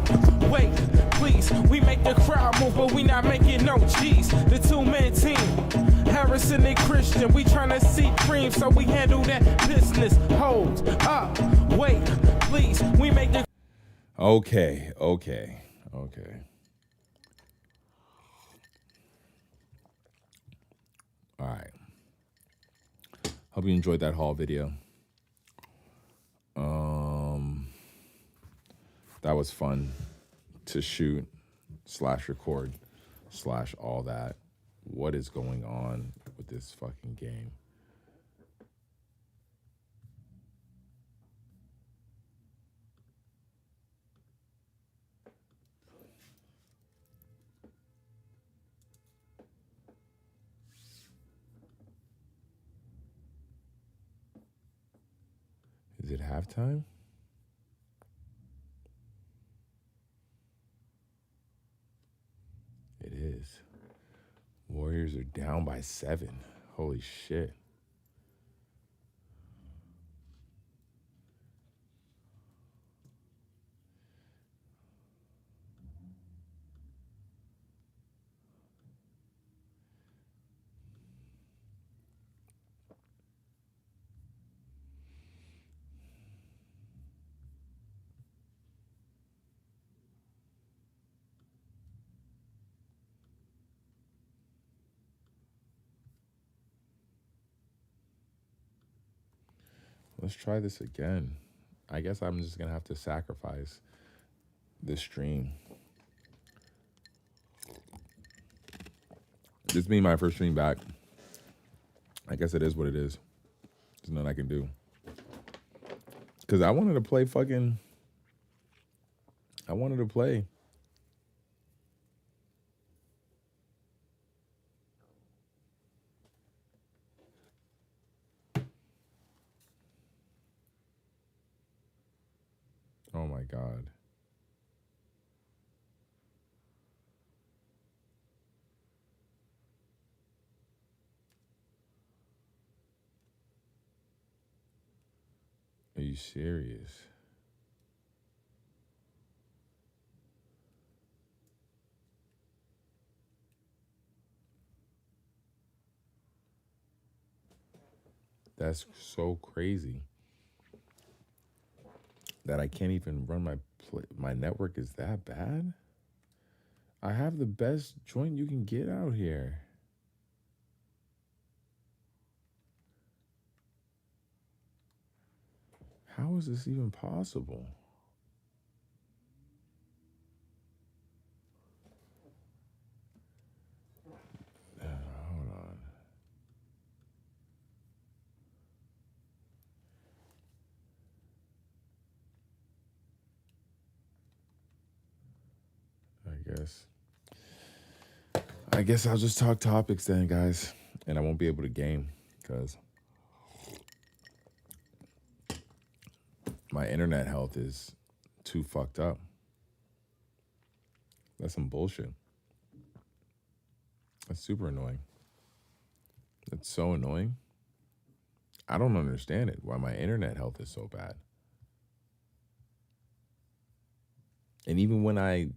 wait, please. We make the crowd move, but we not making no G's. The two-man team, Harrison and Christian, we tryna see cream, so we handle that business. Hold up, wait, please. We make the Okay. All right. Hope you enjoyed that haul video. That was fun to shoot / record / all that. What is going on with this fucking game? Is it halftime? It is. Warriors are down by 7. Holy shit. Let's try this again. I guess I'm just going to have to sacrifice this stream. This being my first stream back, I guess it is what it is. There's nothing I can do. Because I wanted to play Oh my God. Are you serious? That's so crazy that I can't even run my network is that bad? I have the best joint you can get out here. How is this even possible? Hold on. I guess I'll just talk topics then, guys. And I won't be able to game because my internet health is too fucked up. That's some bullshit. That's super annoying. That's so annoying. I don't understand it, why my internet health is so bad. And even when I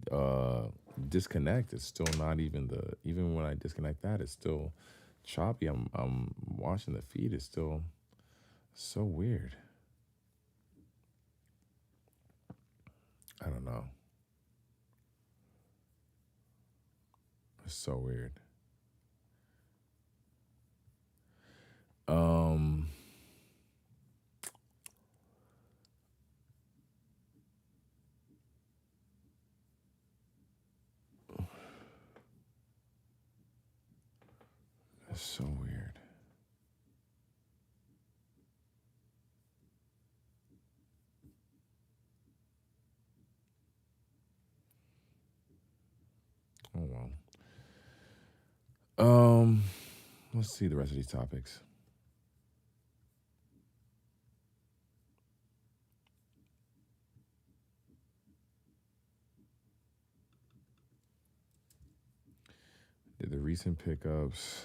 disconnect, it's still not even even when I disconnect that, it's still choppy. I'm watching the feed, it's still so weird. I don't know. It's so weird. It's so weird. Oh well. Let's see the rest of these topics. Did the recent pickups.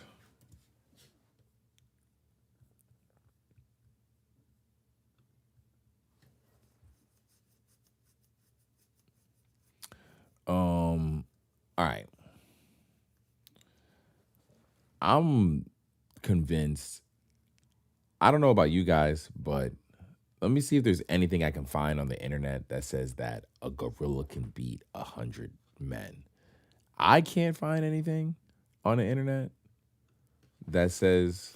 All right. I'm convinced. I don't know about you guys, but let me see if there's anything I can find on the internet that says that a gorilla can beat 100 men. I can't find anything on the internet that says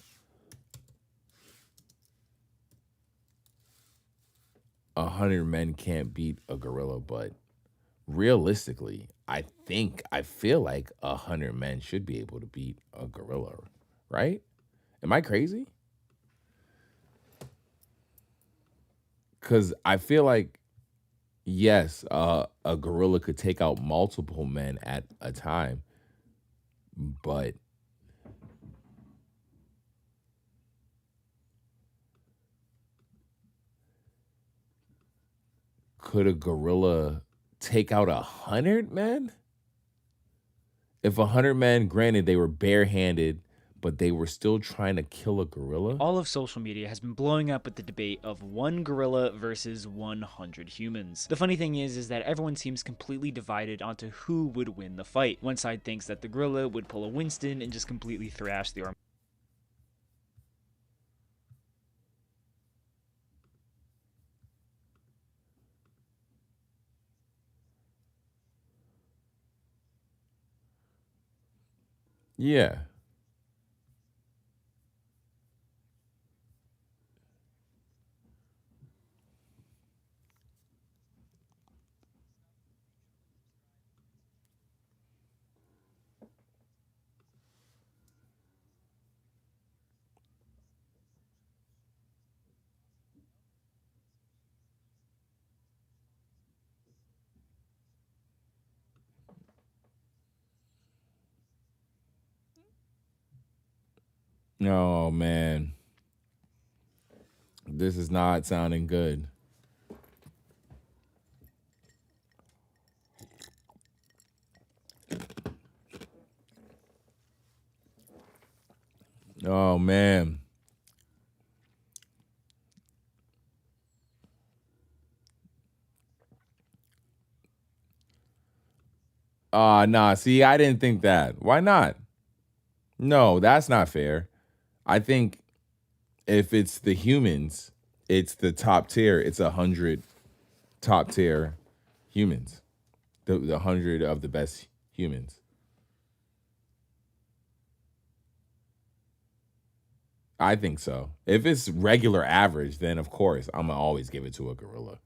100 men can't beat a gorilla, but realistically, I feel like 100 men should be able to beat a gorilla, right? Am I crazy? Because I feel like, yes, a gorilla could take out multiple men at a time, but could a gorilla take out 100 men? If 100 men, granted, they were barehanded, but they were still trying to kill a gorilla? All of social media has been blowing up with the debate of one gorilla versus 100 humans. The funny thing is that everyone seems completely divided onto who would win the fight. One side thinks that the gorilla would pull a Winston and just completely thrash the arm. Yeah. Oh, man. This is not sounding good. Oh, man. Nah, see, I didn't think that. Why not? No, that's not fair. I think if it's the humans, it's the top tier. It's 100 top tier humans. The 100 of the best humans. I think so. If it's regular average, then of course I'm gonna always give it to a gorilla.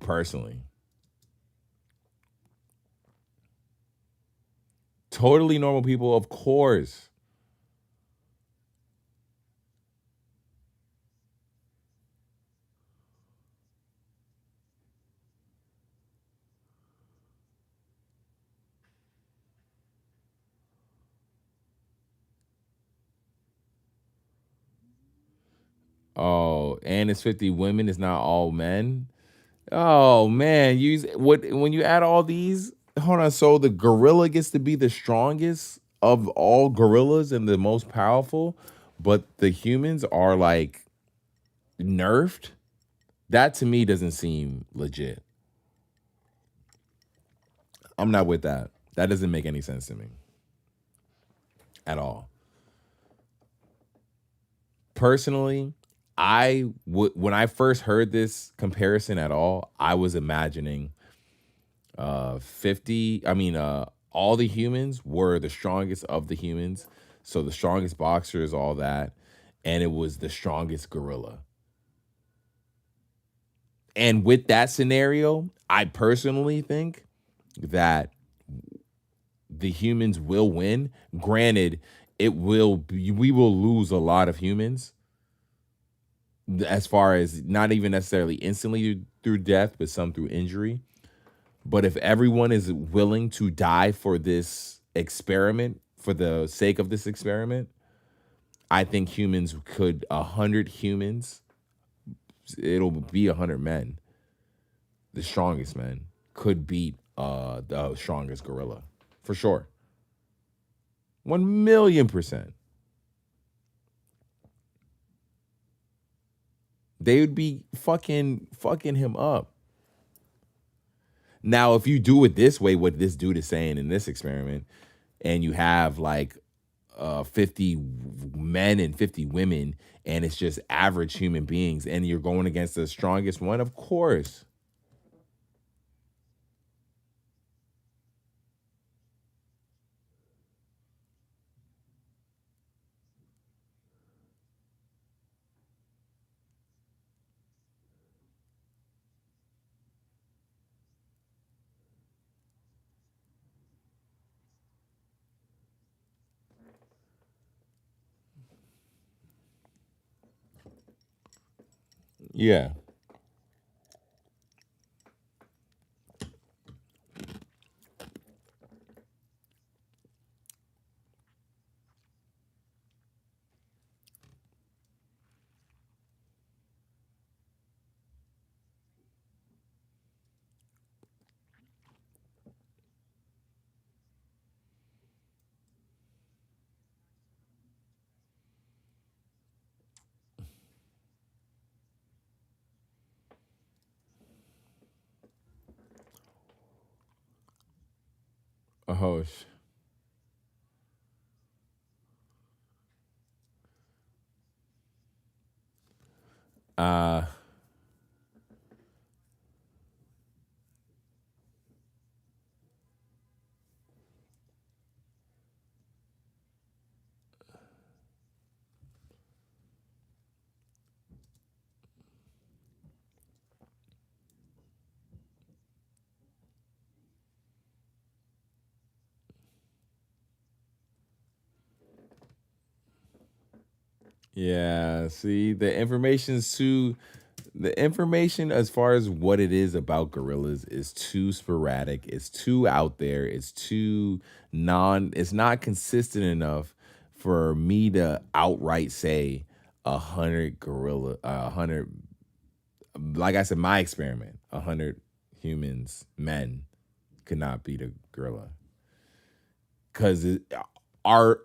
Personally. Totally normal people, of course. Oh, and it's 50 women. It's not all men. Oh man, when you add all these, hold on. So the gorilla gets to be the strongest of all gorillas and the most powerful, but the humans are like nerfed. That to me doesn't seem legit. I'm not with that. That doesn't make any sense to me at all. Personally, when I first heard this comparison at all, I was imagining 50, all the humans were the strongest of the humans. So the strongest boxers, all that, and it was the strongest gorilla. And with that scenario, I personally think that the humans will win. Granted, we will lose a lot of humans as far as not even necessarily instantly through death, but some through injury. But if everyone is willing to die for this experiment, for the sake of this experiment, I think 100 humans, it'll be 100 men, the strongest men, could beat the strongest gorilla. For sure. 1,000,000%. They would be fucking him up. Now, if you do it this way, what this dude is saying in this experiment, and you have like 50 men and 50 women, and it's just average human beings, and you're going against the strongest one, of course. Yeah. Oh, uh, yeah. See, the information as far as what it is about gorillas is too sporadic. It's too out there. It's not consistent enough for me to outright say 100, like I said, my experiment, 100 humans, men, could not beat a gorilla. Because are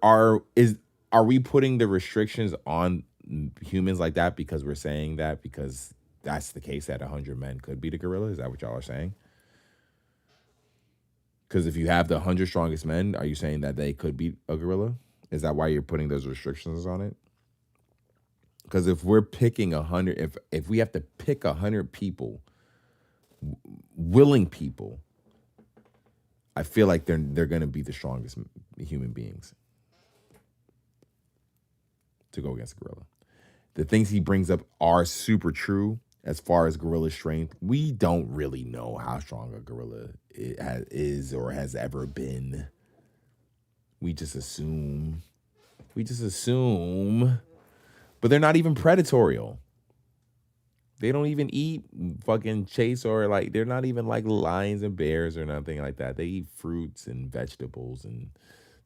we putting the restrictions on humans like that because we're saying that because that's the case that 100 men could beat a gorilla? Is that what y'all are saying? Because if you have the 100 strongest men, are you saying that they could beat a gorilla? Is that why you're putting those restrictions on it? Because if we're picking 100, if we have to pick 100 people, willing people, I feel like they're going to be the strongest human beings. to go against a gorilla. The things he brings up are super true as far as gorilla strength. We don't really know how strong a gorilla is or has ever been. We just assume. But they're not even predatorial. They don't even eat fucking chase or like, they're not even like lions and bears or nothing like that. They eat fruits and vegetables and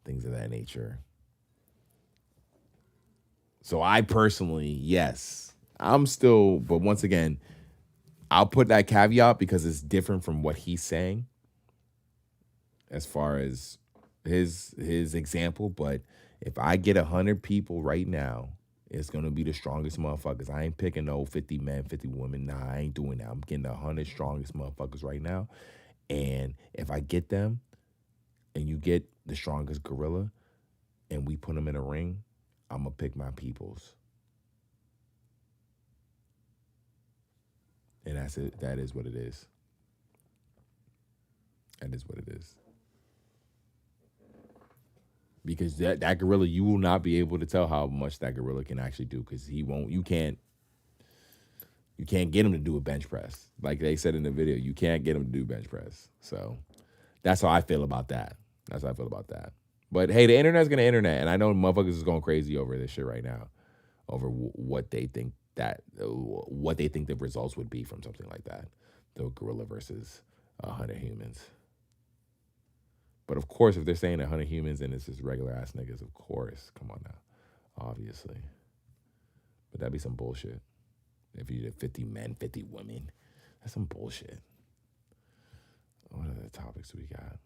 things of that nature. So I personally, yes, I'm still, but once again, I'll put that caveat because it's different from what he's saying as far as his example. But if I get 100 people right now, it's going to be the strongest motherfuckers. I ain't picking no 50 men, 50 women. Nah, I ain't doing that. I'm getting 100 strongest motherfuckers right now. And if I get them and you get the strongest gorilla and we put them in a ring, I'm going to pick my peoples. And that's it. That is what it is. That is what it is. Because that gorilla, you will not be able to tell how much that gorilla can actually do because you can't get him to do a bench press. Like they said in the video, you can't get him to do bench press. So that's how I feel about that. But hey, the internet's going to internet. And I know motherfuckers is going crazy over this shit right now, over what they think the results would be from something like that. The gorilla versus 100 humans. But of course, if they're saying 100 humans and it's just regular ass niggas, of course, come on now, obviously. But that'd be some bullshit. If you did 50 men, 50 women, that's some bullshit. What other topics do we got?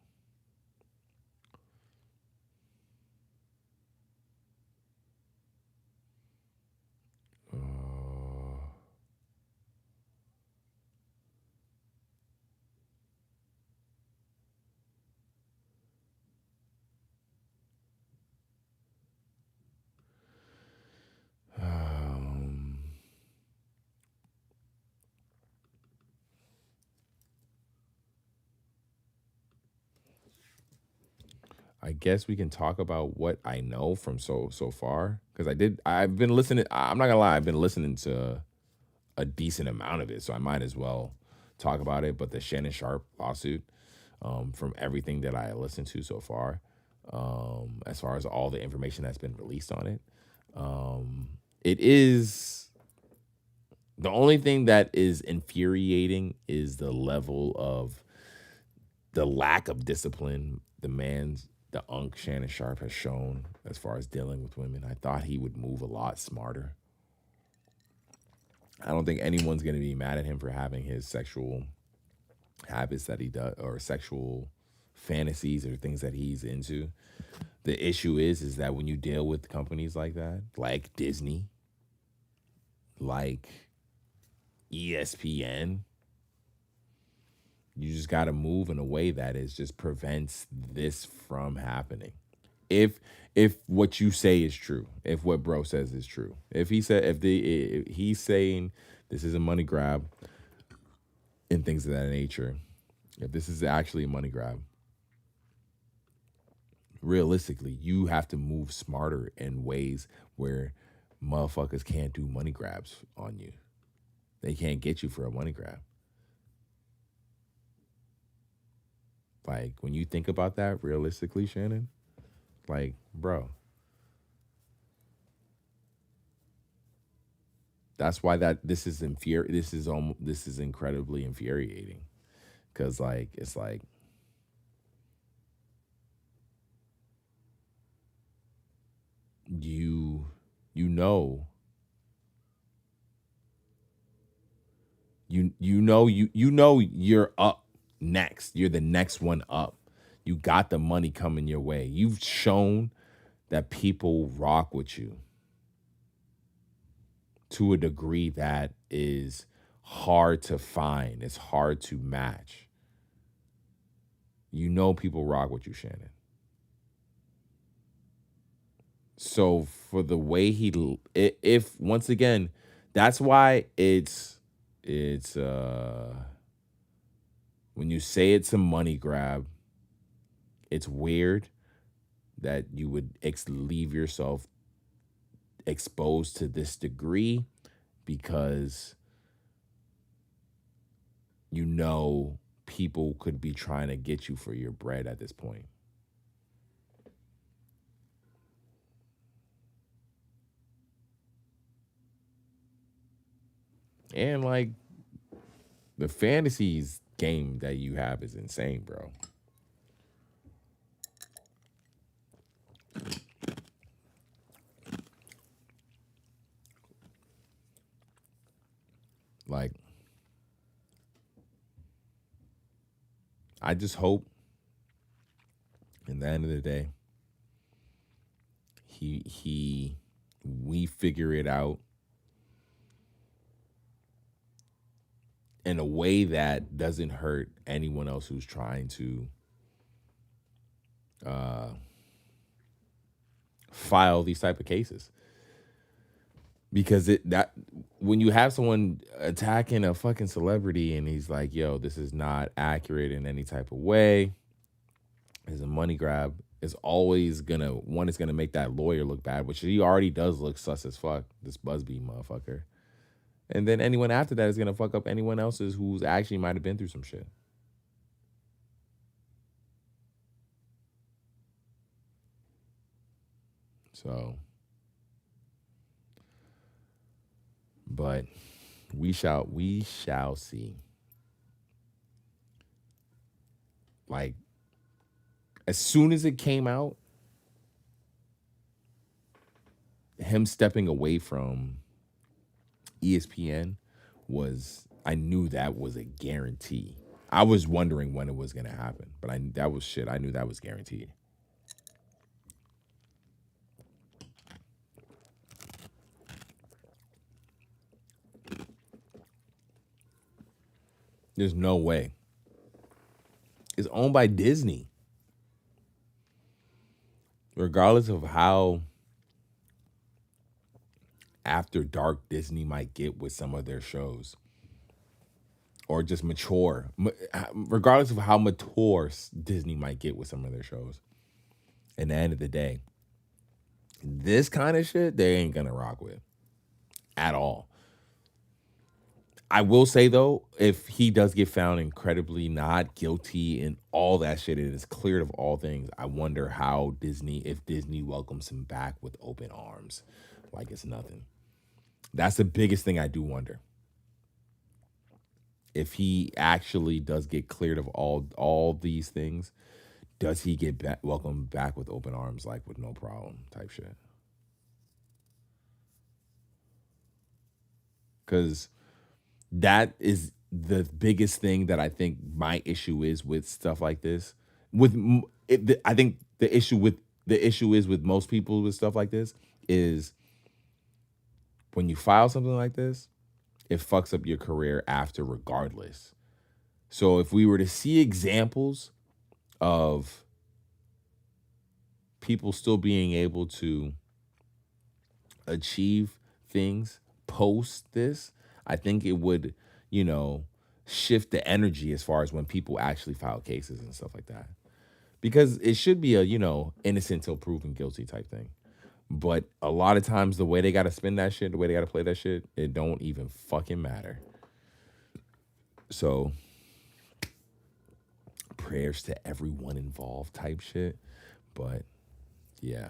I guess we can talk about what I know from so far. Because I've been listening. I'm not gonna lie, I've been listening to a decent amount of it. So I might as well talk about it. But the Shannon Sharp lawsuit, from everything that I listened to so far, as far as all the information that's been released on it, it is, the only thing that is infuriating is the lack of discipline the Unc Shannon Sharp has shown as far as dealing with women. I thought he would move a lot smarter. I don't think anyone's going to be mad at him for having his sexual habits that he does, or sexual fantasies or things that he's into. The issue is that when you deal with companies like that, like Disney, like ESPN, you just got to move in a way that just prevents this from happening. If what you say is true, if what bro says is true, if he's saying this is a money grab and things of that nature, if this is actually a money grab, realistically, you have to move smarter in ways where motherfuckers can't do money grabs on you. They can't get you for a money grab. Like, when you think about that realistically, Shannon, like, bro, that's why this is incredibly infuriating, because like it's like you know you're up next. You're the next one up. You got the money coming your way. You've shown that people rock with you to a degree that is hard to find. It's hard to match. You know people rock with you, Shannon. So for the way if once again, that's why it's when you say it's a money grab, it's weird that you would leave yourself exposed to this degree because you know people could be trying to get you for your bread at this point. And like the fantasies game that you have is insane, bro. Like, I just hope in the end of the day, we figure it out in a way that doesn't hurt anyone else who's trying to file these type of cases. Because when you have someone attacking a fucking celebrity and he's like, yo, this is not accurate in any type of way, it's a money grab, it's always gonna make that lawyer look bad, which he already does look sus as fuck, this Busby motherfucker. And then anyone after that is gonna fuck up anyone else's who's actually might have been through some shit. So, but we shall see. Like, as soon as it came out, him stepping away from ESPN I knew that was a guarantee. I was wondering when it was going to happen, but I knew that was guaranteed. There's no way. It's owned by Disney. Regardless of how after dark Disney might get with some of their shows, or just mature, regardless of how mature Disney might get with some of their shows, in the end of the day, this kind of shit they ain't gonna rock with at all. I will say, though, if he does get found incredibly not guilty and all that shit, it is cleared of all things, I wonder if Disney welcomes him back with open arms like it's nothing. That's the biggest thing I do wonder. If he actually does get cleared of all these things, does he get welcomed back with open arms, like with no problem type shit? Because that is the biggest thing that I think my issue is with stuff like this. I think the issue is with most people with stuff like this is when you file something like this, it fucks up your career after regardless. So if we were to see examples of people still being able to achieve things post this, I think it would, shift the energy as far as when people actually file cases and stuff like that. Because it should be a, innocent till proven guilty type thing. But a lot of times the way they got to spin that shit, the way they got to play that shit, it don't even fucking matter. So prayers to everyone involved type shit. But yeah.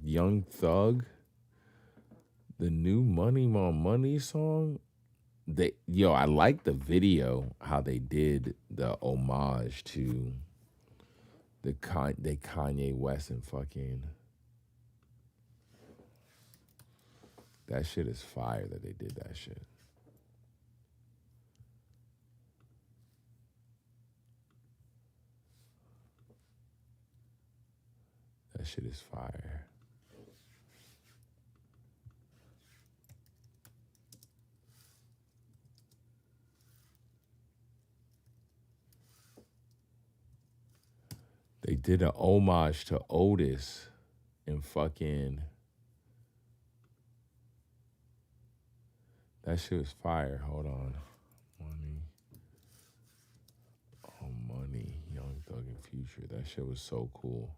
Young Thug, the new Money My Money song. I like the video, how they did the homage to the Kanye West and fucking. That shit is fire that they did that shit. That shit is fire. They did an homage to Otis and fucking. That shit was fire. Hold on. Money. Oh, Money. Young Thug and Future. That shit was so cool.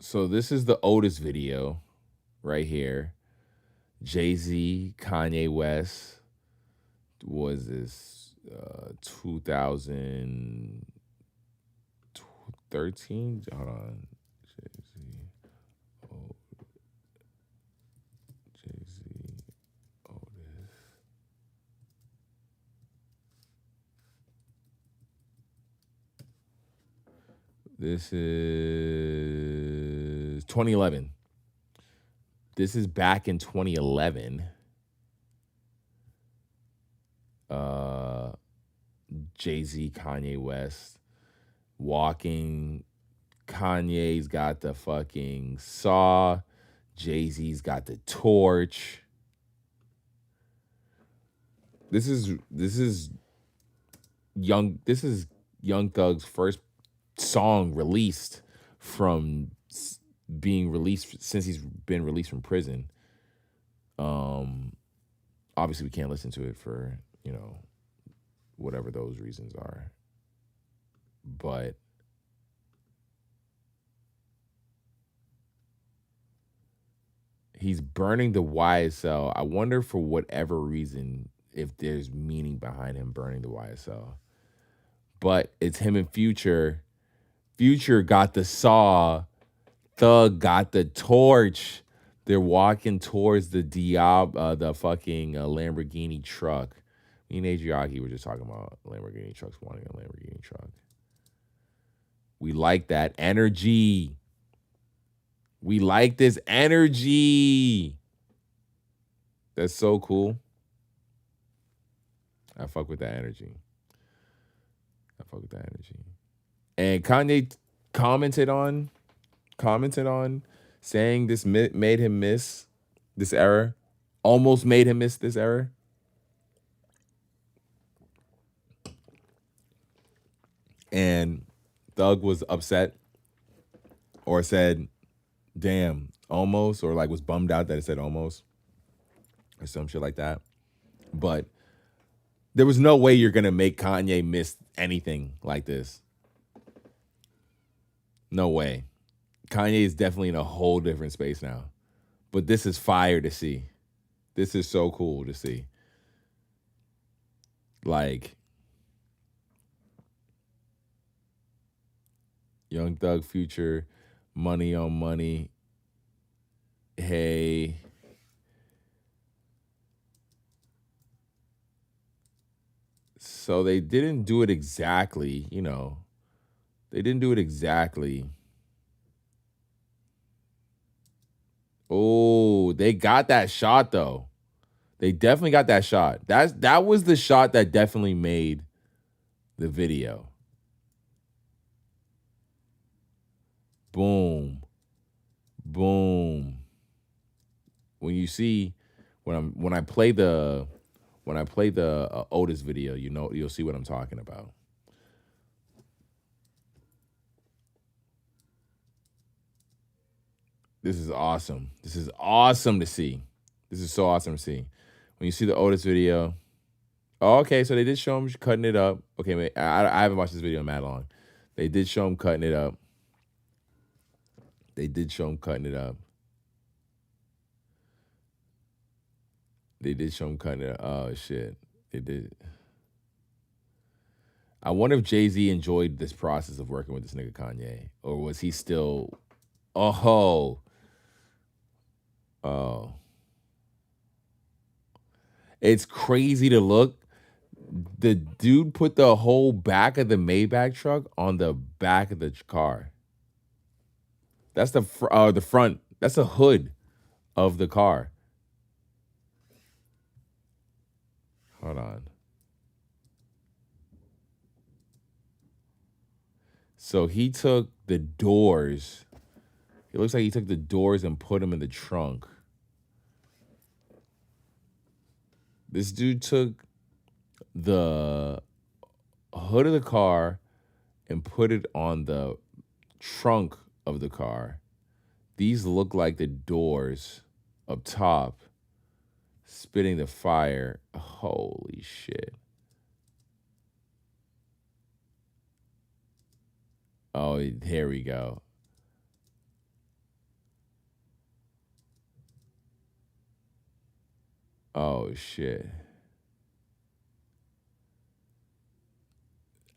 So this is the Otis video right here. Jay-Z, Kanye West. Was this 2013? Hold on. Jay-Z. Oh, Jay-Z. Otis. This is 2011. This is back in 2011. Jay-Z, Kanye West walking. Kanye's got the fucking saw. Jay-Z's got the torch. This is Young Thug's first song released from being released since he's been released from prison. Obviously we can't listen to it for, whatever those reasons are. But he's burning the YSL. I wonder for whatever reason if there's meaning behind him burning the YSL. But it's him and Future. Future got the saw. Thug got the torch. They're walking towards the the fucking Lamborghini truck. Me and Adriaki were just talking about Lamborghini trucks, wanting a Lamborghini truck. We like that energy. We like this energy. That's so cool. I fuck with that energy. And Kanye commented on saying this made him miss this era. Almost made him miss this era. And Thug was upset or said, damn, almost, or like was bummed out that it said almost or some shit like that. But there was no way you're going to make Kanye miss anything like this. No way. Kanye is definitely in a whole different space now. But this is fire to see. This is so cool to see. Like, Young Thug, Future, Money on Money. Hey. So they didn't do it exactly, They didn't do it exactly. Oh, they got that shot, though. They definitely got that shot. That was the shot that definitely made the video. Boom. Boom. When you see when I play the Otis video, you'll see what I'm talking about. This is awesome. This is awesome to see. This is so awesome to see. When you see the Otis video, oh, okay, so they did show him cutting it up. Okay, I haven't watched this video in mad long. They did show him cutting it up. Oh, shit. They did. I wonder if Jay-Z enjoyed this process of working with this nigga Kanye. Or was he still... Oh. It's crazy to look. The dude put the whole back of the Maybach truck on the back of the car. That's the front. That's the hood of the car. Hold on. So he took the doors. It looks like he took the doors and put them in the trunk. This dude took the hood of the car and put it on the trunk of the car. These look like the doors up top, spitting the fire. Holy shit. Oh, here we go. Oh, shit.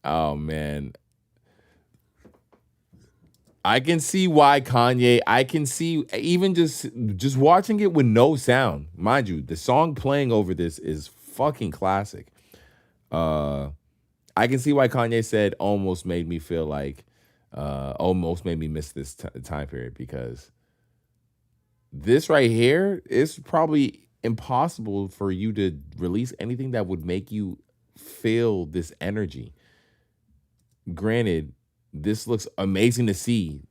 Oh, man. I can see why Kanye, I can see even just watching it with no sound. Mind you, the song playing over this is fucking classic. I can see why Kanye said almost made me feel like, almost made me miss this time period, because this right here is probably impossible for you to release anything that would make you feel this energy. Granted, this looks amazing to see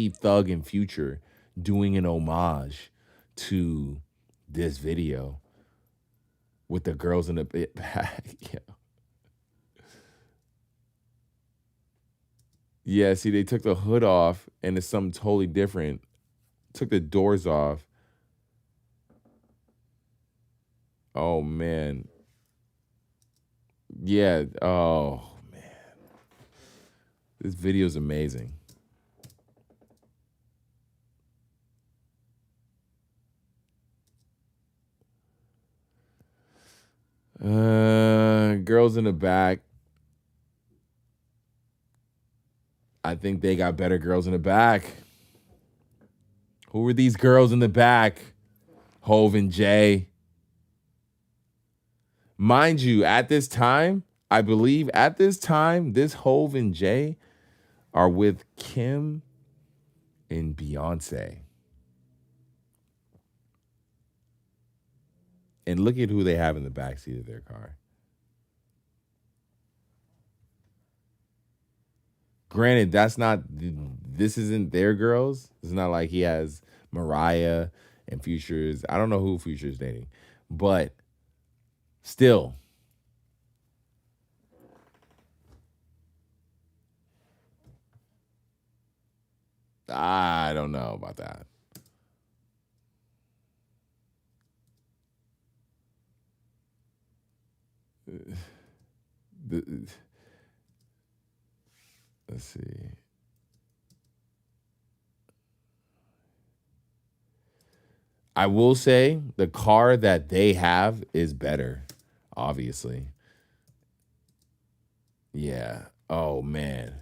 Thug and Future doing an homage to this video with the girls in the back. Yeah, see, they took the hood off and it's something totally different. Took the doors off. Oh, man. Yeah. Oh, man. This video is amazing. Girls in the back. I think they got better girls in the back. Who were these girls in the back? Hov and Jay. Mind you, at this time, I believe at this time, this Hov and Jay are with Kim and Beyonce. And look at who they have in the backseat of their car. Granted, this isn't their girls. It's not like he has Mariah and Future's. I don't know who Future's dating, but still. I don't know about that. Let's see. I will say the car that they have is better, obviously. Yeah. Oh, man.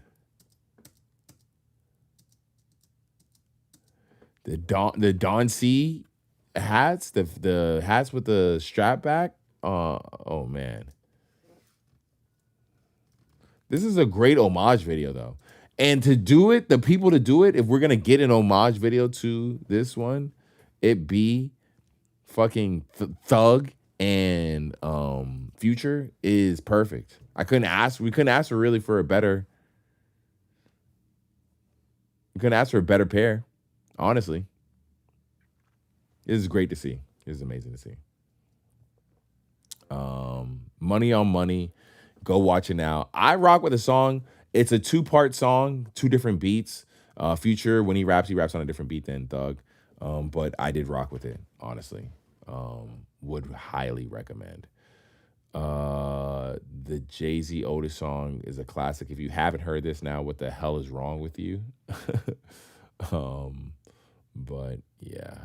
The Dawn C hats, the hats with the strap back. Oh, man. This is a great homage video, though. And to do it, the people to do it, if we're going to get an homage video to this one, it be fucking Thug and Future is perfect. We couldn't ask for really for a better. We couldn't ask for a better pair, honestly. This is great to see. This is amazing to see. Money on Money. Go watch it now. I rock with the song. It's a 2-part song, 2 different beats. Future, when he raps on a different beat than Thug. But I did rock with it, honestly. Would highly recommend. The Jay-Z Otis song is a classic. If you haven't heard this now, what the hell is wrong with you? But yeah.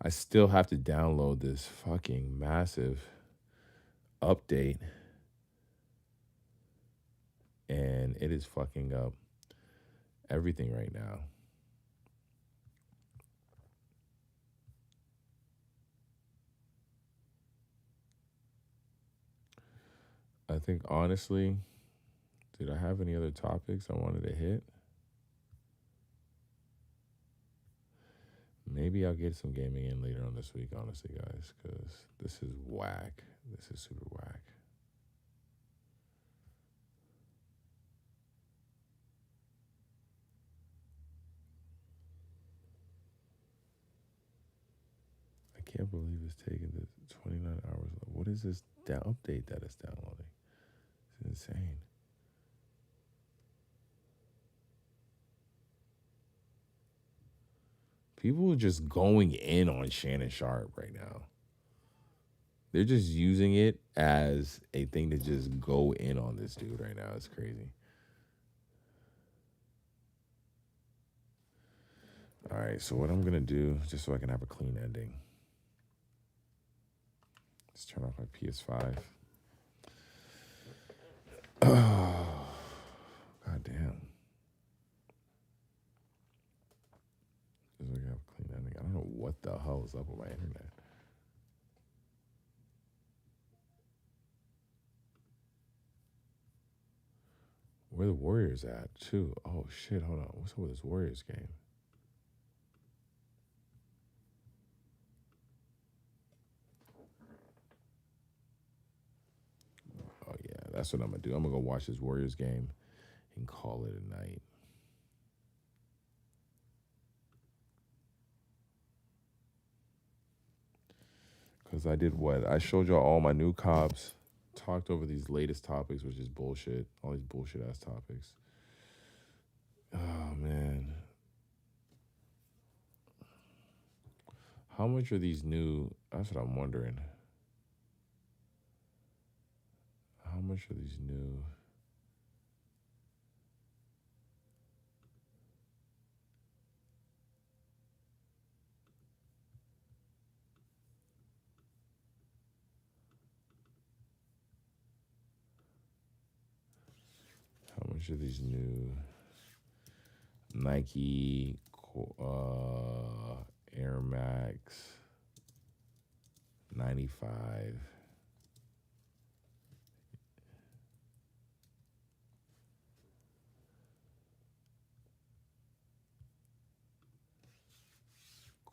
I still have to download this fucking massive update. And it is fucking up everything right now. I think, honestly, did I have any other topics I wanted to hit? Maybe I'll get some gaming in later on this week, honestly, guys, because this is whack. This is super whack. I can't believe it's taking the 29 hours. What is this update that it's downloading? It's insane. People are just going in on Shannon Sharp right now. They're just using it as a thing to just go in on this dude right now. It's crazy. All right, so what I'm going to do, just so I can have a clean ending, let's turn off my PS5. Oh, God damn. Just so I can have a clean ending. I don't know what the hell is up with my internet. Where the Warriors at, too? Oh, shit, hold on. What's up with this Warriors game? Oh, yeah, that's what I'm going to do. I'm going to go watch this Warriors game and call it a night. Because I did what? I showed y'all all my new cops, talked over these latest topics, which is bullshit. All these bullshit-ass topics. Oh, man. How much are these new... That's what I'm wondering. How much are these new... How much are these new Nike Air Max 95?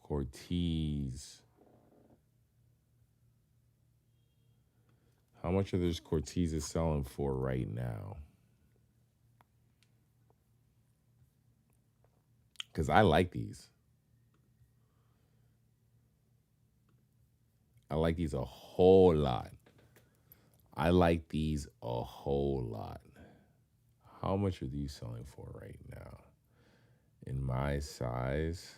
Cortez. How much are those Cortezes selling for right now? Because I like these. I like these a whole lot. I like these a whole lot. How much are these selling for right now? In my size?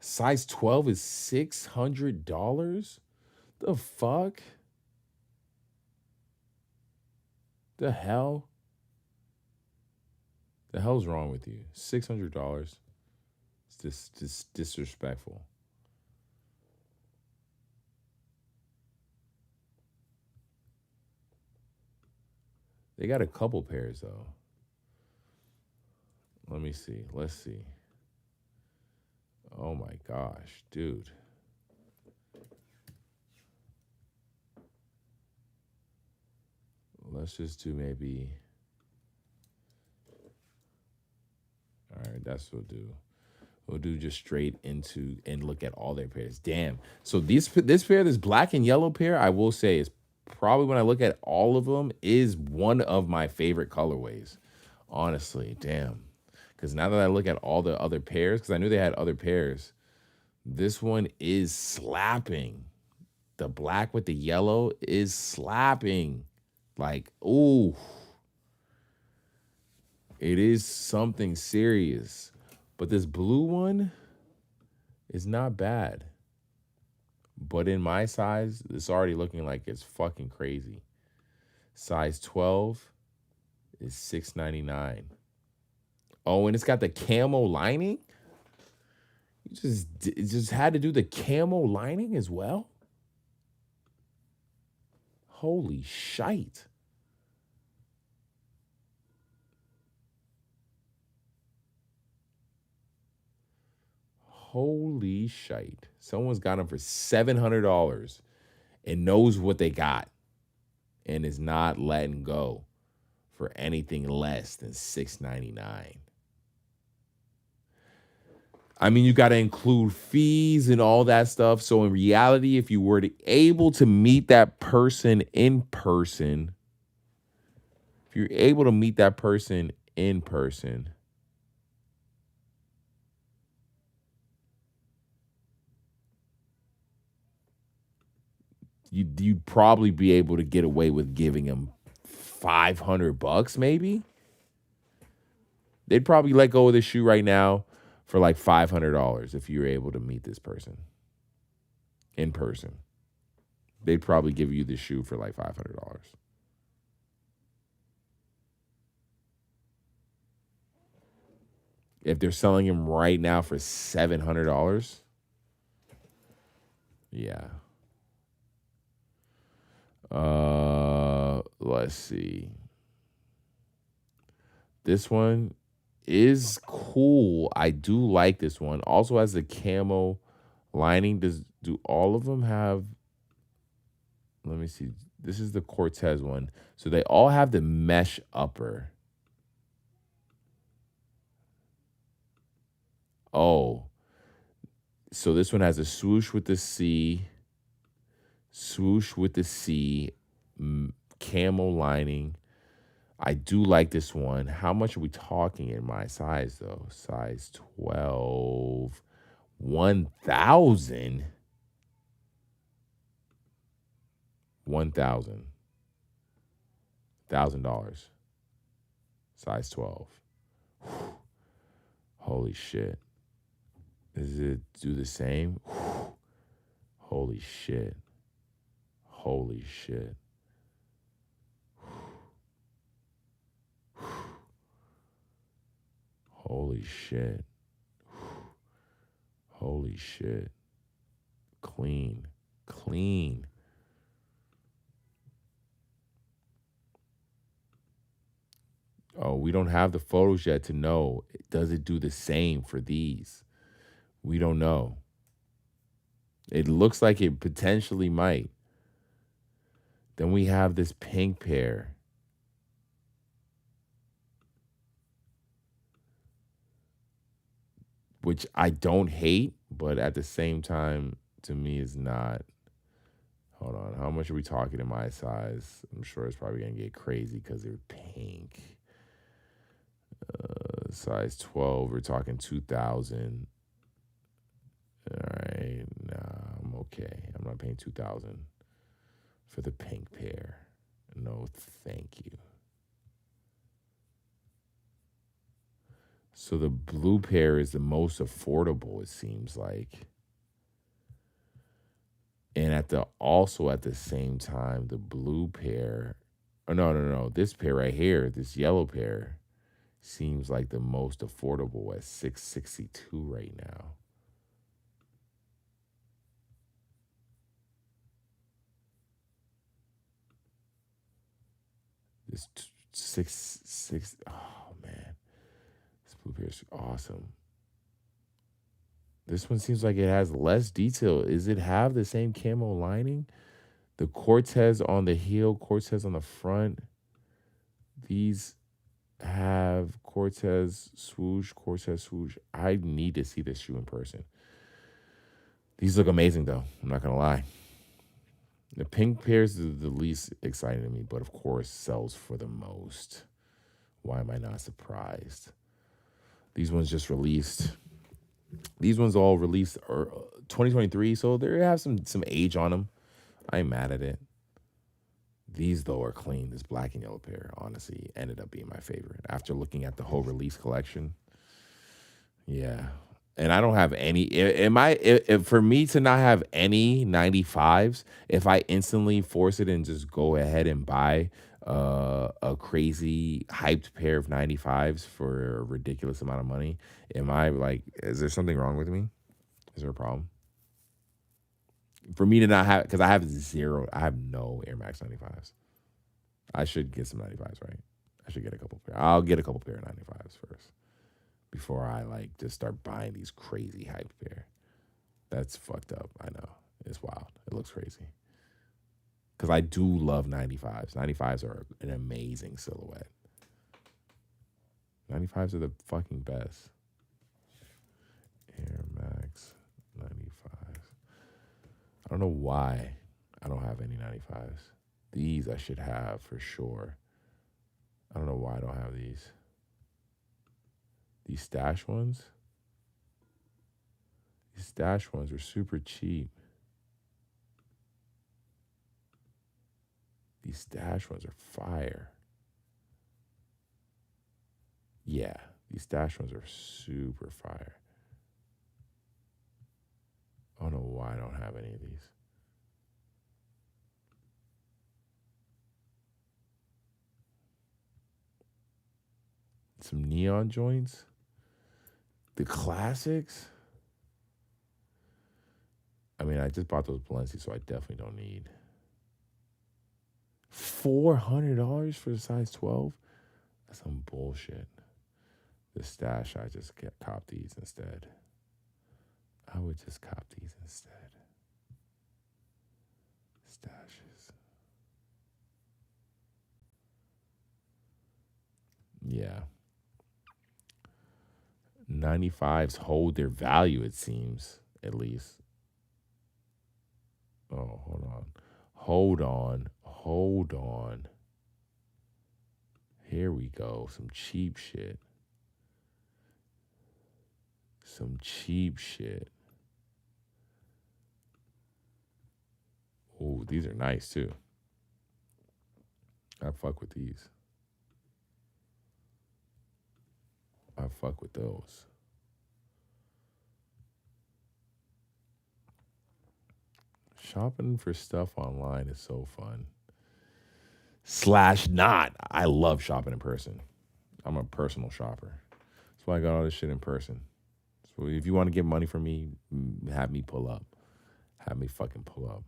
Size 12 is $600? The fuck? The hell? The hell's wrong with you? $600. It's just disrespectful. They got a couple pairs though. Let me see. Let's see. Oh my gosh, dude. Let's just do maybe... All right, that's what we'll do. We'll do just straight into and look at all their pairs. Damn. So this pair, this black and yellow pair, I will say is probably, when I look at all of them, is one of my favorite colorways. Honestly, damn. Because now that I look at all the other pairs, because I knew they had other pairs, this one is slapping. The black with the yellow is slapping. Like, ooh. It is something serious. But this blue one is not bad. But in my size, it's already looking like it's fucking crazy. Size 12 is $6.99. Oh, and it's got the camo lining? You just had to do the camo lining as well? Holy shite. Holy shite. Someone's got them for $700 and knows what they got and is not letting go for anything less than $6.99. I mean, you got to include fees and all that stuff. So in reality, if you were able to meet that person in person, you'd probably be able to get away with giving them $500 maybe. They'd probably let go of the shoe right now for like $500 if you were able to meet this person in person. They'd probably give you the shoe for like $500. If they're selling him right now for $700, yeah. Let's see. This one is cool. I do like this one. Also has the camo lining. Do all of them have? Let me see. This is the Cortez one. So they all have the mesh upper. Oh. So this one has a swoosh with the C. Swoosh with the C. Camo lining. I do like this one. How much are we talking in my size, though? Size 12. 1,000. 1,000. $1,000. Size 12. Whew. Holy shit. Does it do the same? Whew. Holy shit. Holy shit. Holy shit. Holy shit. Clean. Clean. Oh, we don't have the photos yet to know. Does it do the same for these? We don't know. It looks like it potentially might. Then we have this pink pair. Which I don't hate, but at the same time, to me, is not. Hold on. How much are we talking in my size? I'm sure it's probably going to get crazy because they're pink. Size 12, we're talking 2,000. All right. Nah, I'm okay. I'm not paying 2,000 for the pink pair. No, thank you. So the blue pair is the most affordable, it seems like. And also at the same time, the blue pair, no. This pair right here, this yellow pair, seems like the most affordable at $662 right now. This six. Oh man. Blue pair is awesome. This one seems like it has less detail. Does it have the same camo lining? The Cortez on the heel, Cortez on the front. These have Cortez swoosh. I need to see this shoe in person. These look amazing, though. I'm not going to lie. The pink pair is the least exciting to me, but of course sells for the most. Why am I not surprised? These ones just released. These ones all released 2023, so they have some age on them. I ain't mad at it. These, though, are clean. This black and yellow pair, honestly, ended up being my favorite. After looking at the whole release collection. Yeah. And I don't have any. If for me to not have any 95s, if I instantly force it and just go ahead and buy a crazy hyped pair of 95s for a ridiculous amount of money, am I like, is there something wrong with me? Is there a problem? For me to not have, because I have no Air Max 95s. I should get some 95s, right? I should get a couple pair. I'll get a couple pair of 95s first before I like just start buying these crazy hype pair. That's fucked up. I know. It's wild. It looks crazy. Because I do love 95s. 95s are an amazing silhouette. 95s are the fucking best. Air Max 95s. I don't know why I don't have any 95s. These I should have for sure. I don't know why I don't have these. These stash ones. These stash ones are super cheap. These stash ones are fire. Yeah, these stash ones are super fire. I don't know why I don't have any of these. Some neon joints. The classics. I mean, I just bought those Balenciagas, so I definitely don't need. $400 for the size 12? That's some bullshit. The stash, I just cop these instead. I would just cop these instead. Stashes. Yeah. 95s hold their value, it seems, at least. Oh, hold on. Here we go. Some cheap shit. Oh, these are nice too. I fuck with these. I fuck with those. Shopping for stuff online is so fun. / not. I love shopping in person. I'm a personal shopper. That's why I got all this shit in person. So if you want to get money from me, have me pull up. Have me fucking pull up.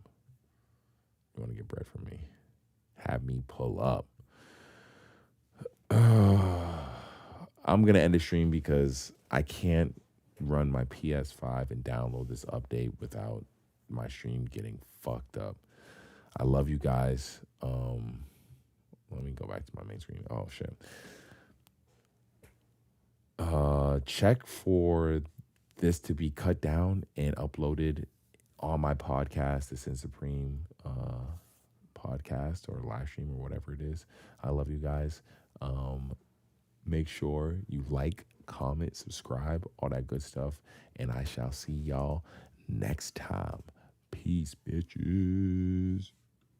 You want to get bread from me? Have me pull up. I'm going to end the stream because I can't run my PS5 and download this update without my stream getting fucked up. I love you guys. Let me go back to my main screen. Oh, shit. Check for this to be cut down and uploaded on my podcast, the Sin Supreme podcast or live stream or whatever it is. I love you guys. Make sure you like, comment, subscribe, all that good stuff. And I shall see y'all next time. Peace, bitches.